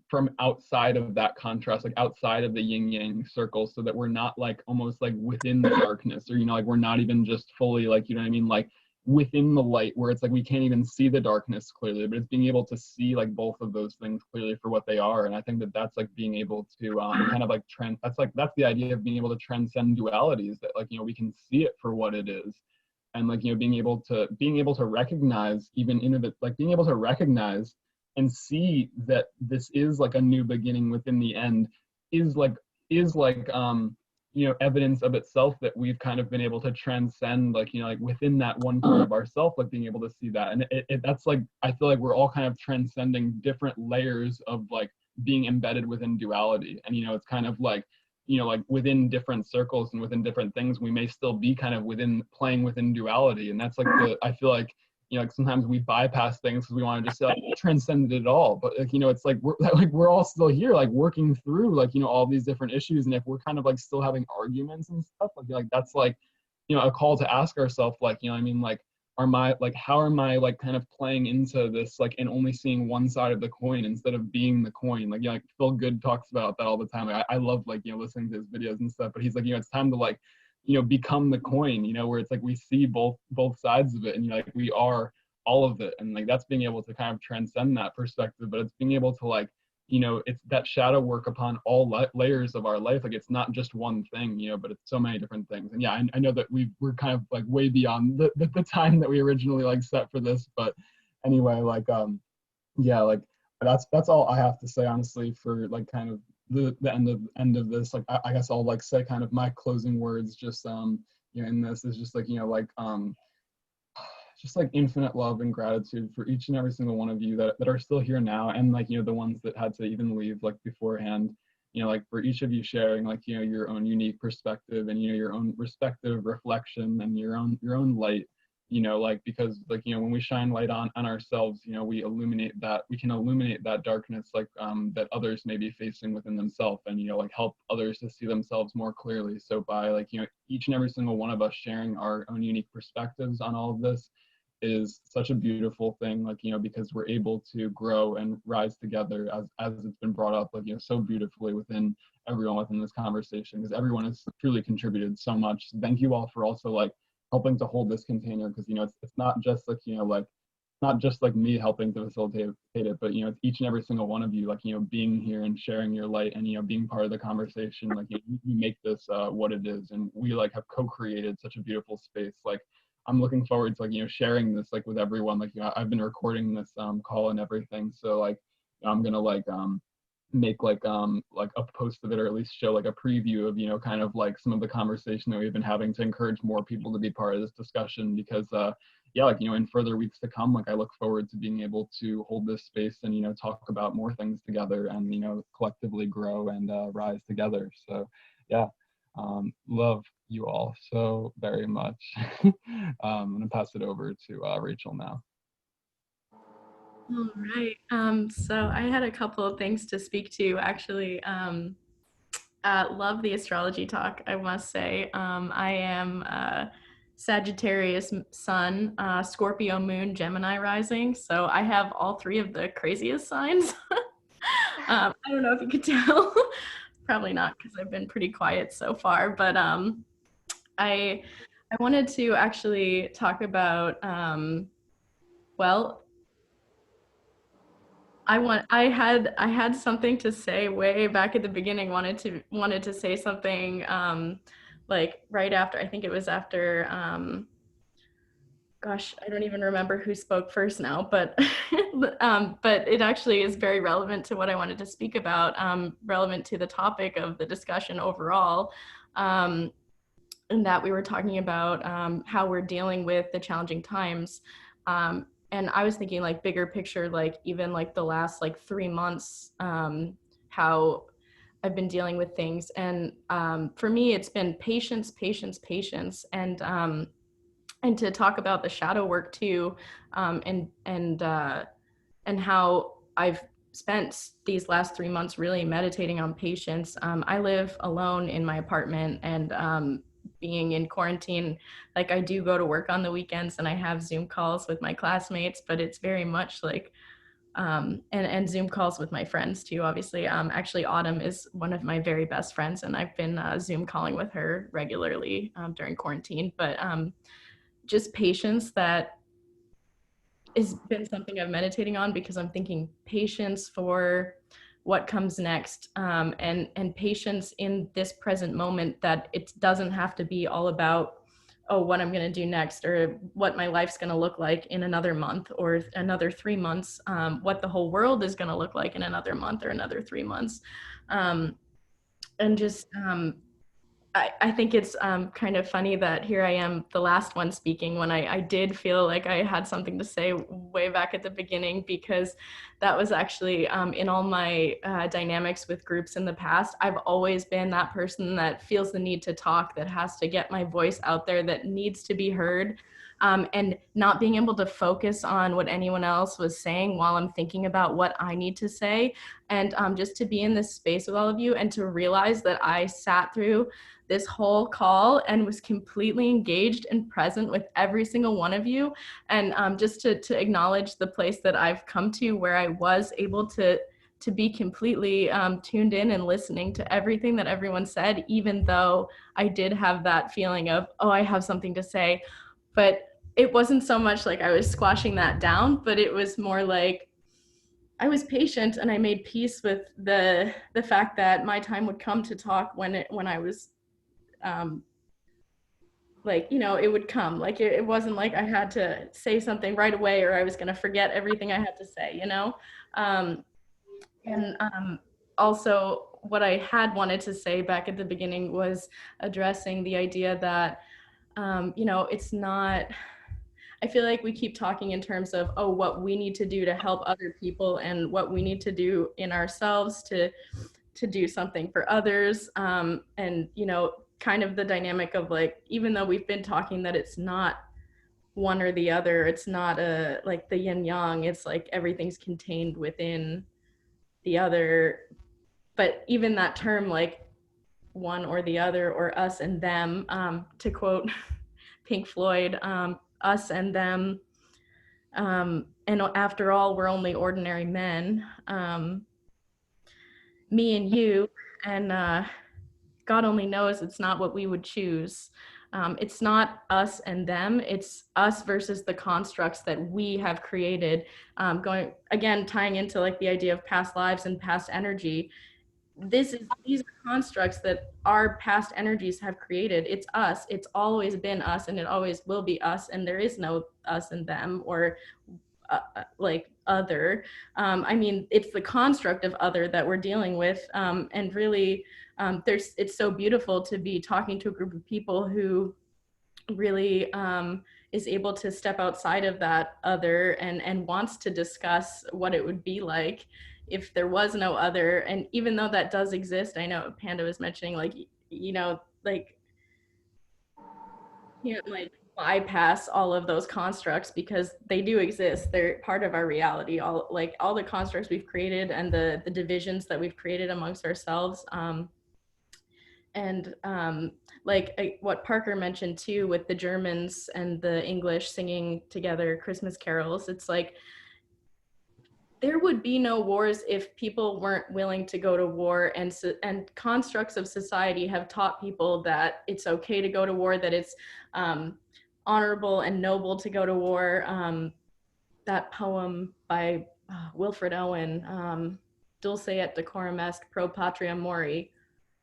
from outside of that contrast, like outside of the yin yang circle, so that we're not like almost like within the darkness, or, you know, like we're not even just fully like, you know what I mean, like within the light, where it's like we can't even see the darkness clearly, but it's being able to see like both of those things clearly for what they are. And I think that that's like being able to kind of like that's the idea of being able to transcend dualities, that like, you know, we can see it for what it is, and like, you know, being able to recognize, even in of it, like being able to recognize and see that this is like a new beginning within the end, is like you know, evidence of itself that we've kind of been able to transcend, like, you know, like within that one part of ourself, like being able to see that. And that's like, I feel like we're all kind of transcending different layers of like being embedded within duality. And, you know, it's kind of like, you know, like within different circles and within different things, we may still be kind of playing within duality. And that's like I feel like, you know, like sometimes we bypass things because we want to just like transcend it all. But like, you know, it's like we're all still here, like working through like, you know, all these different issues. And if we're kind of like still having arguments and stuff, like that's like, you know, a call to ask ourselves, like, you know what I mean, like, how am I like kind of playing into this, like, and only seeing one side of the coin instead of being the coin? Like, you know, like Phil Good talks about that all the time. Like, I love like, you know, listening to his videos and stuff, but he's like, you know, it's time to like, you know, become the coin, you know, where it's like we see both sides of it, and you know, like we are all of it. And like that's being able to kind of transcend that perspective, but it's being able to like, you know, it's that shadow work upon all layers of our life. Like it's not just one thing, you know, but it's so many different things. And yeah, I know that we're kind of like way beyond the time that we originally like set for this, but anyway, like yeah, like that's all I have to say, honestly, for like kind of the end of this. Like I guess I'll like say kind of my closing words, just you know, in this is just like, you know, like just like infinite love and gratitude for each and every single one of you that are still here now, and like, you know, the ones that had to even leave like beforehand, you know, like for each of you sharing like, you know, your own unique perspective and, you know, your own respective reflection and your own light, you know, like, because like, you know, when we shine light on ourselves, you know, we can illuminate that darkness, like that others may be facing within themselves, and, you know, like help others to see themselves more clearly. So by like, you know, each and every single one of us sharing our own unique perspectives on all of this is such a beautiful thing, like, you know, because we're able to grow and rise together, as it's been brought up, like, you know, so beautifully within everyone within this conversation, because everyone has truly contributed so much. Thank you all for also like helping to hold this container, because, you know, it's not just like, you know, like not just like me helping to facilitate it, but, you know, it's each and every single one of you, like, you know, being here and sharing your light and, you know, being part of the conversation. Like, you make this what it is, and we like have co-created such a beautiful space. Like, I'm looking forward to like, you know, sharing this like with everyone. Like, you know, I've been recording this call and everything, so like I'm gonna like make like a post of it, or at least show like a preview of, you know, kind of like some of the conversation that we've been having to encourage more people to be part of this discussion, because yeah, like, you know, in further weeks to come, like I look forward to being able to hold this space and, you know, talk about more things together and, you know, collectively grow and rise together. So yeah, love you all so very much. I'm gonna pass it over to Rachel now. All right. So I had a couple of things to speak to, actually. Love the astrology talk, I must say. I am Sagittarius Sun, Scorpio Moon, Gemini rising. So I have all three of the craziest signs. I don't know if you could tell. Probably not, because I've been pretty quiet so far. But I wanted to actually talk about, well, I had something to say way back at the beginning. Wanted to say something like right after, I think it was after gosh, I don't even remember who spoke first now, but but it actually is very relevant to what I wanted to speak about, relevant to the topic of the discussion overall. And that we were talking about how we're dealing with the challenging times. And I was thinking like bigger picture, like even like the last like 3 months, how I've been dealing with things. And for me, it's been patience, patience, patience. And to talk about the shadow work too, and how I've spent these last 3 months really meditating on patience. I live alone in my apartment, and being in quarantine, like I do go to work on the weekends and I have Zoom calls with my classmates, but it's very much like, and Zoom calls with my friends too, obviously. Actually, Autumn is one of my very best friends, and I've been Zoom calling with her regularly during quarantine. But just patience, that has been something I'm meditating on, because I'm thinking patience for what comes next, and patience in this present moment, that it doesn't have to be all about, oh, what I'm going to do next, or what my life's going to look like in another month or another 3 months, what the whole world is going to look like in another month or another 3 months. And just I think it's kind of funny that here I am, the last one speaking, when I did feel like I had something to say way back at the beginning, because that was actually in all my dynamics with groups in the past. I've always been that person that feels the need to talk, that has to get my voice out there, that needs to be heard. and not being able to focus on what anyone else was saying while I'm thinking about what I need to say. And just to be in this space with all of you and to realize that I sat through this whole call and was completely engaged and present with every single one of you. And just to acknowledge the place that I've come to where I was able to be completely tuned in and listening to everything that everyone said, even though I did have that feeling of, oh, I have something to say. But it wasn't so much like I was squashing that down, but it was more like I was patient and I made peace with the fact that my time would come to talk when I was like, you know, it would come. Like it wasn't like I had to say something right away or I was gonna forget everything I had to say, you know? And also what I had wanted to say back at the beginning was addressing the idea that, you know, it's not, I feel like we keep talking in terms of, oh, what we need to do to help other people and what we need to do in ourselves to do something for others. And, you know, kind of the dynamic of like, even though we've been talking that it's not one or the other, it's not like the yin yang, it's like everything's contained within the other. But even that term, like one or the other or us and them, to quote Pink Floyd, us and them, and after all, we're only ordinary men, me and you, and God only knows it's not what we would choose. It's not us and them, it's us versus the constructs that we have created. Going again, tying into like the idea of past lives and past energy. These are constructs that our past energies have created. It's us. It's always been us, and it always will be us. And there is no us and them or like other. I mean, it's the construct of other that we're dealing with, and really, it's so beautiful to be talking to a group of people who really is able to step outside of that other and wants to discuss what it would be like if there was no other. And even though that does exist, I know Panda was mentioning, like, you know, like, you know, like bypass all of those constructs because they do exist. They're part of our reality. All the constructs we've created and the divisions that we've created amongst ourselves. What Parker mentioned too with the Germans and the English singing together Christmas carols, it's like there would be no wars if people weren't willing to go to war, and constructs of society have taught people that it's okay to go to war, that it's honorable and noble to go to war. That poem by Wilfred Owen, Dulce et decorum est pro patria mori,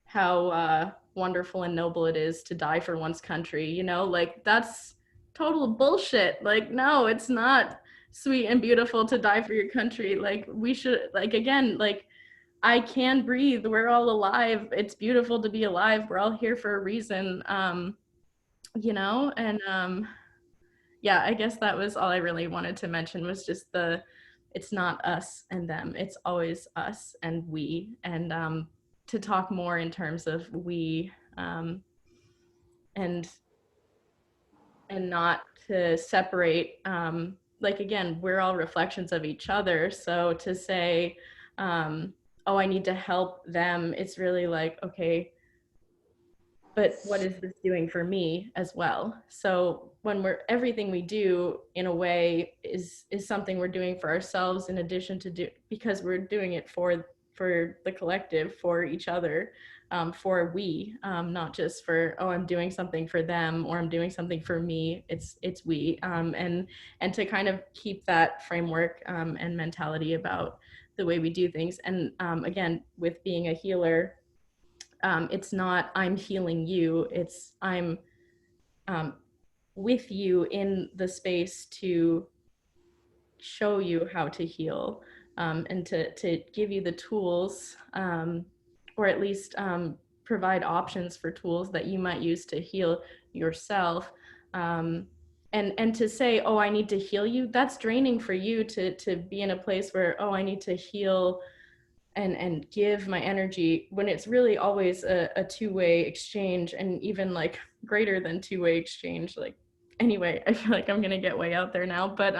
how wonderful and noble it is to die for one's country, you know, like that's total bullshit. Like, no, it's not sweet and beautiful to die for your country. Like, we should, like, again, like, I can breathe, we're all alive, it's beautiful to be alive, we're all here for a reason, you know. And yeah, I guess that was all I really wanted to mention, was just it's not us and them, it's always us and we. And to talk more in terms of we, and not to separate, like, again, we're all reflections of each other. So to say, oh, I need to help them, it's really like, okay, but what is this doing for me as well? So when everything we do in a way is something we're doing for ourselves, in addition to because we're doing it for the collective, for each other, for we, not just for, oh, I'm doing something for them or I'm doing something for me. It's we, and to kind of keep that framework and mentality about the way we do things. And again, with being a healer, it's not I'm healing you, it's I'm with you in the space to show you how to heal, and to give you the tools, or at least provide options for tools that you might use to heal yourself. And to say, oh, I need to heal you, that's draining for you to be in a place where, oh, I need to heal and give my energy, when it's really always a two-way exchange, and even like greater than two-way exchange. Like, anyway, I feel like I'm gonna get way out there now, but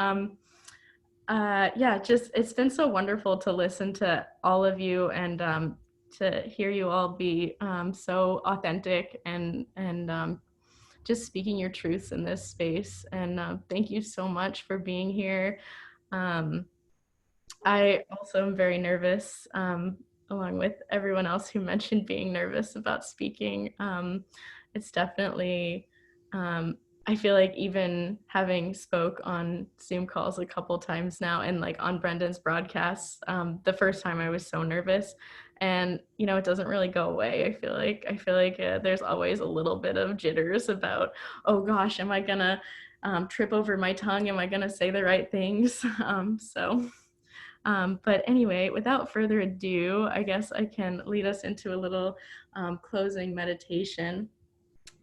yeah, just it's been so wonderful to listen to all of you and to hear you all be so authentic and just speaking your truths in this space. And thank you so much for being here. I also am very nervous, along with everyone else who mentioned being nervous about speaking. It's definitely, I feel like even having spoke on Zoom calls a couple times now and like on Brendon's broadcasts, the first time I was so nervous, and you know, it doesn't really go away. I feel like there's always a little bit of jitters about, oh gosh, am I gonna trip over my tongue? Am I gonna say the right things? But anyway, without further ado, I guess I can lead us into a little closing meditation.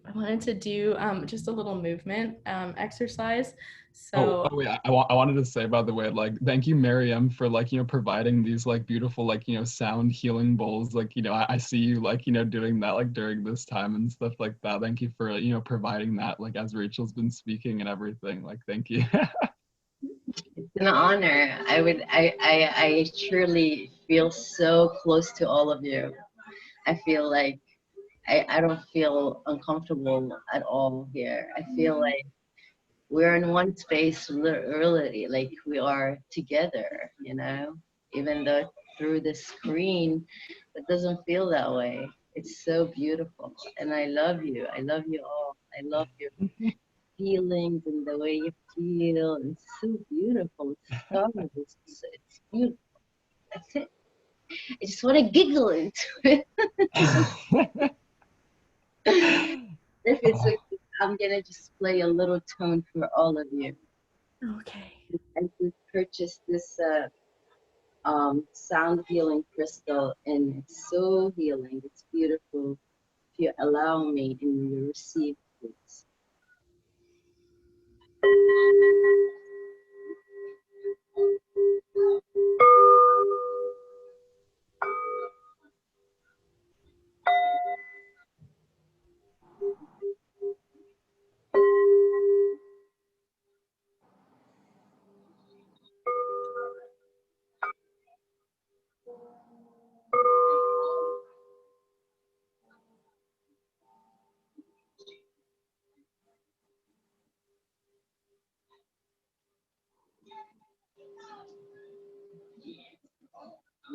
I wanted to do just a little movement exercise. So, wait, I wanted to say, by the way, like, thank you, Maryam, for like, providing these like beautiful, like, sound healing bowls. Like, I see you like, doing that like during this time and stuff like that. Thank you for, providing that, like, as Rachel's been speaking and everything. Like, thank you. It's an honor. I truly feel so close to all of you. I feel like I don't feel uncomfortable at all here. I feel like we're in one space literally, like we are together, even though through the screen, it doesn't feel that way. It's so beautiful. And I love you. I love you all. I love your feelings and the way you feel. It's so beautiful. It's so, it's beautiful. That's it. I just want to giggle into it. If it's okay, I'm gonna just play a little tone for all of you. okay. I just purchased this sound healing crystal, and it's so healing. It's beautiful. If you allow me and you receive, please.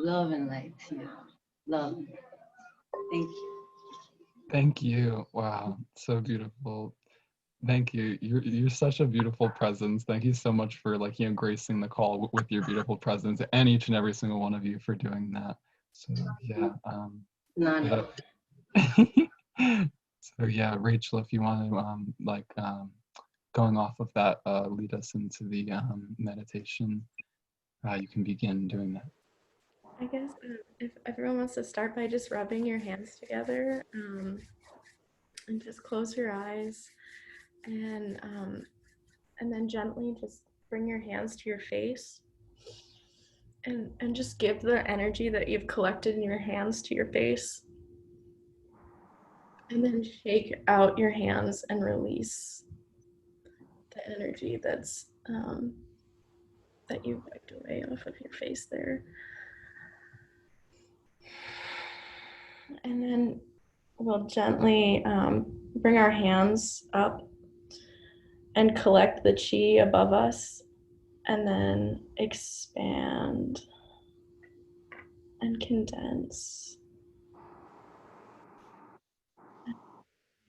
Love and light to you. Love. Thank you. Thank you. Wow, so beautiful. Thank you. You're such a beautiful presence. Thank you so much for like, gracing the call with your beautiful presence, and each and every single one of you for doing that. So yeah. None. So yeah, Rachel, if you want to going off of that, lead us into the meditation. You can begin doing that. I guess if everyone wants to start by just rubbing your hands together and just close your eyes and then gently just bring your hands to your face and just give the energy that you've collected in your hands to your face. And then shake out your hands and release the energy that's that you've wiped away off of your face there. And then we'll gently bring our hands up and collect the chi above us, and then expand and condense.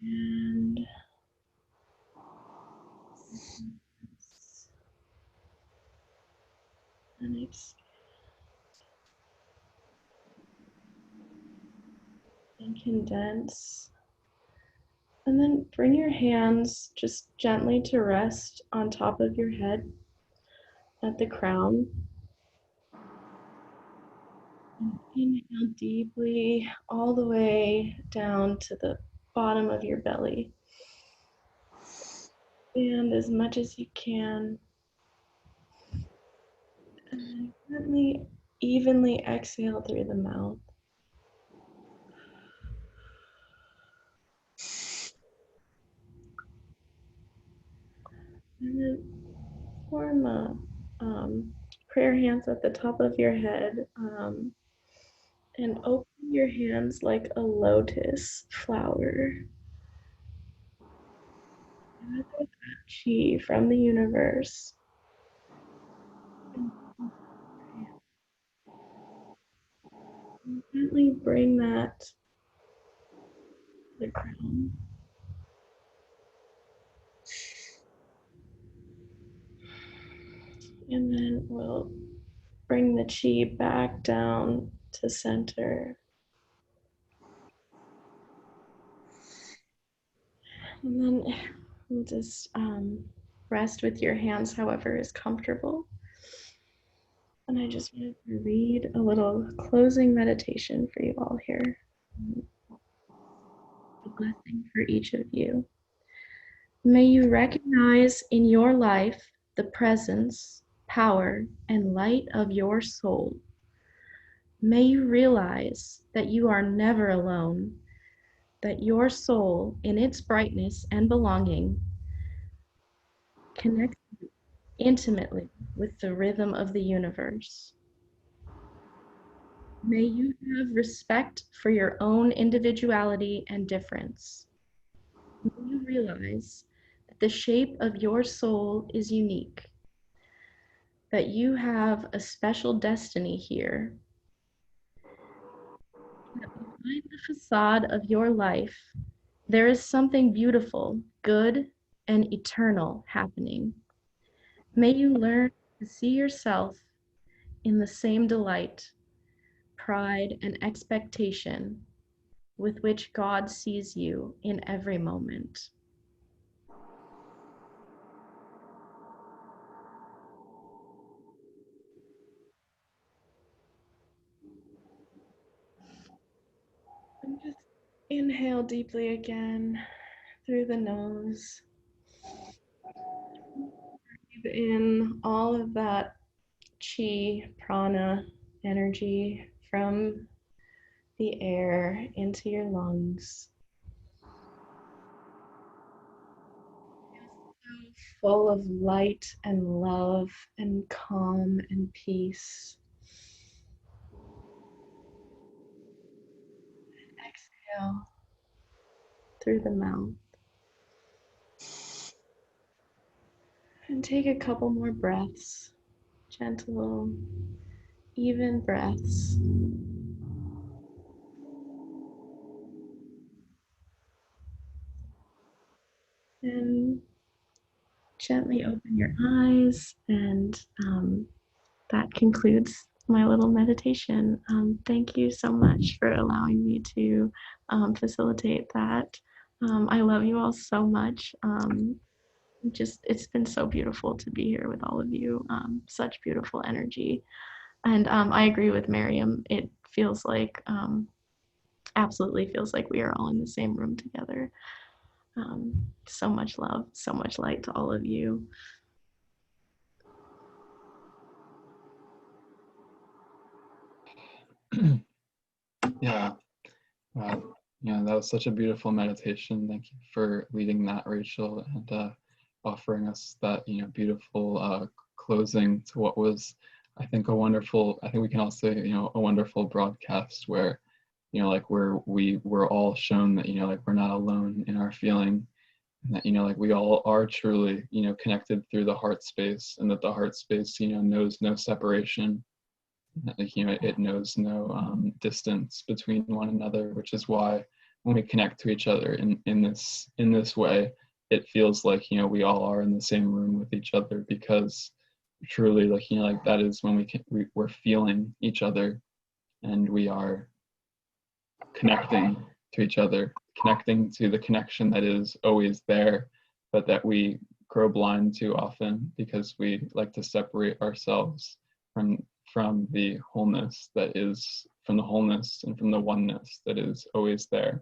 And expand and condense. And then bring your hands just gently to rest on top of your head at the crown. And inhale deeply all the way down to the bottom of your belly. And as much as you can. And then gently, evenly exhale through the mouth. And then form a prayer hands at the top of your head, and open your hands like a lotus flower. Gather that chi from the universe. And gently bring that to the crown. And then we'll bring the chi back down to center. And then we'll just rest with your hands however is comfortable. And I just wanted to read a little closing meditation for you all here. A blessing for each of you. May you recognize in your life the presence, power, and light of your soul. May you realize that you are never alone, that your soul, in its brightness and belonging, connects intimately with the rhythm of the universe. May you have respect for your own individuality and difference. May you realize that the shape of your soul is unique, that you have a special destiny here, that behind the facade of your life, there is something beautiful, good, and eternal happening. May you learn to see yourself in the same delight, pride, and expectation with which God sees you in every moment. And just inhale deeply again through the nose. Breathe in all of that chi, prana, energy from the air into your lungs. Full of light and love and calm and peace. Exhale through the mouth. And take a couple more breaths, gentle, even breaths. And gently open your eyes, and that concludes my little meditation. Thank you so much for allowing me to facilitate that. I love you all so much. It's been so beautiful to be here with all of you. Such beautiful energy. And I agree with Maryam. It feels like, absolutely feels like we are all in the same room together. So much love, so much light to all of you. Yeah. That was such a beautiful meditation. Thank you for leading that, Rachel, and offering us that, beautiful closing to what was, I think we can all say, a wonderful broadcast where, we're all shown that, we're not alone in our feeling, and that, we all are truly, connected through the heart space, and that the heart space, knows no separation. It knows no distance between one another, which is why when we connect to each other in this way, it feels like, we all are in the same room with each other, because truly, that is when we're feeling each other, and we are connecting to each other, connecting to the connection that is always there, but that we grow blind to often because we like to separate ourselves from the wholeness that is, from the wholeness and from the oneness that is always there.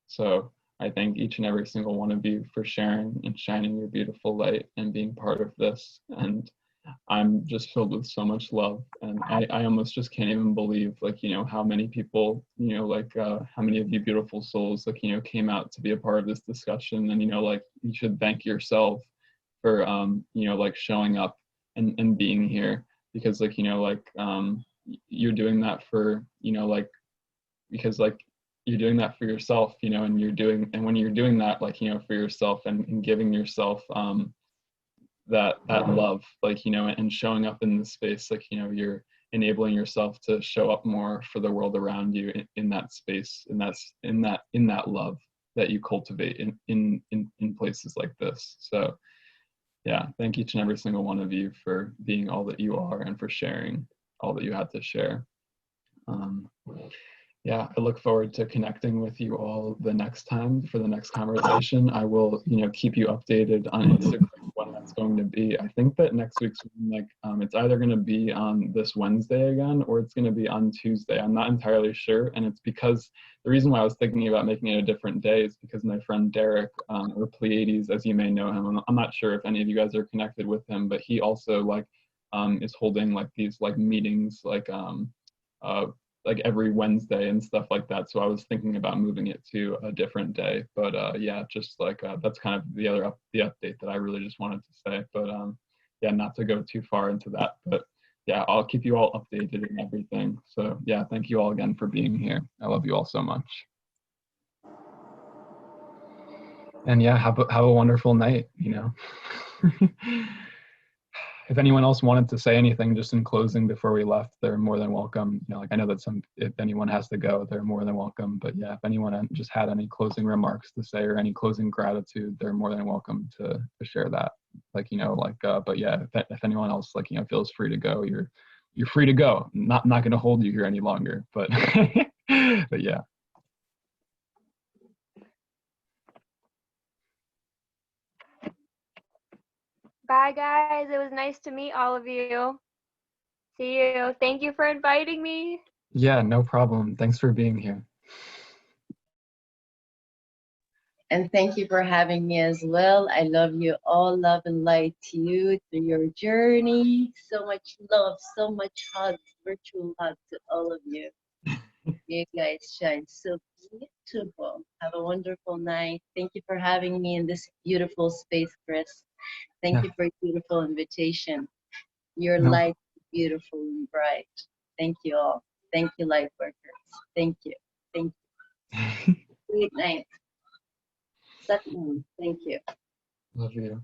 So I thank each and every single one of you for sharing and shining your beautiful light and being part of this. And I'm just filled with so much love. And I almost just can't even believe, how many people, how many of you beautiful souls, came out to be a part of this discussion. And, you should thank yourself for you know, like showing up and being here, because like, you know, like you're doing that for, you know, like, because like you're doing that for yourself, you know, and when you're doing that, like, you know, for yourself and giving yourself that love, like, you know, and showing up in the space, like, you know, you're enabling yourself to show up more for the world around you in that space, and that's in that love that you cultivate in places like this. So yeah, thank each and every single one of you for being all that you are and for sharing all that you had to share. Yeah, I look forward to connecting with you all the next time for the next conversation. I will, you know, keep you updated on Instagram when that's going to be. I think that next week's, like, it's either going to be on this Wednesday again, or it's going to be on Tuesday. I'm not entirely sure, and it's because the reason why I was thinking about making it a different day is because my friend Derek, or Pleiades, as you may know him. I'm not sure if any of you guys are connected with him, but he also like is holding like these like meetings like every Wednesday and stuff like that. So I was thinking about moving it to a different day. But yeah, just like that's kind of the update that I really just wanted to say. But yeah, not to go too far into that. But yeah, I'll keep you all updated and everything. So yeah, thank you all again for being here. I love you all so much. And yeah, have a wonderful night, you know. If anyone else wanted to say anything just in closing before we left, they're more than welcome. You know, like I know that if anyone has to go, they're more than welcome. But yeah, if anyone just had any closing remarks to say or any closing gratitude, they're more than welcome to share that. Like, you know, like, but yeah, if anyone else, like, you know, feels free to go, you're free to go. Not going to hold you here any longer, but but yeah. Bye, guys. It was nice to meet all of you. See you. Thank you for inviting me. Yeah, no problem. Thanks for being here. And thank you for having me as well. I love you all. Love and light to you through your journey. So much love, so much hugs, virtual hugs to all of you. You guys shine so beautiful. Have a wonderful night. Thank you for having me in this beautiful space, Kris. Thank you for your beautiful invitation. Your light is beautiful and bright. Thank you all. Thank you, light workers. Thank you. Thank you. Good night. Satnam. Thank you. Love you.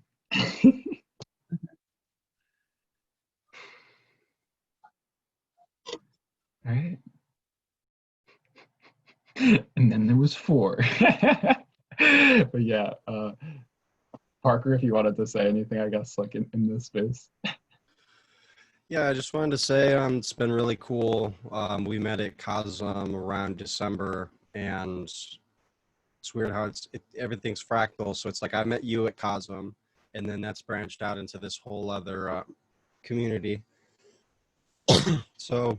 All right. And then there was 4. But yeah, Parker, if you wanted to say anything, I guess, like in this space. Yeah, I just wanted to say it's been really cool. We met at COSM around December, and it's weird how everything's fractal. So it's like I met you at COSM, and then that's branched out into this whole other community. So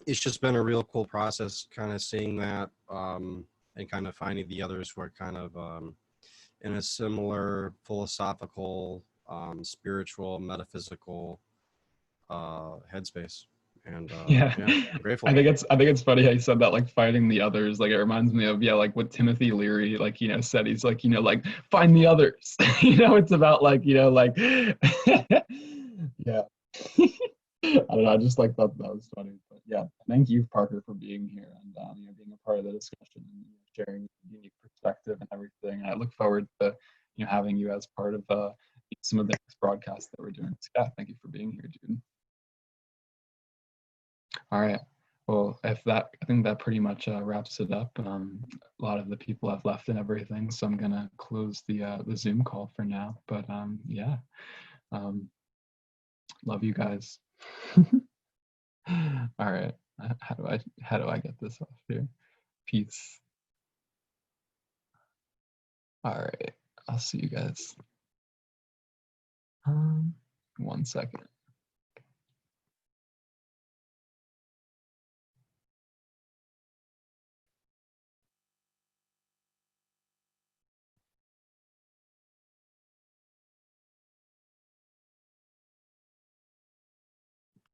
it's just been a real cool process, kind of seeing that and kind of finding the others who are kind of in a similar philosophical, spiritual, metaphysical headspace. And Yeah, I'm grateful. I think it's funny how you said that, like finding the others. Like it reminds me of, yeah, like what Timothy Leary, like, you know, said. He's like, you know, like find the others. You know, it's about like, you know, like yeah. I don't know. I just like thought that was funny. But yeah, thank you, Parker, for being here and you know, being a part of the discussion and sharing unique perspective and everything. And I look forward to, you know, having you as part of some of the next broadcasts that we're doing. So yeah, thank you for being here, dude. All right. Well, I think that pretty much wraps it up. A lot of the people have left and everything, so I'm gonna close the Zoom call for now. But yeah, love you guys. All right. How do I get this off here? Peace. All right. I'll see you guys. 1 second.